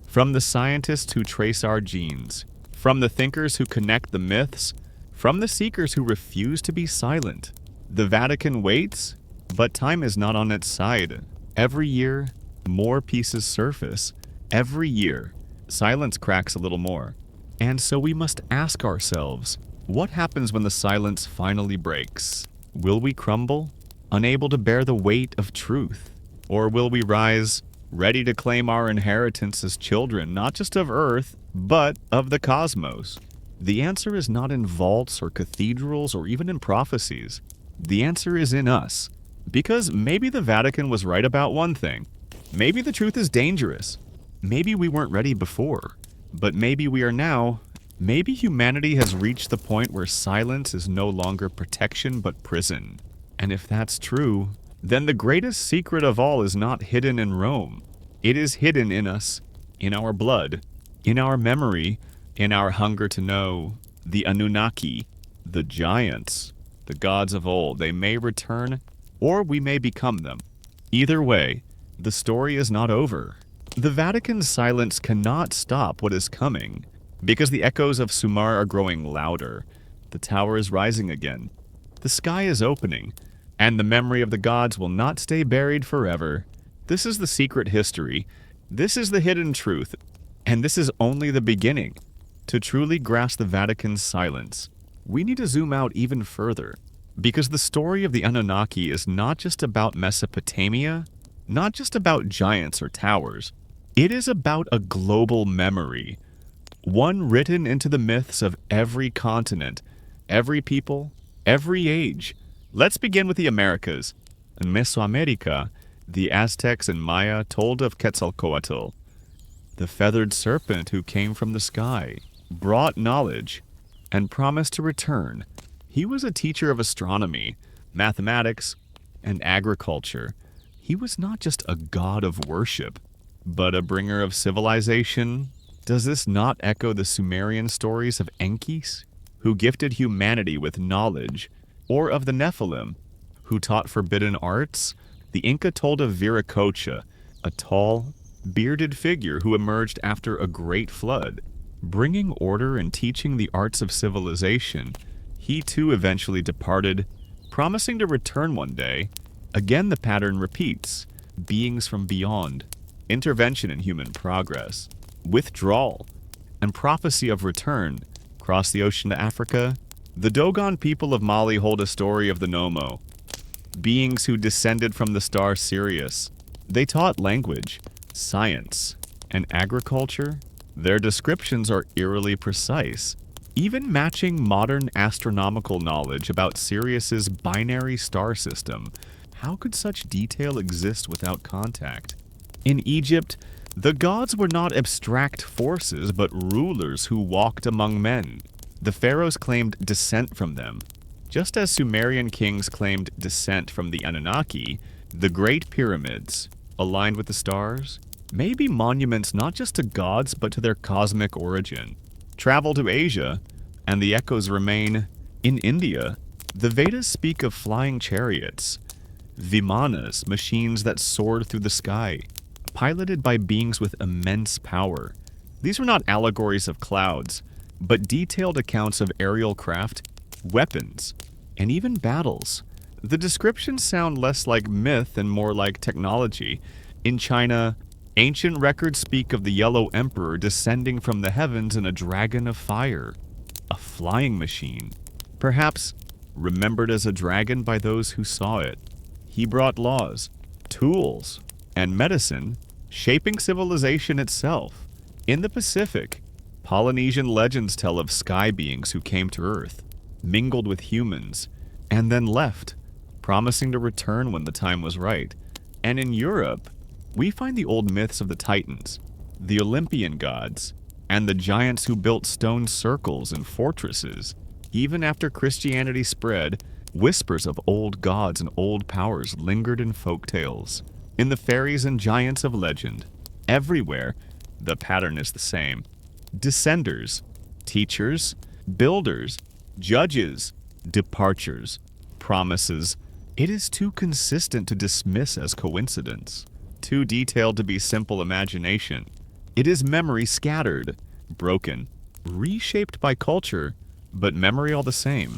From the scientists who trace our genes, from the thinkers who connect the myths, from the seekers who refuse to be silent. The Vatican waits, but time is not on its side. Every year, more pieces surface. Every year, silence cracks a little more. And so we must ask ourselves, what happens when the silence finally breaks? Will we crumble, unable to bear the weight of truth? Or will we rise, ready to claim our inheritance as children, not just of Earth, but of the cosmos? The answer is not in vaults or cathedrals or even in prophecies. The answer is in us. Because maybe the Vatican was right about one thing. Maybe the truth is dangerous. Maybe we weren't ready before. But maybe we are now. Maybe humanity has reached the point where silence is no longer protection but prison. And if that's true, then the greatest secret of all is not hidden in Rome. It is hidden in us, in our blood, in our memory, in our hunger to know. The Anunnaki, the giants, the gods of old, they may return, or we may become them. Either way, the story is not over. The Vatican's silence cannot stop what is coming, because the echoes of Sumer are growing louder. The tower is rising again. The sky is opening, and the memory of the gods will not stay buried forever. This is the secret history. This is the hidden truth. And this is only the beginning. To truly grasp the Vatican's silence, we need to zoom out even further. Because the story of the Anunnaki is not just about Mesopotamia, not just about giants or towers. It is about a global memory. One written into the myths of every continent, every people, every age. Let's begin with the Americas. In Mesoamerica, the Aztecs and Maya told of Quetzalcoatl, the feathered serpent who came from the sky, brought knowledge, and promised to return. He was a teacher of astronomy, mathematics, and agriculture. He was not just a god of worship, but a bringer of civilization. Does this not echo the Sumerian stories of Enkis, who gifted humanity with knowledge, or of the Nephilim, who taught forbidden arts? The Inca told of Viracocha, a tall, bearded figure who emerged after a great flood. Bringing order and teaching the arts of civilization, he too eventually departed, promising to return one day. Again the pattern repeats. Beings from beyond, intervention in human progress, withdrawal, and prophecy of return. Cross the ocean to Africa, the Dogon people of Mali hold a story of the Nomo, beings who descended from the star Sirius. They taught language, science, and agriculture. Their descriptions are eerily precise, even matching modern astronomical knowledge about Sirius's binary star system. How could such detail exist without contact? In Egypt, the gods were not abstract forces but rulers who walked among men. The pharaohs claimed descent from them. Just as Sumerian kings claimed descent from the Anunnaki, the Great Pyramids, aligned with the stars, may be monuments not just to gods but to their cosmic origin. Travel to Asia, and the echoes remain. In India, the Vedas speak of flying chariots, vimanas, machines that soared through the sky, piloted by beings with immense power. These were not allegories of clouds, but detailed accounts of aerial craft, weapons, and even battles. The descriptions sound less like myth and more like technology. In China, ancient records speak of the Yellow Emperor descending from the heavens in a dragon of fire, a flying machine, perhaps remembered as a dragon by those who saw it. He brought laws, tools, and medicine, shaping civilization itself. In the Pacific, Polynesian legends tell of sky beings who came to Earth, mingled with humans, and then left, promising to return when the time was right. And in Europe, we find the old myths of the Titans, the Olympian gods, and the giants who built stone circles and fortresses. Even after Christianity spread, whispers of old gods and old powers lingered in folk tales, in the fairies and giants of legend. Everywhere, the pattern is the same. Descenders, teachers, builders, judges, departures, promises. It is too consistent to dismiss as coincidence, too detailed to be simple imagination. It is memory scattered, broken, reshaped by culture, but memory all the same.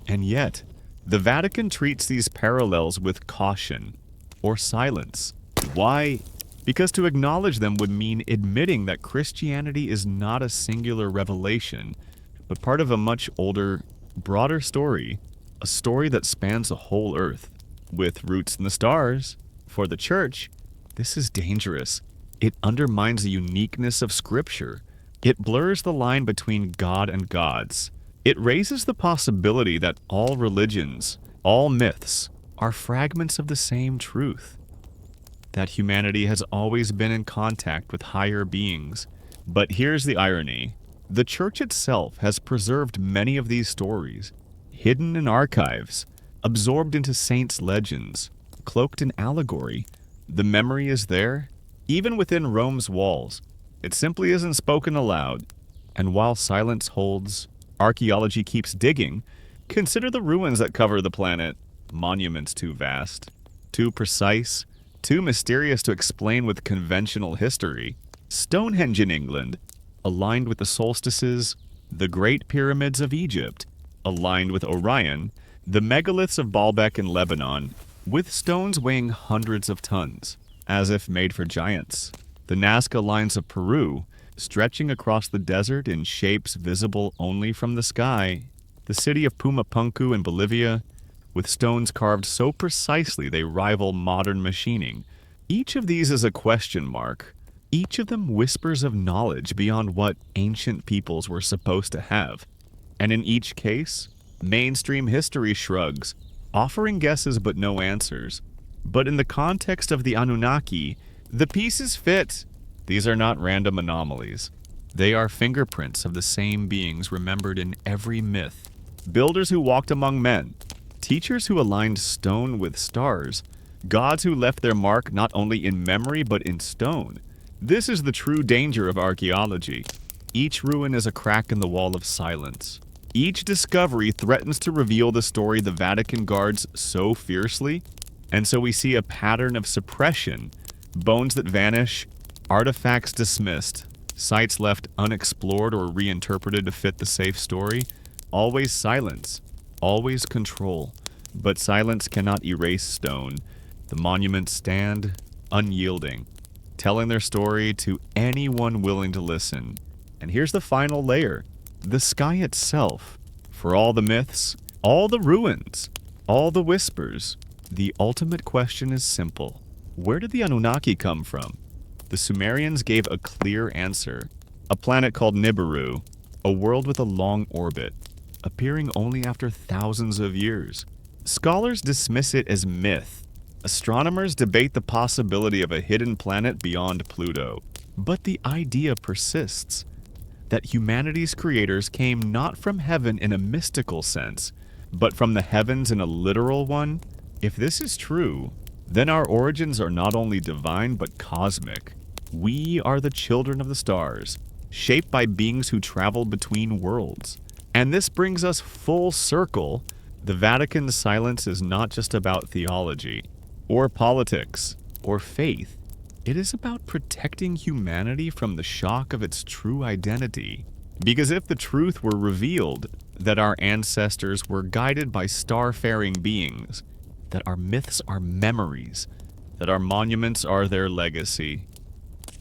And yet, the Vatican treats these parallels with caution or silence. Why? Because to acknowledge them would mean admitting that Christianity is not a singular revelation, but part of a much older, broader story, a story that spans the whole earth, with roots in the stars. For the Church, this is dangerous. It undermines the uniqueness of Scripture. It blurs the line between God and gods. It raises the possibility that all religions, all myths, are fragments of the same truth. That humanity has always been in contact with higher beings. But here's the irony. The Church itself has preserved many of these stories, hidden in archives, absorbed into saints' legends, cloaked in allegory. The memory is there, even within Rome's walls. It simply isn't spoken aloud. And while silence holds, archaeology keeps digging. Consider the ruins that cover the planet. Monuments too vast, too precise, too mysterious to explain with conventional history. Stonehenge in England, aligned with the solstices. The Great Pyramids of Egypt, aligned with Orion. The megaliths of Baalbek in Lebanon, with stones weighing hundreds of tons, as if made for giants. The Nazca lines of Peru, stretching across the desert in shapes visible only from the sky. The city of Pumapunku in Bolivia, with stones carved so precisely they rival modern machining. Each of these is a question mark. Each of them whispers of knowledge beyond what ancient peoples were supposed to have. And in each case, mainstream history shrugs, offering guesses but no answers. But in the context of the Anunnaki, the pieces fit. These are not random anomalies. They are fingerprints of the same beings remembered in every myth. Builders who walked among men, teachers who aligned stone with stars, gods who left their mark not only in memory but in stone. This is the true danger of archaeology. Each ruin is a crack in the wall of silence. Each discovery threatens to reveal the story the Vatican guards so fiercely, and so we see a pattern of suppression, bones that vanish, artifacts dismissed, sites left unexplored or reinterpreted to fit the safe story. Always silence, always control. But silence cannot erase stone. The monuments stand unyielding, telling their story to anyone willing to listen. And here's the final layer. The sky itself. For all the myths, all the ruins, all the whispers, the ultimate question is simple. Where did the Anunnaki come from? The Sumerians gave a clear answer. A planet called Nibiru, a world with a long orbit, appearing only after thousands of years. Scholars dismiss it as myth. Astronomers debate the possibility of a hidden planet beyond Pluto. But the idea persists, that humanity's creators came not from heaven in a mystical sense, but from the heavens in a literal one. If this is true, then our origins are not only divine but cosmic. We are the children of the stars, shaped by beings who traveled between worlds. And this brings us full circle. The Vatican's silence is not just about theology, or politics, or faith. It is about protecting humanity from the shock of its true identity. Because if the truth were revealed, that our ancestors were guided by star-faring beings, that our myths are memories, that our monuments are their legacy,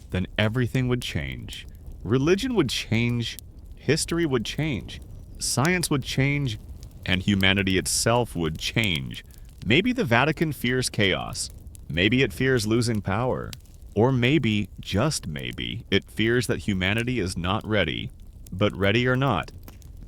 then everything would change. Religion would change, history would change, science would change, and humanity itself would change Maybe the Vatican fears chaos. Maybe it fears losing power. Or maybe, just maybe, it fears that humanity is not ready. But ready or not,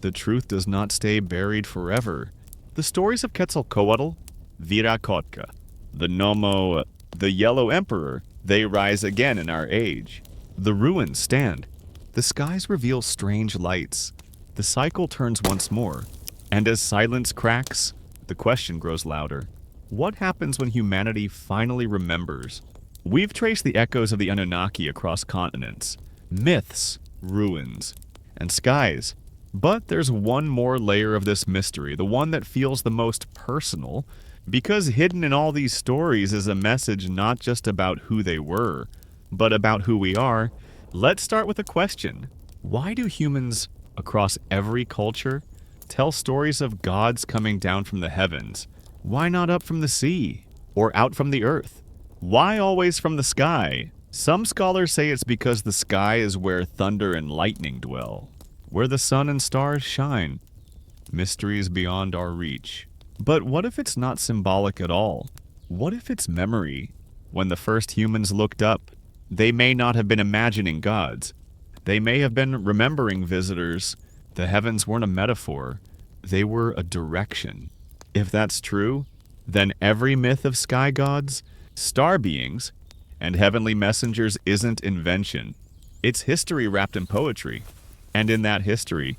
the truth does not stay buried forever. The stories of Quetzalcoatl, Viracocha, the Nomo, the Yellow Emperor, they rise again in our age. The ruins stand. The skies reveal strange lights. The cycle turns once more. And as silence cracks, the question grows louder. What happens when humanity finally remembers? We've traced the echoes of the Anunnaki across continents, myths, ruins, and skies. But there's one more layer of this mystery, the one that feels the most personal, because hidden in all these stories is a message not just about who they were, but about who we are. Let's start with a question. Why do humans across every culture tell stories of gods coming down from the heavens? Why not up from the sea or out from the earth? Why always from the sky? Some scholars say it's because the sky is where thunder and lightning dwell, where the sun and stars shine. Mysteries beyond our reach. But what if it's not symbolic at all? What if it's memory? When the first humans looked up, they may not have been imagining gods. They may have been remembering visitors. The heavens weren't a metaphor. They were a direction. If that's true, then every myth of sky gods, star beings, and heavenly messengers isn't invention. It's history wrapped in poetry. And in that history,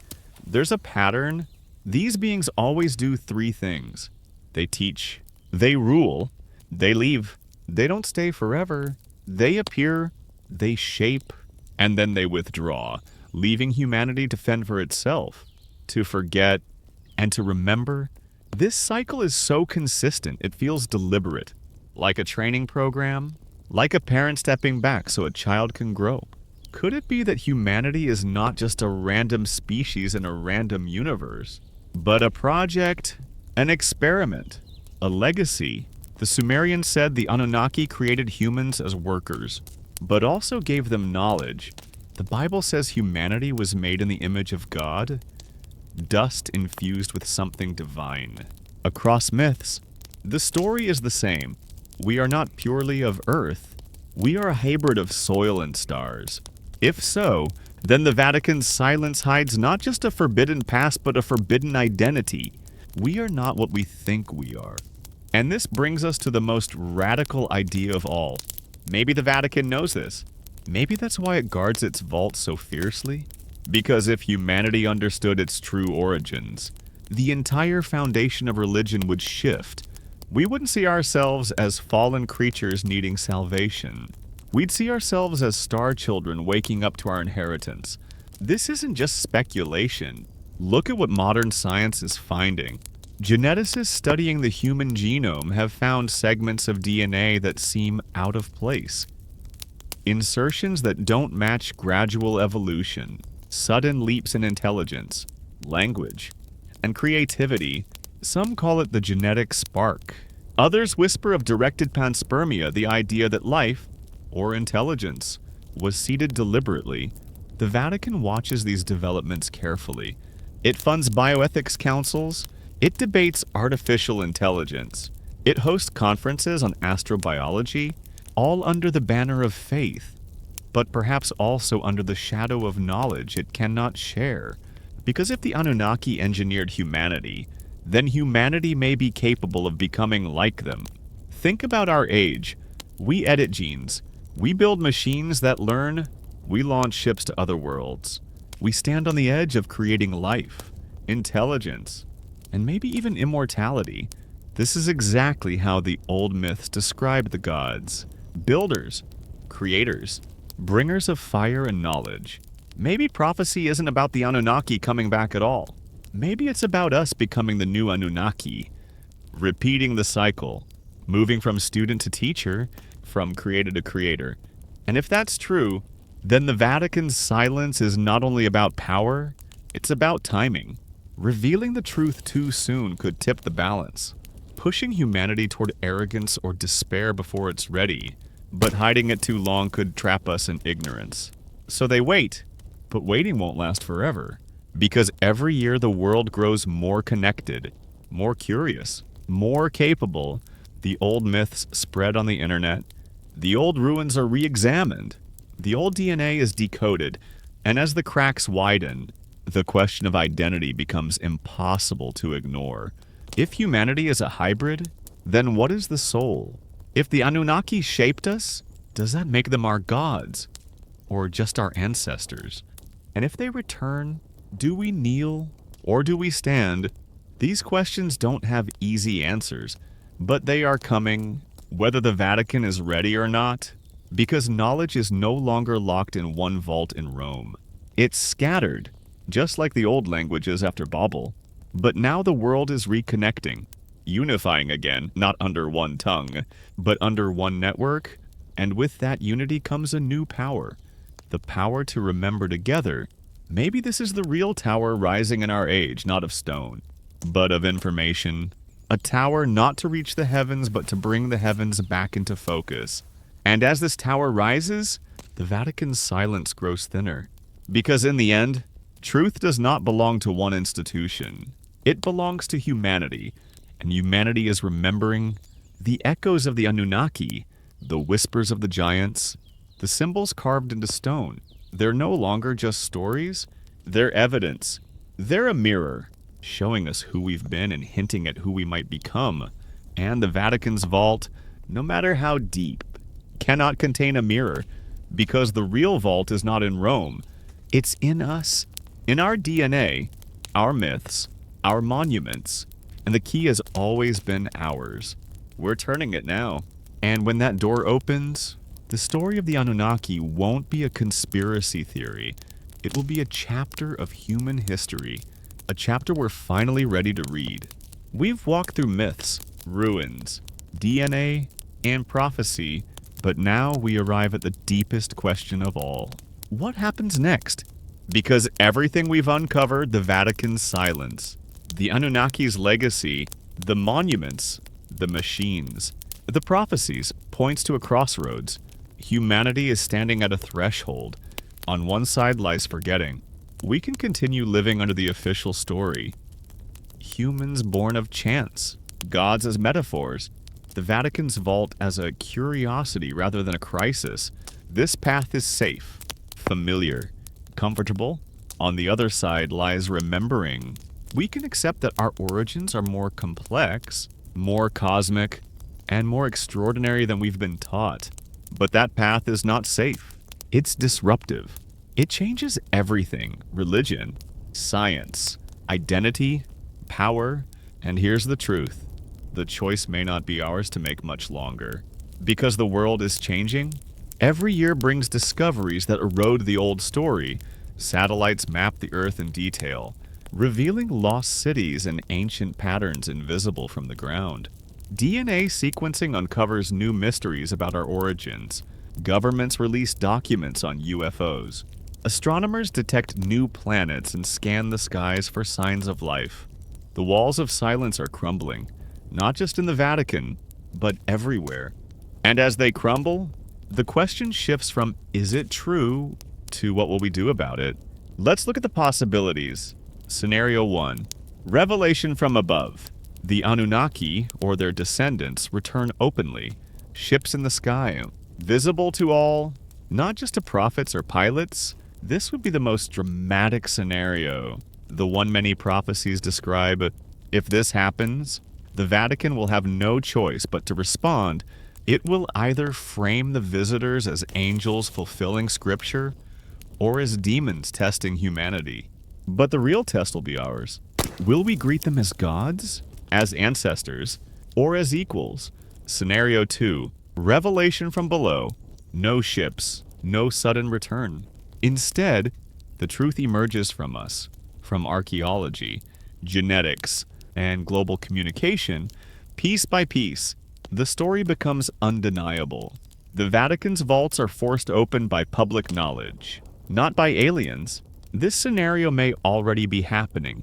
there's a pattern. These beings always do three things. They teach, they rule, they leave. They don't stay forever. They appear, they shape, and then they withdraw, leaving humanity to fend for itself, to forget, and to remember. This cycle is so consistent, it feels deliberate, like a training program, like a parent stepping back so a child can grow. Could it be that humanity is not just a random species in a random universe, but a project, an experiment, a legacy? The Sumerians said the Anunnaki created humans as workers, but also gave them knowledge. The Bible says humanity was made in the image of God, dust infused with something divine. Across myths, the story is the same. We are not purely of earth. We are a hybrid of soil and stars. If so, then the Vatican's silence hides not just a forbidden past, but a forbidden identity. We are not what we think we are. And this brings us to the most radical idea of all. Maybe the Vatican knows this. Maybe that's why it guards its vault so fiercely. Because if humanity understood its true origins, the entire foundation of religion would shift. We wouldn't see ourselves as fallen creatures needing salvation. We'd see ourselves as star children waking up to our inheritance. This isn't just speculation. Look at what modern science is finding. Geneticists studying the human genome have found segments of DNA that seem out of place. Insertions that don't match gradual evolution, sudden leaps in intelligence, language, and creativity. Some call it the genetic spark. Others whisper of directed panspermia, the idea that life, or intelligence, was seeded deliberately. The Vatican watches these developments carefully. It funds bioethics councils. It debates artificial intelligence. It hosts conferences on astrobiology, all under the banner of faith, but perhaps also under the shadow of knowledge it cannot share. Because if the Anunnaki engineered humanity, then humanity may be capable of becoming like them. Think about our age. We edit genes. We build machines that learn. We launch ships to other worlds. We stand on the edge of creating life, intelligence, and maybe even immortality. This is exactly how the old myths described the gods. Builders, creators, bringers of fire and knowledge. Maybe prophecy isn't about the Anunnaki coming back at all. Maybe it's about us becoming the new Anunnaki, repeating the cycle, moving from student to teacher, from creator to creator. And if that's true, then the Vatican's silence is not only about power, it's about timing. Revealing the truth too soon could tip the balance, pushing humanity toward arrogance or despair before it's ready. But hiding it too long could trap us in ignorance. So they wait, but waiting won't last forever. Because every year the world grows more connected, more curious, more capable, the old myths spread on the internet, the old ruins are re-examined, the old DNA is decoded, and as the cracks widen, the question of identity becomes impossible to ignore. If humanity is a hybrid, then what is the soul? If the Anunnaki shaped us, does that make them our gods? Or just our ancestors? And if they return, do we kneel or do we stand? These questions don't have easy answers, but they are coming, whether the Vatican is ready or not, because knowledge is no longer locked in one vault in Rome. It's scattered, just like the old languages after Babel. But now the world is reconnecting, unifying again, not under one tongue, but under one network, and with that unity comes a new power, the power to remember together. Maybe this is the real tower rising in our age, not of stone, but of information. A tower not to reach the heavens, but to bring the heavens back into focus. And as this tower rises, the Vatican's silence grows thinner. Because in the end, truth does not belong to one institution. It belongs to humanity, and humanity is remembering the echoes of the Anunnaki, the whispers of the giants, the symbols carved into stone. They're no longer just stories, they're evidence. They're a mirror, showing us who we've been and hinting at who we might become. And the Vatican's vault, no matter how deep, cannot contain a mirror, because the real vault is not in Rome. It's in us, in our DNA, our myths, our monuments, and the key has always been ours. We're turning it now. And when that door opens, the story of the Anunnaki won't be a conspiracy theory. It will be a chapter of human history, a chapter we're finally ready to read. We've walked through myths, ruins, DNA, and prophecy, but now we arrive at the deepest question of all. What happens next? Because everything we've uncovered, the Vatican's silence, the Anunnaki's legacy, the monuments, the machines, the prophecies points to a crossroads. Humanity is standing at a threshold. On one side lies forgetting. We can continue living under the official story. Humans born of chance, gods as metaphors, the Vatican's vault as a curiosity rather than a crisis. This path is safe, familiar, comfortable. On the other side lies remembering. We can accept that our origins are more complex, more cosmic, and more extraordinary than we've been taught. But that path is not safe. It's disruptive. It changes everything: religion, science, identity, power, and here's the truth. The choice may not be ours to make much longer. Because the world is changing, every year brings discoveries that erode the old story. Satellites map the Earth in detail, revealing lost cities and ancient patterns invisible from the ground. DNA sequencing uncovers new mysteries about our origins. Governments release documents on UFOs. Astronomers detect new planets and scan the skies for signs of life. The walls of silence are crumbling, not just in the Vatican, but everywhere. And as they crumble, the question shifts from, is it true, to what will we do about it? Let's look at the possibilities. Scenario 1. Revelation from above. The Anunnaki, or their descendants, return openly. Ships in the sky, visible to all, not just to prophets or pilots. This would be the most dramatic scenario, the one many prophecies describe. If this happens, the Vatican will have no choice but to respond. It will either frame the visitors as angels fulfilling scripture, or as demons testing humanity. But the real test will be ours. Will we greet them as gods, as ancestors, or as equals? Scenario 2. Revelation from below. No ships, no sudden return. Instead, the truth emerges from us, from archaeology, genetics, and global communication. Piece by piece, the story becomes undeniable. The Vatican's vaults are forced open by public knowledge, not by aliens. This scenario may already be happening.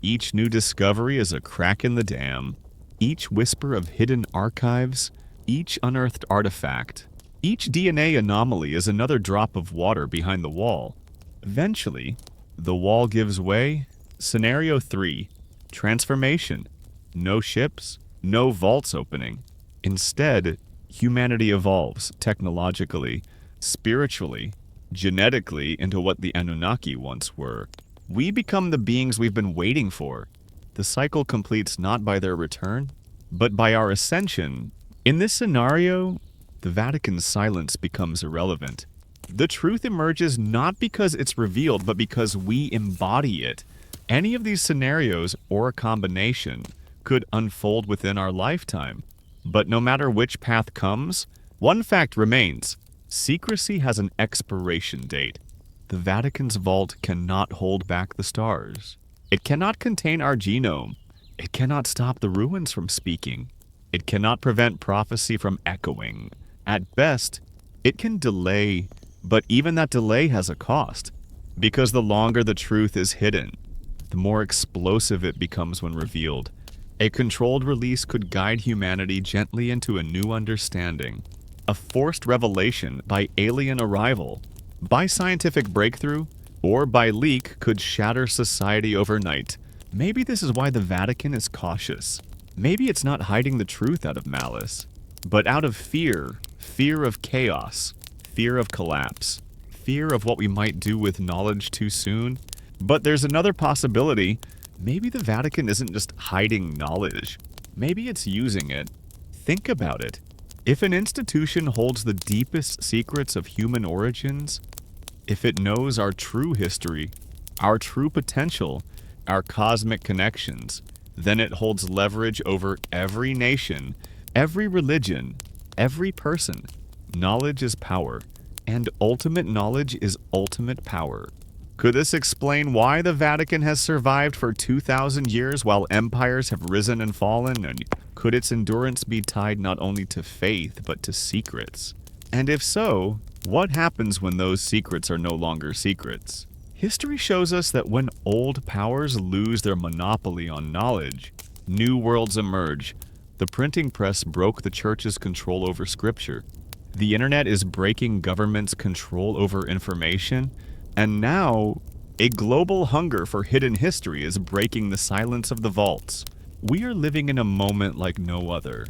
Each new discovery is a crack in the dam. Each whisper of hidden archives, each unearthed artifact, each DNA anomaly is another drop of water behind the wall. Eventually, the wall gives way. Scenario 3. Transformation. No ships, no vaults opening. Instead, humanity evolves technologically, spiritually, genetically into what the Anunnaki once were. We become the beings we've been waiting for. The cycle completes not by their return, but by our ascension. In this scenario, the Vatican's silence becomes irrelevant. The truth emerges not because it's revealed, but because we embody it. Any of these scenarios, or a combination, could unfold within our lifetime. But no matter which path comes, one fact remains. Secrecy has an expiration date. The Vatican's vault cannot hold back the stars. It cannot contain our genome. It cannot stop the ruins from speaking. It cannot prevent prophecy from echoing. At best, it can delay, but even that delay has a cost. Because the longer the truth is hidden, the more explosive it becomes when revealed. A controlled release could guide humanity gently into a new understanding. A forced revelation by alien arrival, by scientific breakthrough, or by leak could shatter society overnight. Maybe this is why the Vatican is cautious. Maybe it's not hiding the truth out of malice, but out of fear. Fear of chaos, fear of collapse, fear of what we might do with knowledge too soon. But there's another possibility. Maybe the Vatican isn't just hiding knowledge. Maybe it's using it. Think about it. If an institution holds the deepest secrets of human origins, if it knows our true history, our true potential, our cosmic connections, then it holds leverage over every nation, every religion, every person. Knowledge is power, and ultimate knowledge is ultimate power. Could this explain why the Vatican has survived for 2,000 years while empires have risen and fallen? And could its endurance be tied not only to faith, but to secrets? And if so, what happens when those secrets are no longer secrets? History shows us that when old powers lose their monopoly on knowledge, new worlds emerge. The printing press broke the church's control over scripture. The internet is breaking governments' control over information. And now, a global hunger for hidden history is breaking the silence of the vaults. We are living in a moment like no other.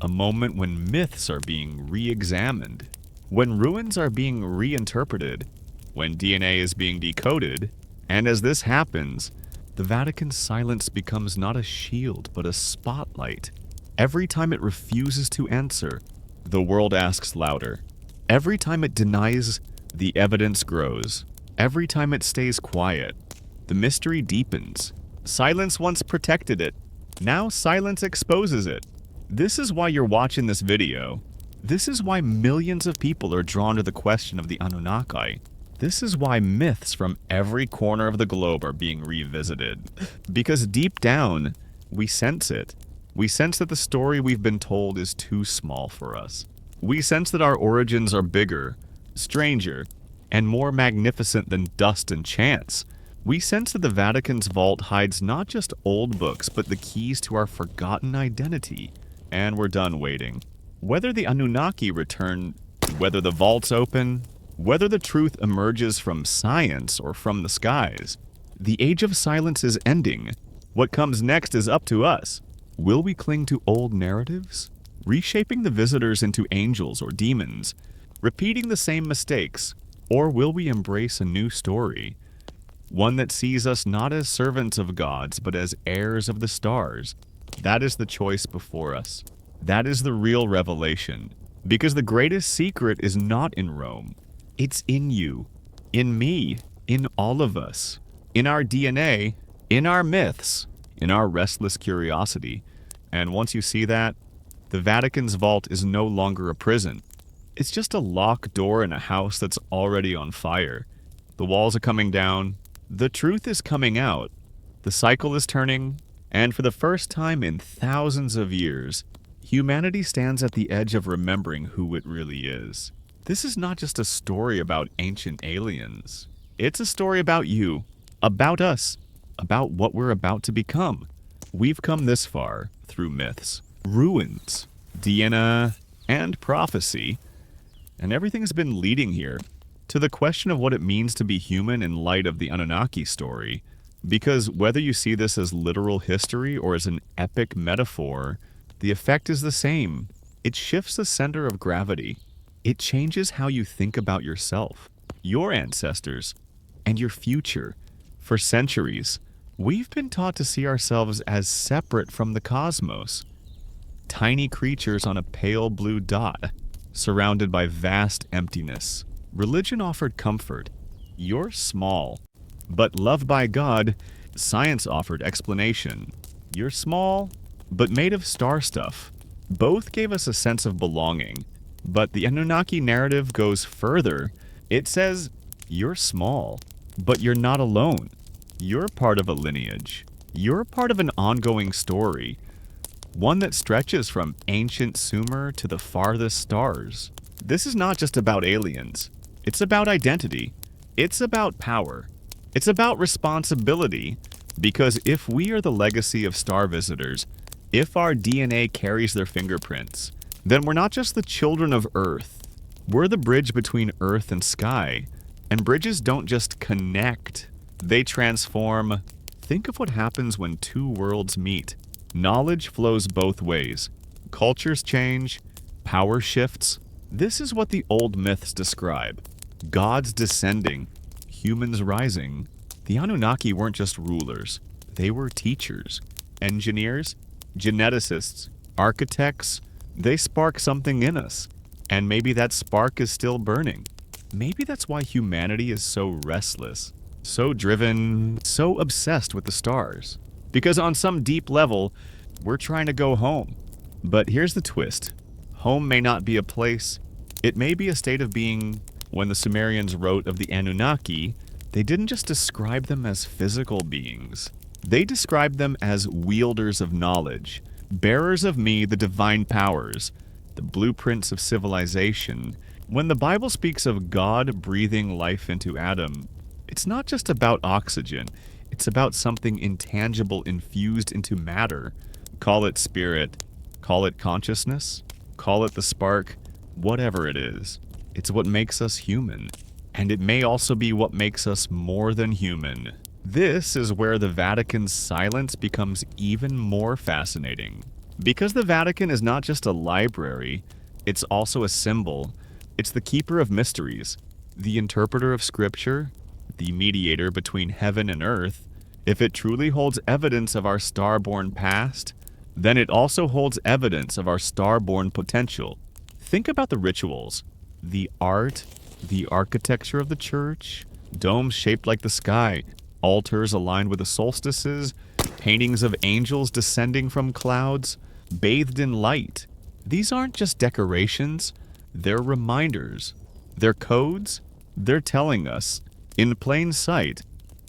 A moment when myths are being re-examined, when ruins are being reinterpreted, when DNA is being decoded. And as this happens, the Vatican's silence becomes not a shield, but a spotlight. Every time it refuses to answer, the world asks louder. Every time it denies, the evidence grows. Every time it stays quiet, the mystery deepens. Silence once protected it. Now silence exposes it. This is why you're watching this video. This is why millions of people are drawn to the question of the Anunnaki. This is why myths from every corner of the globe are being revisited. Because deep down, we sense it. We sense that the story we've been told is too small for us. We sense that our origins are bigger, stranger, and more magnificent than dust and chance. We sense that the Vatican's vault hides not just old books, but the keys to our forgotten identity. And we're done waiting. Whether the Anunnaki return, whether the vaults open, whether the truth emerges from science or from the skies, the age of silence is ending. What comes next is up to us. Will we cling to old narratives, reshaping the visitors into angels or demons, repeating the same mistakes, or will we embrace a new story, one that sees us not as servants of gods, but as heirs of the stars? That is the choice before us. That is the real revelation, because the greatest secret is not in Rome. It's in you, in me, in all of us, in our DNA, in our myths, in our restless curiosity. And once you see that, the Vatican's vault is no longer a prison. It's just a locked door in a house that's already on fire. The walls are coming down. The truth is coming out. The cycle is turning. And for the first time in thousands of years, humanity stands at the edge of remembering who it really is. This is not just a story about ancient aliens. It's a story about you, about us, about what we're about to become. We've come this far through myths, ruins, DNA, and prophecy, and everything's been leading here to the question of what it means to be human in light of the Anunnaki story. Because whether you see this as literal history or as an epic metaphor, the effect is the same. It shifts the center of gravity. It changes how you think about yourself, your ancestors, and your future. For centuries, we've been taught to see ourselves as separate from the cosmos, tiny creatures on a pale blue dot, surrounded by vast emptiness. Religion offered comfort. You're small. But loved by God, science offered explanation. You're small, but made of star stuff. Both gave us a sense of belonging. But the Anunnaki narrative goes further. It says, you're small, but you're not alone. You're part of a lineage. You're part of an ongoing story. One that stretches from ancient Sumer to the farthest stars. This is not just about aliens. It's about identity. It's about power. It's about responsibility. Because if we are the legacy of star visitors, if our DNA carries their fingerprints, then we're not just the children of Earth. We're the bridge between Earth and sky. And bridges don't just connect. They transform. Think of what happens when two worlds meet. Knowledge flows both ways. Cultures change. Power shifts. This is what the old myths describe. Gods descending. Humans rising. The Anunnaki weren't just rulers. They were teachers. Engineers. Geneticists. Architects. They spark something in us. And maybe that spark is still burning. Maybe that's why humanity is so restless. So driven. So obsessed with the stars. Because on some deep level, we're trying to go home. But here's the twist. Home may not be a place. It may be a state of being. When the Sumerians wrote of the Anunnaki, they didn't just describe them as physical beings. They described them as wielders of knowledge, bearers of me, the divine powers, the blueprints of civilization. When the Bible speaks of God breathing life into Adam, it's not just about oxygen. It's about something intangible infused into matter. Call it spirit, call it consciousness, call it the spark, whatever it is. It's what makes us human. And it may also be what makes us more than human. This is where the Vatican's silence becomes even more fascinating. Because the Vatican is not just a library, it's also a symbol. It's the keeper of mysteries, the interpreter of scripture, the mediator between heaven and earth. If it truly holds evidence of our star-born past, then it also holds evidence of our star-born potential. Think about the rituals, the art, the architecture of the church, domes shaped like the sky, altars aligned with the solstices, paintings of angels descending from clouds, bathed in light. These aren't just decorations, they're reminders. They're codes. They're telling us, in plain sight,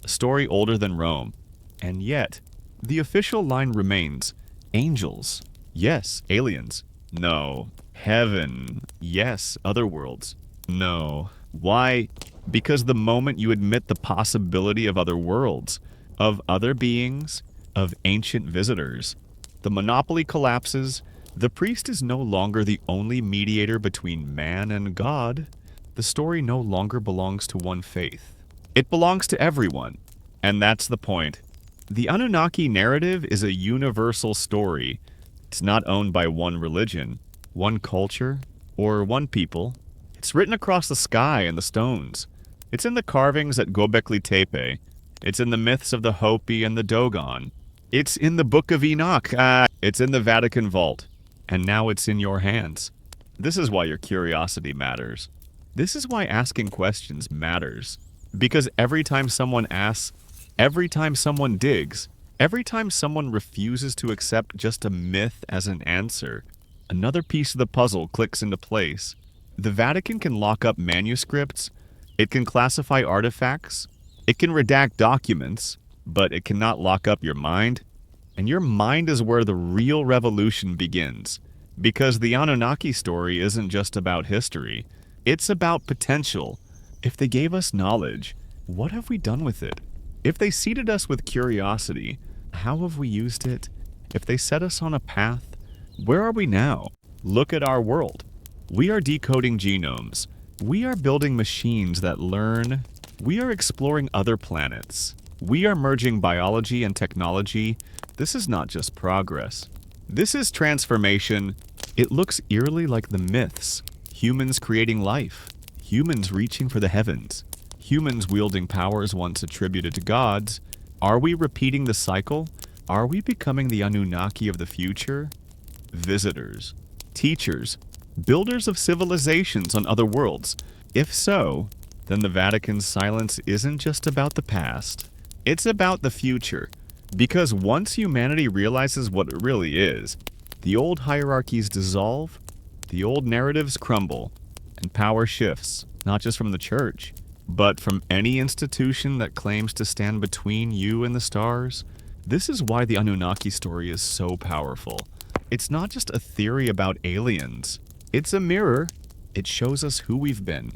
a story older than Rome. And yet, the official line remains, angels. Yes, aliens. No. Heaven. Yes, other worlds. No. Why? Because the moment you admit the possibility of other worlds, of other beings, of ancient visitors, the monopoly collapses. The priest is no longer the only mediator between man and God. The story no longer belongs to one faith. It belongs to everyone. And that's the point. The Anunnaki narrative is a universal story. It's not owned by one religion, one culture, or one people. It's written across the sky and the stones. It's in the carvings at Göbekli Tepe. It's in the myths of the Hopi and the Dogon. It's in the Book of Enoch. It's in the Vatican vault. And now it's in your hands. This is why your curiosity matters. This is why asking questions matters. Because every time someone asks, every time someone digs, every time someone refuses to accept just a myth as an answer, another piece of the puzzle clicks into place. The Vatican can lock up manuscripts, it can classify artifacts, it can redact documents, but it cannot lock up your mind. And your mind is where the real revolution begins. Because the Anunnaki story isn't just about history, it's about potential. If they gave us knowledge, what have we done with it? If they seeded us with curiosity, how have we used it? If they set us on a path, where are we now? Look at our world. We are decoding genomes. We are building machines that learn. We are exploring other planets. We are merging biology and technology. This is not just progress. This is transformation. It looks eerily like the myths. Humans creating life. Humans reaching for the heavens. Humans wielding powers once attributed to gods. Are we repeating the cycle? Are we becoming the Anunnaki of the future? Visitors. Teachers. Builders of civilizations on other worlds. If so, then the Vatican's silence isn't just about the past. It's about the future. Because once humanity realizes what it really is, the old hierarchies dissolve, the old narratives crumble, and power shifts, not just from the church, but from any institution that claims to stand between you and the stars. This is why the Anunnaki story is so powerful. It's not just a theory about aliens. It's a mirror. It shows us who we've been,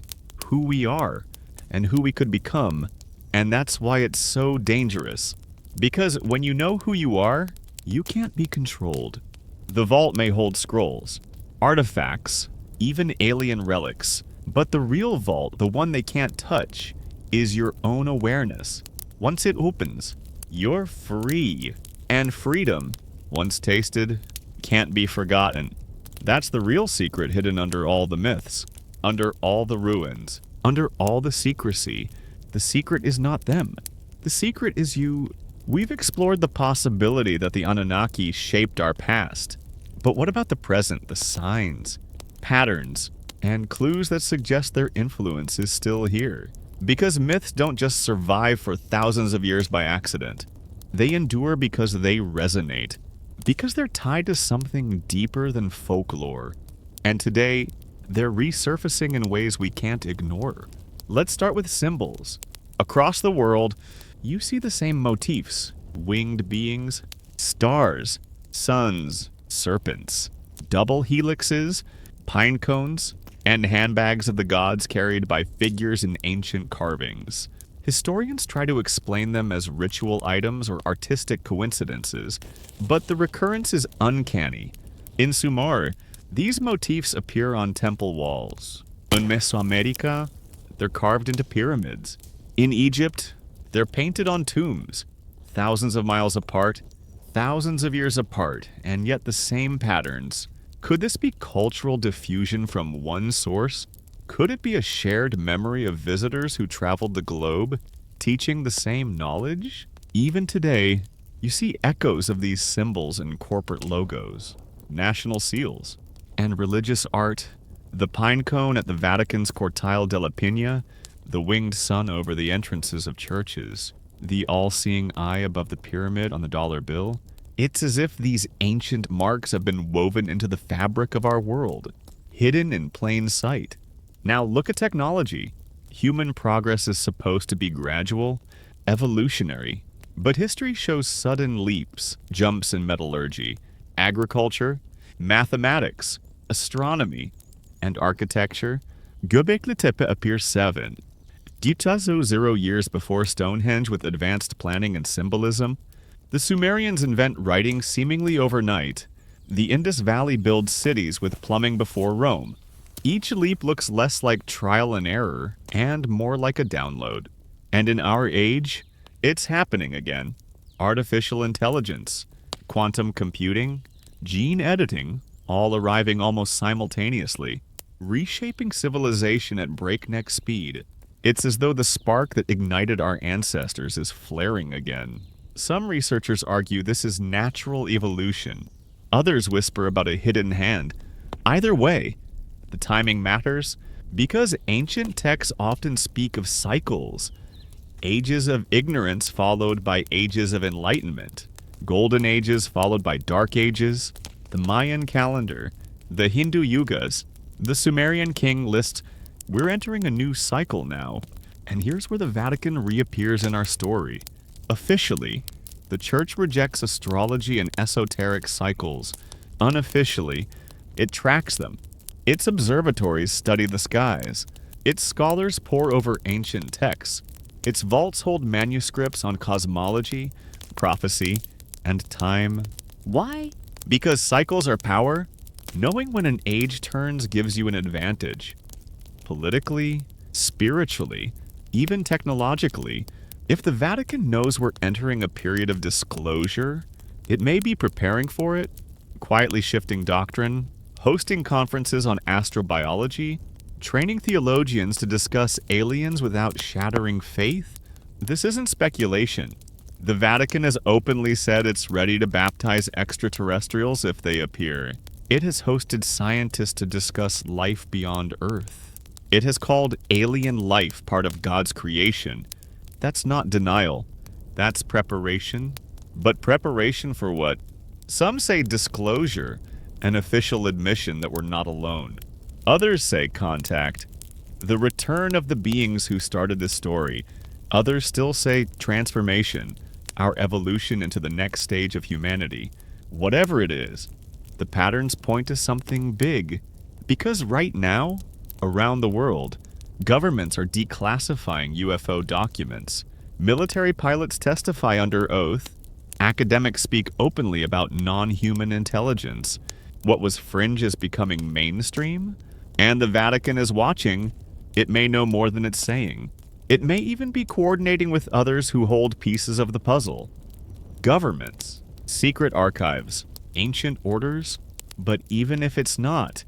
who we are, and who we could become. And that's why it's so dangerous. Because when you know who you are, you can't be controlled. The vault may hold scrolls, artifacts, even alien relics. But the real vault, the one they can't touch, is your own awareness. Once it opens, you're free. And freedom, once tasted, can't be forgotten. That's the real secret hidden under all the myths, under all the ruins, under all the secrecy. The secret is not them. The secret is you. We've explored the possibility that the Anunnaki shaped our past. But what about the present, the signs, patterns, and clues that suggest their influence is still here? Because myths don't just survive for thousands of years by accident. They endure because they resonate. Because they're tied to something deeper than folklore. And today, they're resurfacing in ways we can't ignore. Let's start with symbols. Across the world, you see the same motifs. Winged beings, stars, suns, serpents, double helixes, pine cones, and handbags of the gods carried by figures in ancient carvings. Historians try to explain them as ritual items or artistic coincidences, but the recurrence is uncanny. In Sumer, these motifs appear on temple walls. In Mesoamerica, they're carved into pyramids. In Egypt, they're painted on tombs, thousands of miles apart, thousands of years apart, and yet the same patterns. Could this be cultural diffusion from one source? Could it be a shared memory of visitors who traveled the globe, teaching the same knowledge? Even today, you see echoes of these symbols in corporate logos, national seals, and religious art. The pine cone at the Vatican's Cortile della Pina, the winged sun over the entrances of churches, the all-seeing eye above the pyramid on the dollar bill. It's as if these ancient marks have been woven into the fabric of our world, hidden in plain sight. Now look at technology. Human progress is supposed to be gradual, evolutionary, but history shows sudden leaps, jumps in metallurgy, agriculture, mathematics, astronomy, and architecture. Göbekli Tepe appears 7. Dutazo 0 years before Stonehenge with advanced planning and symbolism. The Sumerians invent writing seemingly overnight. The Indus Valley builds cities with plumbing before Rome. Each leap looks less like trial and error and more like a download. And in our age, it's happening again. Artificial intelligence, quantum computing, gene editing, all arriving almost simultaneously, reshaping civilization at breakneck speed. It's as though the spark that ignited our ancestors is flaring again. Some researchers argue this is natural evolution. Others whisper about a hidden hand. Either way, the timing matters because ancient texts often speak of cycles. Ages of ignorance followed by ages of enlightenment. Golden ages followed by dark ages. The Mayan calendar. The Hindu yugas. The Sumerian king lists, we're entering a new cycle now. And here's where the Vatican reappears in our story. Officially, the Church rejects astrology and esoteric cycles. Unofficially, it tracks them. Its observatories study the skies. Its scholars pore over ancient texts. Its vaults hold manuscripts on cosmology, prophecy, and time. Why? Because cycles are power. Knowing when an age turns gives you an advantage. Politically, spiritually, even technologically, If the Vatican knows we're entering a period of disclosure, it may be preparing for it, quietly shifting doctrine, hosting conferences on astrobiology, training theologians to discuss aliens without shattering faith. This isn't speculation. The Vatican has openly said it's ready to baptize extraterrestrials if they appear. It has hosted scientists to discuss life beyond Earth. It has called alien life part of God's creation. That's not denial. That's preparation. But preparation for what? Some say disclosure, an official admission that we're not alone. Others say contact, the return of the beings who started this story. Others still say transformation, our evolution into the next stage of humanity. Whatever it is, the patterns point to something big. Because right now, around the world, governments are declassifying UFO documents. Military pilots testify under oath. Academics speak openly about non-human intelligence. What was fringe is becoming mainstream. And the Vatican is watching. It may know more than it's saying. It may even be coordinating with others who hold pieces of the puzzle. Governments, secret archives, ancient orders. But even if it's not,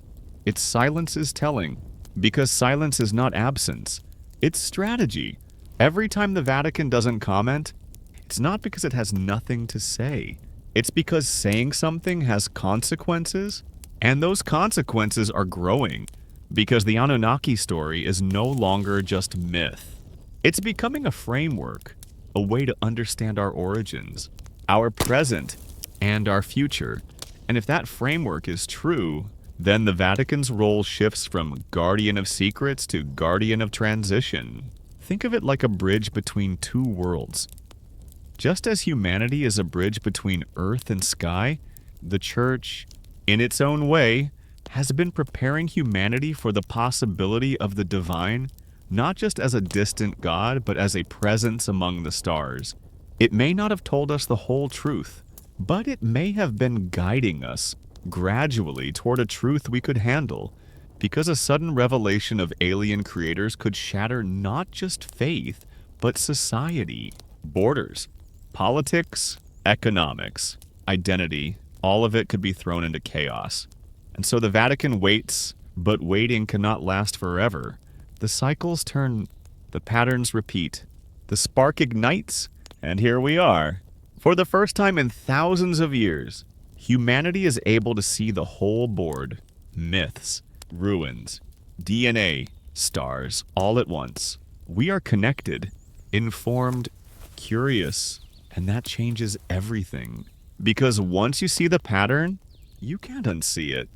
its silence is telling. Because silence is not absence. It's strategy. Every time the Vatican doesn't comment, it's not because it has nothing to say. It's because saying something has consequences, and those consequences are growing. Because the Anunnaki story is no longer just myth. It's becoming a framework, a way to understand our origins, our present, and our future. And if that framework is true, then the Vatican's role shifts from guardian of secrets to guardian of transition. Think of it like a bridge between two worlds. Just as humanity is a bridge between earth and sky, the Church, in its own way, has been preparing humanity for the possibility of the divine, not just as a distant God, but as a presence among the stars. It may not have told us the whole truth, but it may have been guiding us gradually toward a truth we could handle, because a sudden revelation of alien creators could shatter not just faith, but society, borders, politics, economics, identity. All of it could be thrown into chaos. And so the Vatican waits, but waiting cannot last forever. The cycles turn, the patterns repeat, the spark ignites, and here we are. For the first time in thousands of years, humanity is able to see the whole board. Myths, ruins, DNA, stars, all at once. We are connected, informed, curious, and that changes everything. Because once you see the pattern, you can't unsee it.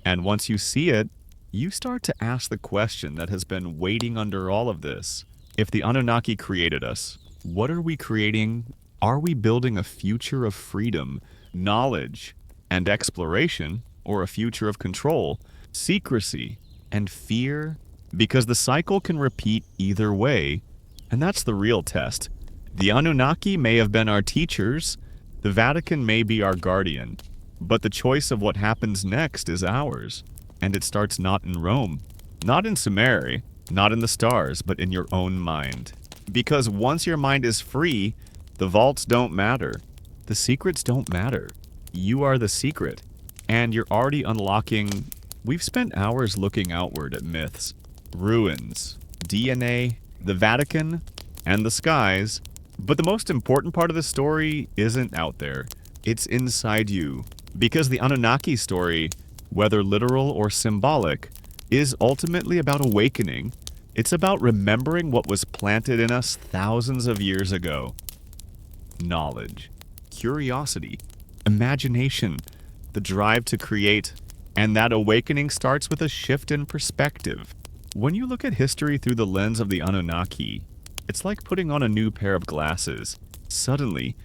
And once you see it, you start to ask the question that has been waiting under all of this. If the Anunnaki created us, what are we creating? Are we building a future of freedom, knowledge, and exploration, or a future of control, secrecy, and fear? Because the cycle can repeat either way, and that's the real test. The Anunnaki may have been our teachers, the Vatican may be our guardian, but the choice of what happens next is ours. And it starts not in Rome, not in Sumerian, not in the stars, but in your own mind. Because once your mind is free, the vaults don't matter. The secrets don't matter. You are the secret. And you're already unlocking. We've spent hours looking outward at myths, ruins, DNA, the Vatican, and the skies. But the most important part of the story isn't out there. It's inside you. Because the Anunnaki story, whether literal or symbolic, is ultimately about awakening. It's about remembering what was planted in us thousands of years ago. Knowledge, curiosity, imagination, the drive to create, and that awakening starts with a shift in perspective. When you look at history through the lens of the Anunnaki, it's like putting on a new pair of glasses. Suddenly,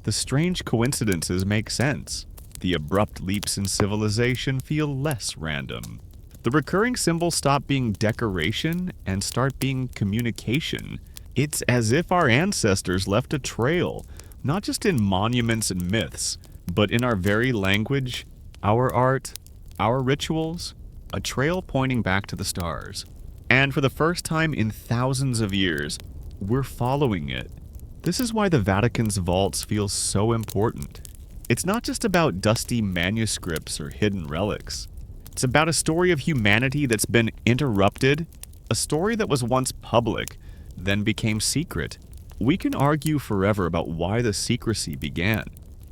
the strange coincidences make sense. The abrupt leaps in civilization feel less random. The recurring symbols stop being decoration and start being communication. It's as if our ancestors left a trail, not just in monuments and myths, but in our very language, our art, our rituals, a trail pointing back to the stars. And for the first time in thousands of years, we're following it. This is why the Vatican's vaults feel so important. It's not just about dusty manuscripts or hidden relics. It's about a story of humanity that's been interrupted, a story that was once public, then became secret. We can argue forever about why the secrecy began.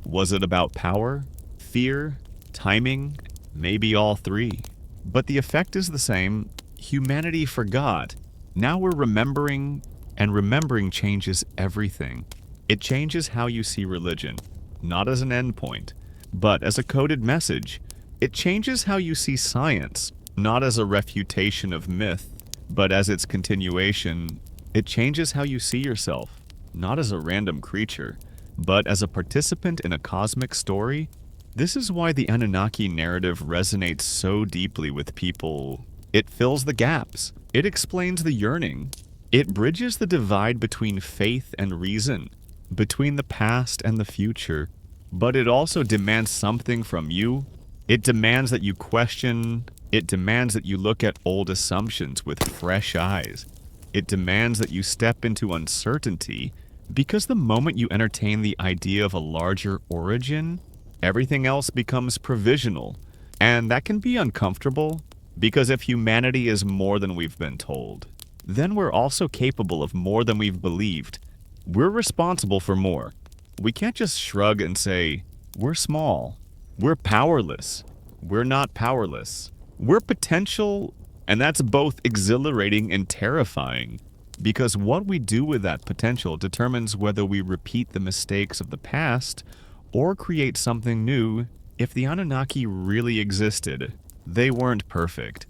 Was it about power, fear, timing, maybe all three? But the effect is the same. Humanity forgot. Now we're remembering, and remembering changes everything. It changes how you see religion, not as an endpoint, but as a coded message. It changes how you see science, not as a refutation of myth, but as its continuation. It changes how you see yourself, not as a random creature, but as a participant in a cosmic story. This is why the Anunnaki narrative resonates so deeply with people. It fills the gaps. It explains the yearning. It bridges the divide between faith and reason, between the past and the future. But it also demands something from you. It demands that you question. It demands that you look at old assumptions with fresh eyes. It demands that you step into uncertainty, because the moment you entertain the idea of a larger origin, everything else becomes provisional. And that can be uncomfortable, because if humanity is more than we've been told, then we're also capable of more than we've believed. We're responsible for more. We can't just shrug and say, we're small. We're powerless. We're not powerless. We're potential, and that's both exhilarating and terrifying, because what we do with that potential determines whether we repeat the mistakes of the past or create something new. If the Anunnaki really existed, they weren't perfect.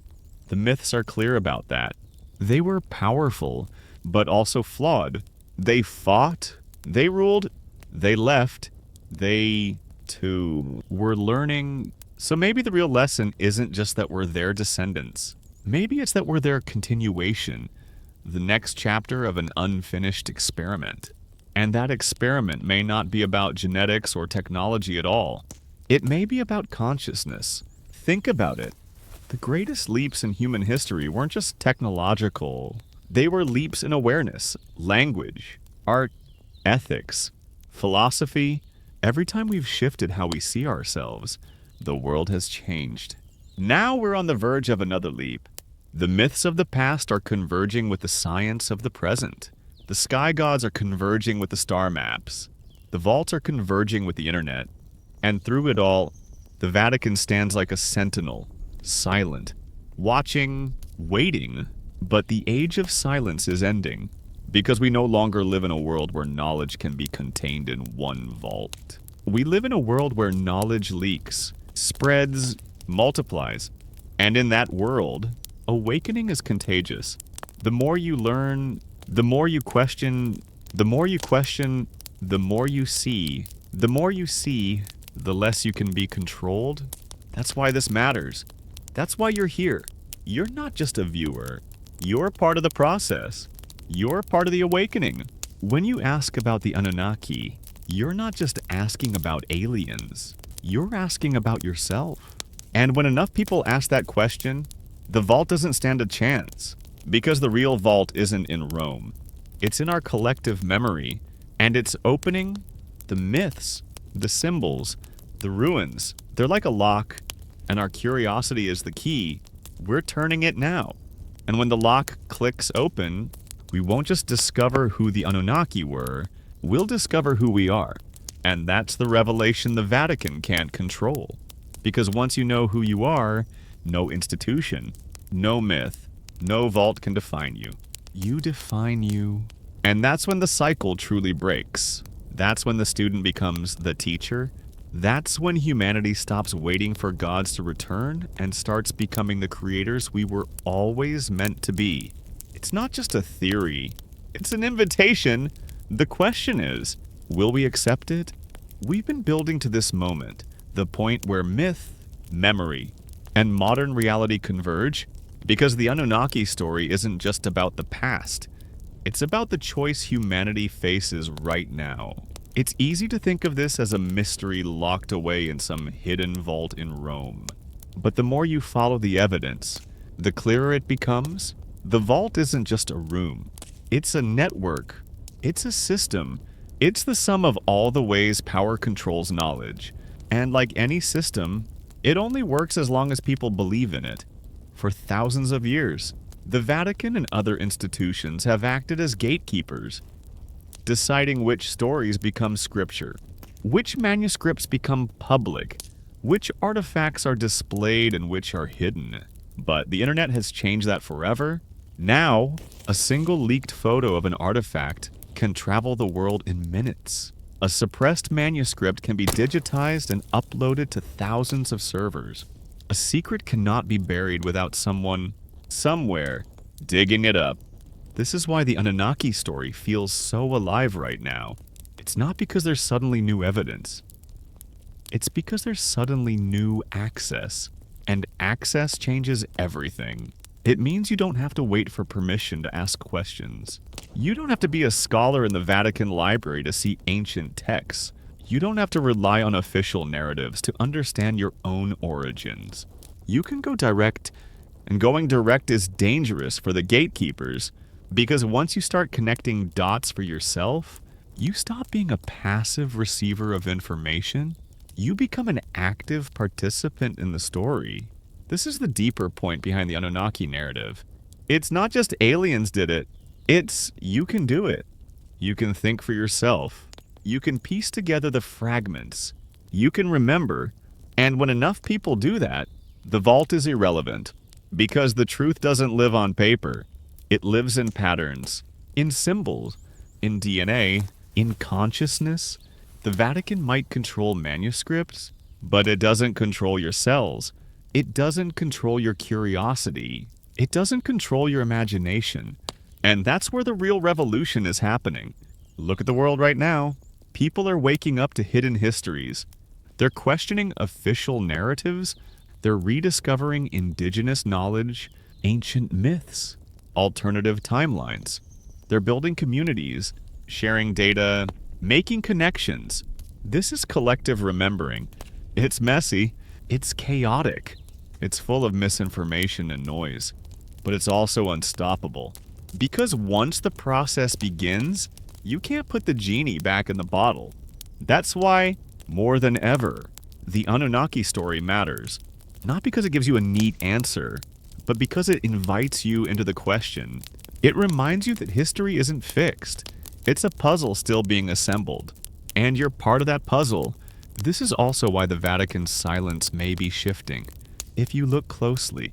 The myths are clear about that. They were powerful, but also flawed. They fought, they ruled, they left, they too were learning. So maybe the real lesson isn't just that we're their descendants. Maybe it's that we're their continuation, the next chapter of an unfinished experiment. And that experiment may not be about genetics or technology at all. It may be about consciousness. Think about it. The greatest leaps in human history weren't just technological. They were leaps in awareness, language, art, ethics, philosophy. Every time we've shifted how we see ourselves, the world has changed. Now we're on the verge of another leap. The myths of the past are converging with the science of the present. The sky gods are converging with the star maps. The vaults are converging with the internet. And through it all, the Vatican stands like a sentinel, silent, watching, waiting. But the age of silence is ending, because we no longer live in a world where knowledge can be contained in one vault. We live in a world where knowledge leaks, spreads, multiplies. And in that world, awakening is contagious. The more you learn, the more you question, the more you question, the more you see. The more you see, the less you can be controlled. That's why this matters. That's why you're here. You're not just a viewer. You're part of the process. You're part of the awakening. When you ask about the Anunnaki, you're not just asking about aliens. You're asking about yourself. And when enough people ask that question, the vault doesn't stand a chance. Because the real vault isn't in Rome. It's in our collective memory. And it's opening the myths, the symbols, the ruins. They're like a lock, and our curiosity is the key. We're turning it now. And when the lock clicks open, we won't just discover who the Anunnaki were, we'll discover who we are. And that's the revelation the Vatican can't control. Because once you know who you are, no institution, no myth, no vault can define you. You define you. And that's when the cycle truly breaks. That's when the student becomes the teacher. That's when humanity stops waiting for gods to return and starts becoming the creators we were always meant to be. It's not just a theory. It's an invitation. The question is, will we accept it? We've been building to this moment, the point where myth, memory, and modern reality converge, because the Anunnaki story isn't just about the past. It's about the choice humanity faces right now. It's easy to think of this as a mystery locked away in some hidden vault in Rome. But the more you follow the evidence, the clearer it becomes. The vault isn't just a room. It's a network. It's a system. It's the sum of all the ways power controls knowledge. And like any system, it only works as long as people believe in it. For thousands of years, the Vatican and other institutions have acted as gatekeepers, deciding which stories become scripture, which manuscripts become public, which artifacts are displayed and which are hidden. But the internet has changed that forever. Now, a single leaked photo of an artifact can travel the world in minutes. A suppressed manuscript can be digitized and uploaded to thousands of servers. A secret cannot be buried without someone, somewhere, digging it up. This is why the Anunnaki story feels so alive right now. It's not because there's suddenly new evidence. It's because there's suddenly new access. And access changes everything. It means you don't have to wait for permission to ask questions. You don't have to be a scholar in the Vatican library to see ancient texts. You don't have to rely on official narratives to understand your own origins. You can go direct, and going direct is dangerous for the gatekeepers, because once you start connecting dots for yourself, you stop being a passive receiver of information. You become an active participant in the story. This is the deeper point behind the Anunnaki narrative. It's not just aliens did it. It's you can do it. You can think for yourself. You can piece together the fragments. You can remember. And when enough people do that, the vault is irrelevant. Because the truth doesn't live on paper. It lives in patterns, in symbols, in DNA, in consciousness. The Vatican might control manuscripts, but it doesn't control your cells. It doesn't control your curiosity. It doesn't control your imagination. And that's where the real revolution is happening. Look at the world right now. People are waking up to hidden histories. They're questioning official narratives. They're rediscovering indigenous knowledge, ancient myths, alternative timelines. They're building communities, sharing data, making connections. This is collective remembering. It's messy. It's chaotic. It's full of misinformation and noise. But it's also unstoppable. Because once the process begins, you can't put the genie back in the bottle. That's why, more than ever, the Anunnaki story matters. Not because it gives you a neat answer, but because it invites you into the question. It reminds you that history isn't fixed. It's a puzzle still being assembled. And you're part of that puzzle. This is also why the Vatican's silence may be shifting. If you look closely,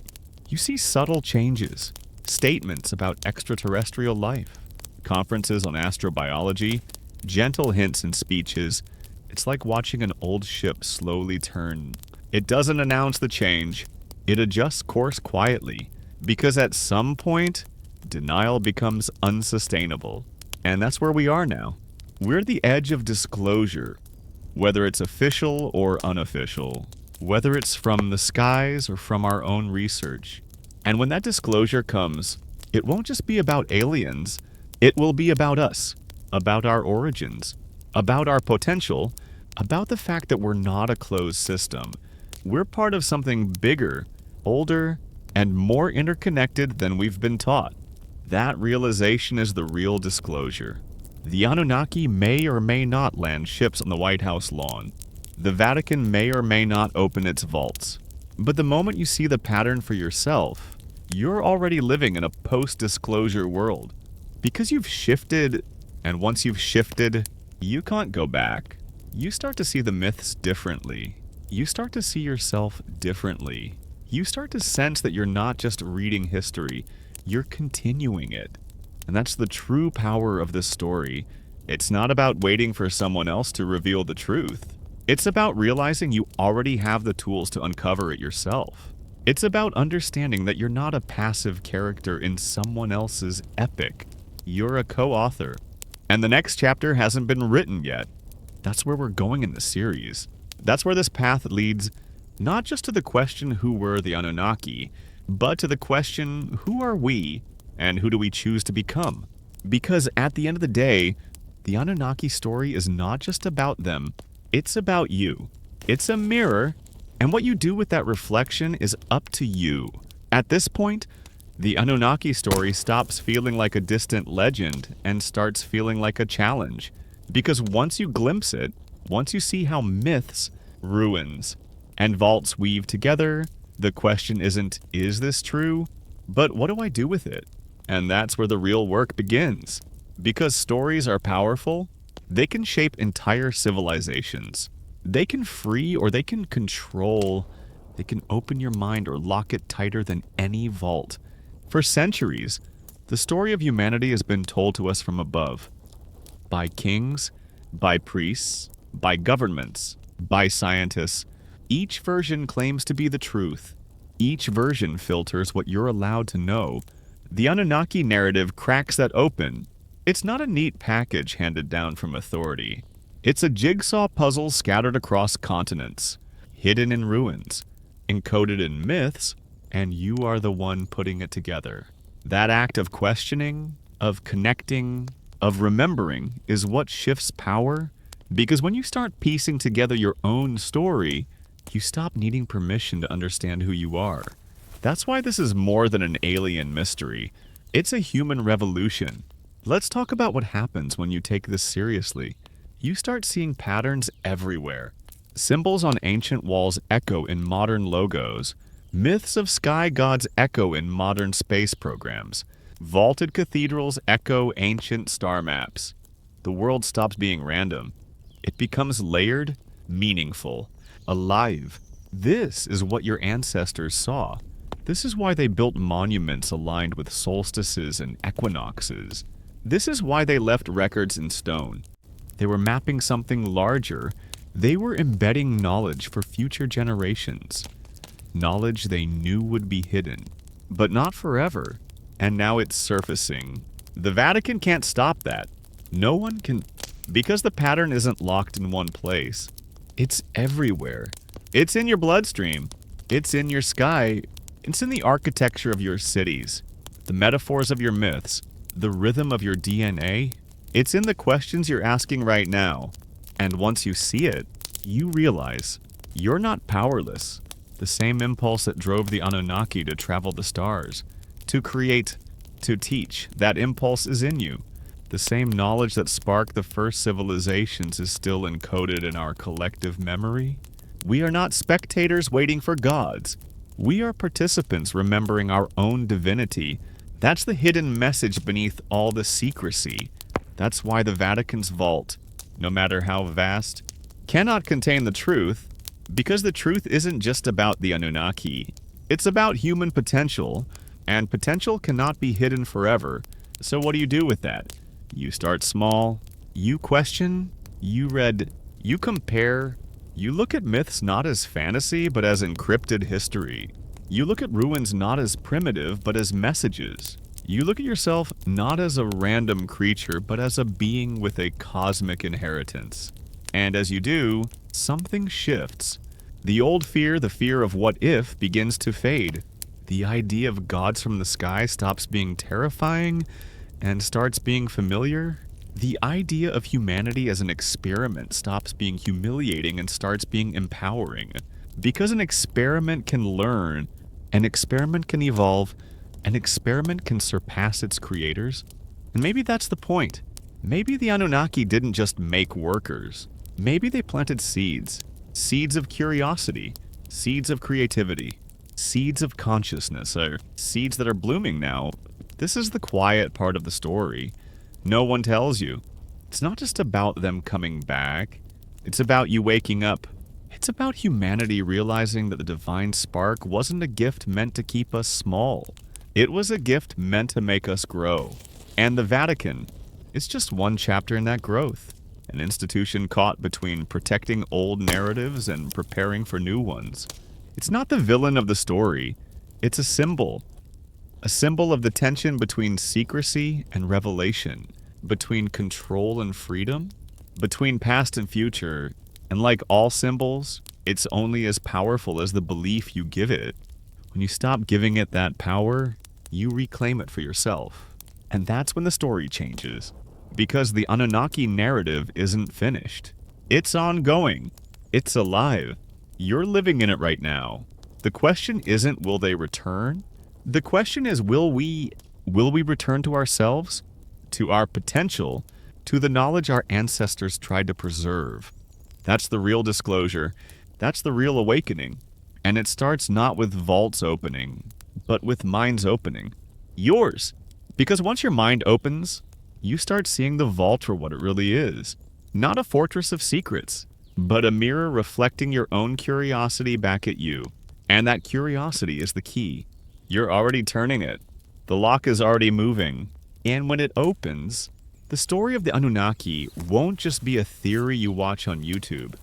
you see subtle changes. Statements about extraterrestrial life, conferences on astrobiology, gentle hints in speeches. It's like watching an old ship slowly turn. It doesn't announce the change. It adjusts course quietly, because at some point, denial becomes unsustainable. And that's where we are now. We're at the edge of disclosure, whether it's official or unofficial, whether it's from the skies or from our own research. And when that disclosure comes, it won't just be about aliens. It will be about us, about our origins, about our potential, about the fact that we're not a closed system. We're part of something bigger, older, and more interconnected than we've been taught. That realization is the real disclosure. The Anunnaki may or may not land ships on the White House lawn. The Vatican may or may not open its vaults. But the moment you see the pattern for yourself, you're already living in a post-disclosure world. Because you've shifted, and once you've shifted, you can't go back. You start to see the myths differently. You start to see yourself differently. You start to sense that you're not just reading history, you're continuing it. And that's the true power of this story. It's not about waiting for someone else to reveal the truth. It's about realizing you already have the tools to uncover it yourself. It's about understanding that you're not a passive character in someone else's epic. You're a co-author. And the next chapter hasn't been written yet. That's where we're going in the series. That's where this path leads, not just to the question who were the Anunnaki, but to the question who are we and who do we choose to become? Because at the end of the day, the Anunnaki story is not just about them, it's about you. It's a mirror, and what you do with that reflection is up to you. At this point, the Anunnaki story stops feeling like a distant legend and starts feeling like a challenge. Because once you glimpse it, once you see how myths, ruins, and vaults weave together, the question isn't, is this true? But what do I do with it? And that's where the real work begins. Because stories are powerful, they can shape entire civilizations. They can free or they can control. They can open your mind or lock it tighter than any vault. For centuries, the story of humanity has been told to us from above. By kings, by priests, by governments, by scientists. Each version claims to be the truth. Each version filters what you're allowed to know. The Anunnaki narrative cracks that open. It's not a neat package handed down from authority. It's a jigsaw puzzle scattered across continents, hidden in ruins, encoded in myths, and you are the one putting it together. That act of questioning, of connecting, of remembering is what shifts power, because when you start piecing together your own story, you stop needing permission to understand who you are. That's why this is more than an alien mystery. It's a human revolution. Let's talk about what happens when you take this seriously. You start seeing patterns everywhere. Symbols on ancient walls echo in modern logos. Myths of sky gods echo in modern space programs. Vaulted cathedrals echo ancient star maps. The world stops being random. It becomes layered, meaningful, alive. This is what your ancestors saw. This is why they built monuments aligned with solstices and equinoxes. This is why they left records in stone. They were mapping something larger. They were embedding knowledge for future generations. Knowledge they knew would be hidden, but not forever. And now it's surfacing. The Vatican can't stop that. No one can, because the pattern isn't locked in one place. It's everywhere. It's in your bloodstream. It's in your sky. It's in the architecture of your cities, the metaphors of your myths, the rhythm of your DNA. It's in the questions you're asking right now. And once you see it, you realize you're not powerless. The same impulse that drove the Anunnaki to travel the stars, to create, to teach, that impulse is in you. The same knowledge that sparked the first civilizations is still encoded in our collective memory. We are not spectators waiting for gods. We are participants remembering our own divinity. That's the hidden message beneath all the secrecy. That's why the Vatican's vault, no matter how vast, cannot contain the truth, because the truth isn't just about the Anunnaki. It's about human potential, and potential cannot be hidden forever. So what do you do with that? You start small, you question, you read, you compare, you look at myths not as fantasy, but as encrypted history. You look at ruins not as primitive, but as messages. You look at yourself not as a random creature, but as a being with a cosmic inheritance. And as you do, something shifts. The old fear, the fear of what if, begins to fade. The idea of gods from the sky stops being terrifying and starts being familiar. The idea of humanity as an experiment stops being humiliating and starts being empowering. Because an experiment can learn, an experiment can evolve, an experiment can surpass its creators. And maybe that's the point. Maybe the Anunnaki didn't just make workers. Maybe they planted seeds. Seeds of curiosity. Seeds of creativity. Seeds of consciousness. Or seeds that are blooming now. This is the quiet part of the story. No one tells you. It's not just about them coming back. It's about you waking up. It's about humanity realizing that the divine spark wasn't a gift meant to keep us small. It was a gift meant to make us grow. And the Vatican is just one chapter in that growth. An institution caught between protecting old narratives and preparing for new ones. It's not the villain of the story. It's a symbol. A symbol of the tension between secrecy and revelation, between control and freedom, between past and future. And like all symbols, it's only as powerful as the belief you give it. When you stop giving it that power, you reclaim it for yourself. And that's when the story changes. Because the Anunnaki narrative isn't finished. It's ongoing. It's alive. You're living in it right now. The question isn't, will they return? The question is, will we return to ourselves? To our potential? to the knowledge our ancestors tried to preserve. That's the real disclosure. That's the real awakening. And it starts not with vaults opening, but with minds opening. Yours. Because once your mind opens, you start seeing the vault for what it really is. Not a fortress of secrets, but a mirror reflecting your own curiosity back at you. And that curiosity is the key. You're already turning it. The lock is already moving. And when it opens, the story of the Anunnaki won't just be a theory you watch on YouTube.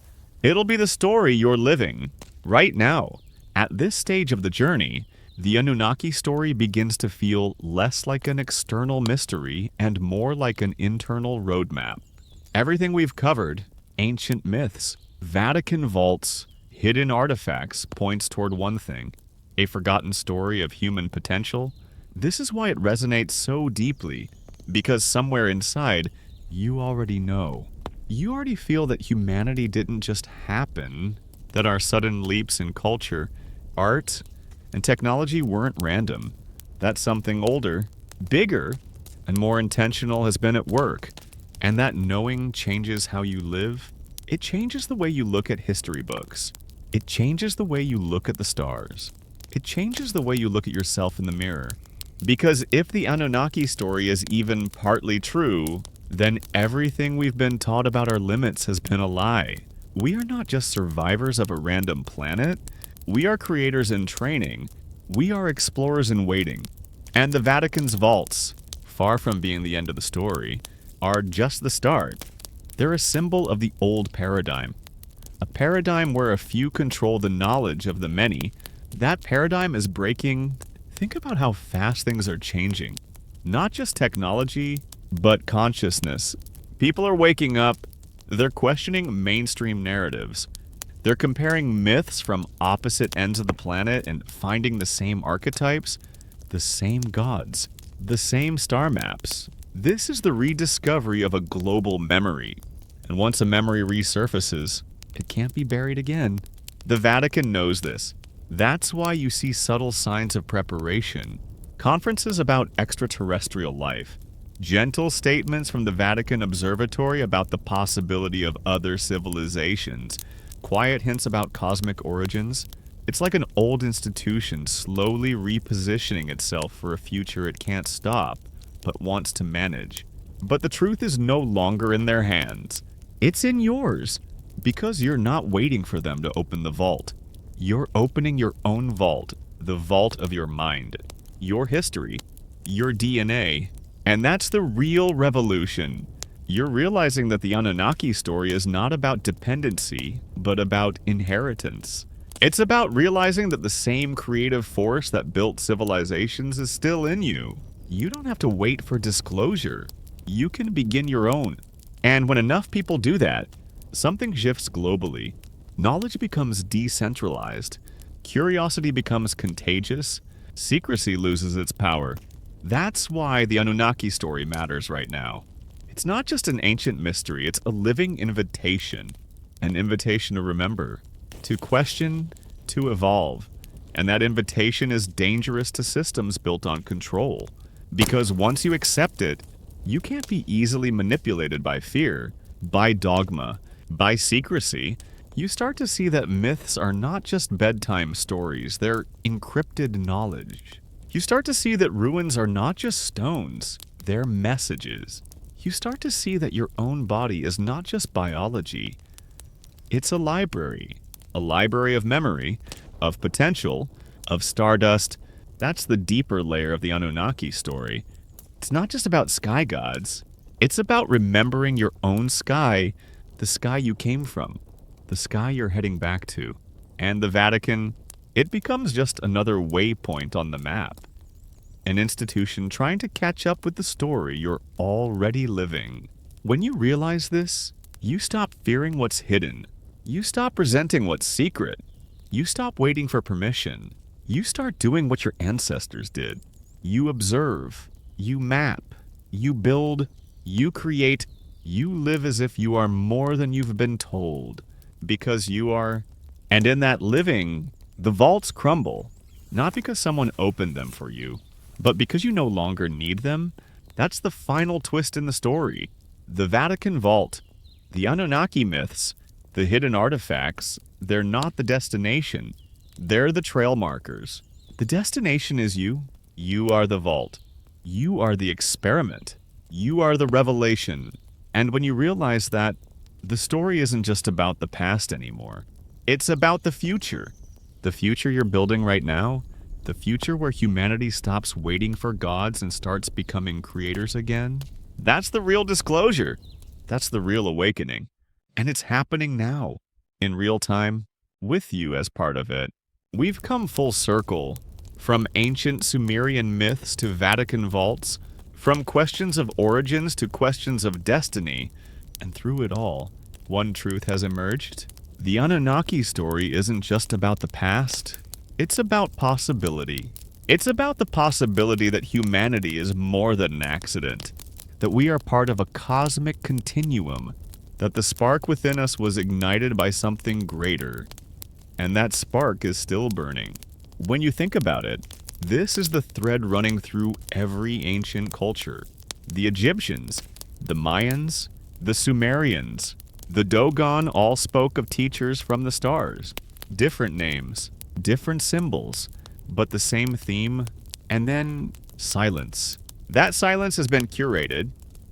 It'll be the story you're living right now. At this stage of the journey, the Anunnaki story begins to feel less like an external mystery and more like an internal roadmap. Everything we've covered, ancient myths, Vatican vaults, hidden artifacts, points toward one thing, a forgotten story of human potential. This is why it resonates so deeply, because somewhere inside, you already know. You already feel that humanity didn't just happen, that our sudden leaps in culture, art, and technology weren't random, that something older, bigger, and more intentional has been at work, and that knowing changes how you live. It changes the way you look at history books. It changes the way you look at the stars. It changes the way you look at yourself in the mirror. Because if the Anunnaki story is even partly true, then everything we've been taught about our limits has been a lie. We are not just survivors of a random planet. We are creators in training. We are explorers in waiting. And the Vatican's vaults, far from being the end of the story, are just the start. They're a symbol of the old paradigm. A paradigm where a few control the knowledge of the many. That paradigm is breaking. Think about how fast things are changing. Not just technology, but consciousness. People are waking up. They're questioning mainstream narratives. They're comparing myths from opposite ends of the planet and finding the same archetypes, the same gods, the same star maps. This is the rediscovery of a global memory. And once a memory resurfaces, it can't be buried again. The Vatican knows this. That's why you see subtle signs of preparation. Conferences about extraterrestrial life. Gentle statements from the Vatican Observatory about the possibility of other civilizations. Quiet hints about cosmic origins. It's like an old institution slowly repositioning itself for a future it can't stop, but wants to manage. But the truth is no longer in their hands. It's in yours, because you're not waiting for them to open the vault. You're opening your own vault, the vault of your mind, your history, your DNA, and that's the real revolution. You're realizing that the Anunnaki story is not about dependency, but about inheritance. It's about realizing that the same creative force that built civilizations is still in you. You don't have to wait for disclosure. You can begin your own. And when enough people do that, something shifts globally. Knowledge becomes decentralized. Curiosity becomes contagious. Secrecy loses its power. That's why the Anunnaki story matters right now. It's not just an ancient mystery, it's a living invitation. An invitation to remember, to question, to evolve. And that invitation is dangerous to systems built on control. Because once you accept it, you can't be easily manipulated by fear, by dogma, by secrecy. You start to see that myths are not just bedtime stories, they're encrypted knowledge. You start to see that ruins are not just stones, they're messages. You start to see that your own body is not just biology, it's a library of memory, of potential, of stardust. That's the deeper layer of the Anunnaki story. It's not just about sky gods, it's about remembering your own sky, the sky you came from, the sky you're heading back to. And the Vatican, it becomes just another waypoint on the map. An institution trying to catch up with the story you're already living. When you realize this, you stop fearing what's hidden. You stop resenting what's secret. You stop waiting for permission. You start doing what your ancestors did. You observe. You map. You build. You create. You live as if you are more than you've been told. Because you are. And in that living, the vaults crumble. Not because someone opened them for you, but because you no longer need them. That's the final twist in the story. The Vatican vault, the Anunnaki myths, the hidden artifacts, they're not the destination. They're the trail markers. The destination is you. You are the vault. You are the experiment. You are the revelation. And when you realize that, the story isn't just about the past anymore. It's about the future. The future you're building right now, the future where humanity stops waiting for gods and starts becoming creators again. That's the real disclosure. That's the real awakening. And it's happening now, in real time, with you as part of it. We've come full circle, from ancient Sumerian myths to Vatican vaults, from questions of origins to questions of destiny, and through it all, one truth has emerged. The Anunnaki story isn't just about the past, it's about possibility. It's about the possibility that humanity is more than an accident, that we are part of a cosmic continuum, that the spark within us was ignited by something greater, and that spark is still burning. When you think about it, this is the thread running through every ancient culture. The Egyptians, the Mayans, the Sumerians, the Dogon all spoke of teachers from the stars. Different names, different symbols, but the same theme. And then silence. That silence has been curated,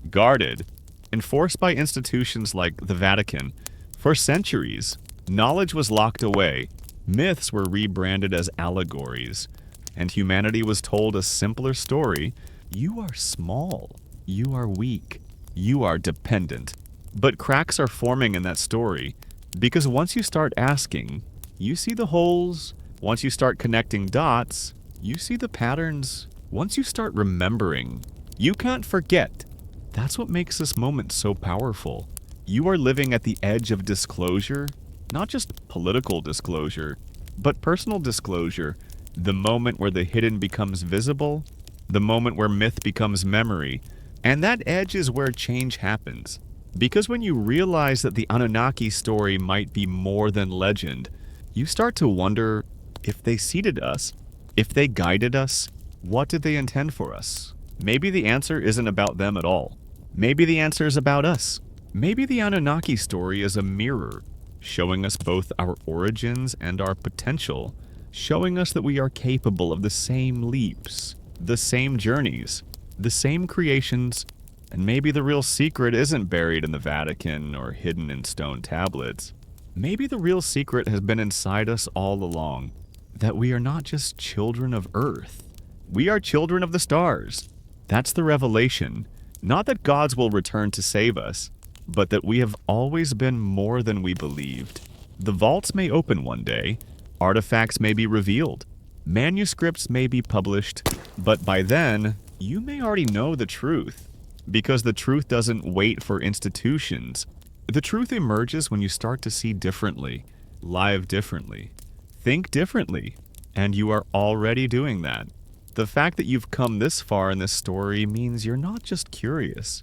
guarded, enforced by institutions like the Vatican. For centuries, knowledge was locked away. Myths were rebranded as allegories, and humanity was told a simpler story. You are small. You are weak. You are dependent. But cracks are forming in that story, because once you start asking, you see the holes. Once you start connecting dots, you see the patterns. Once you start remembering, you can't forget. That's what makes this moment so powerful. You are living at the edge of disclosure, not just political disclosure, but personal disclosure, the moment where the hidden becomes visible, the moment where myth becomes memory, and that edge is where change happens. Because when you realize that the Anunnaki story might be more than legend, you start to wonder if they seeded us, if they guided us, what did they intend for us? Maybe the answer isn't about them at all. Maybe the answer is about us. Maybe the Anunnaki story is a mirror, showing us both our origins and our potential, showing us that we are capable of the same leaps, the same journeys, the same creations, and maybe the real secret isn't buried in the Vatican or hidden in stone tablets. Maybe the real secret has been inside us all along, that we are not just children of Earth. We are children of the stars. That's the revelation. Not that gods will return to save us, but that we have always been more than we believed. The vaults may open one day, artifacts may be revealed, manuscripts may be published, but by then, you may already know the truth. Because the truth doesn't wait for institutions. The truth emerges when you start to see differently, live differently, think differently, and you are already doing that. The fact that you've come this far in this story means you're not just curious.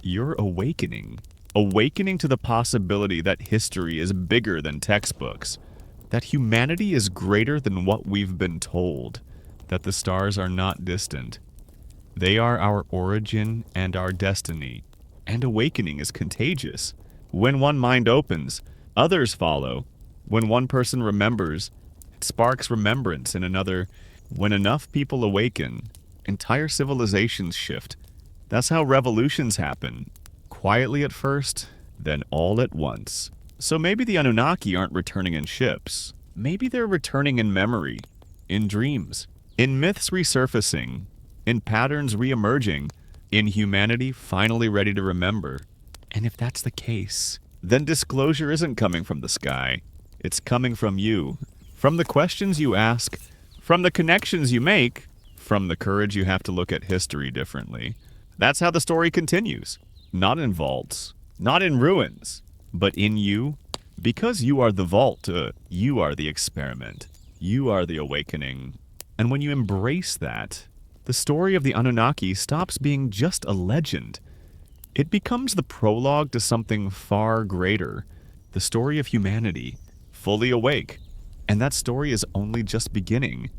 You're awakening. Awakening to the possibility that history is bigger than textbooks, that humanity is greater than what we've been told, that the stars are not distant. They are our origin and our destiny, and awakening is contagious. When one mind opens, others follow. When one person remembers, it sparks remembrance in another. When enough people awaken, entire civilizations shift. That's how revolutions happen. Quietly at first, then all at once. So maybe the Anunnaki aren't returning in ships. Maybe they're returning in memory, in dreams, in myths resurfacing, in patterns re-emerging, in humanity finally ready to remember. And if that's the case, then disclosure isn't coming from the sky. It's coming from you. From the questions you ask, from the connections you make, from the courage you have to look at history differently. That's how the story continues. Not in vaults, not in ruins, but in you. Because you are the vault, you are the experiment. You are the awakening. And when you embrace that, the story of the Anunnaki stops being just a legend. It becomes the prologue to something far greater, the story of humanity, fully awake. And that story is only just beginning.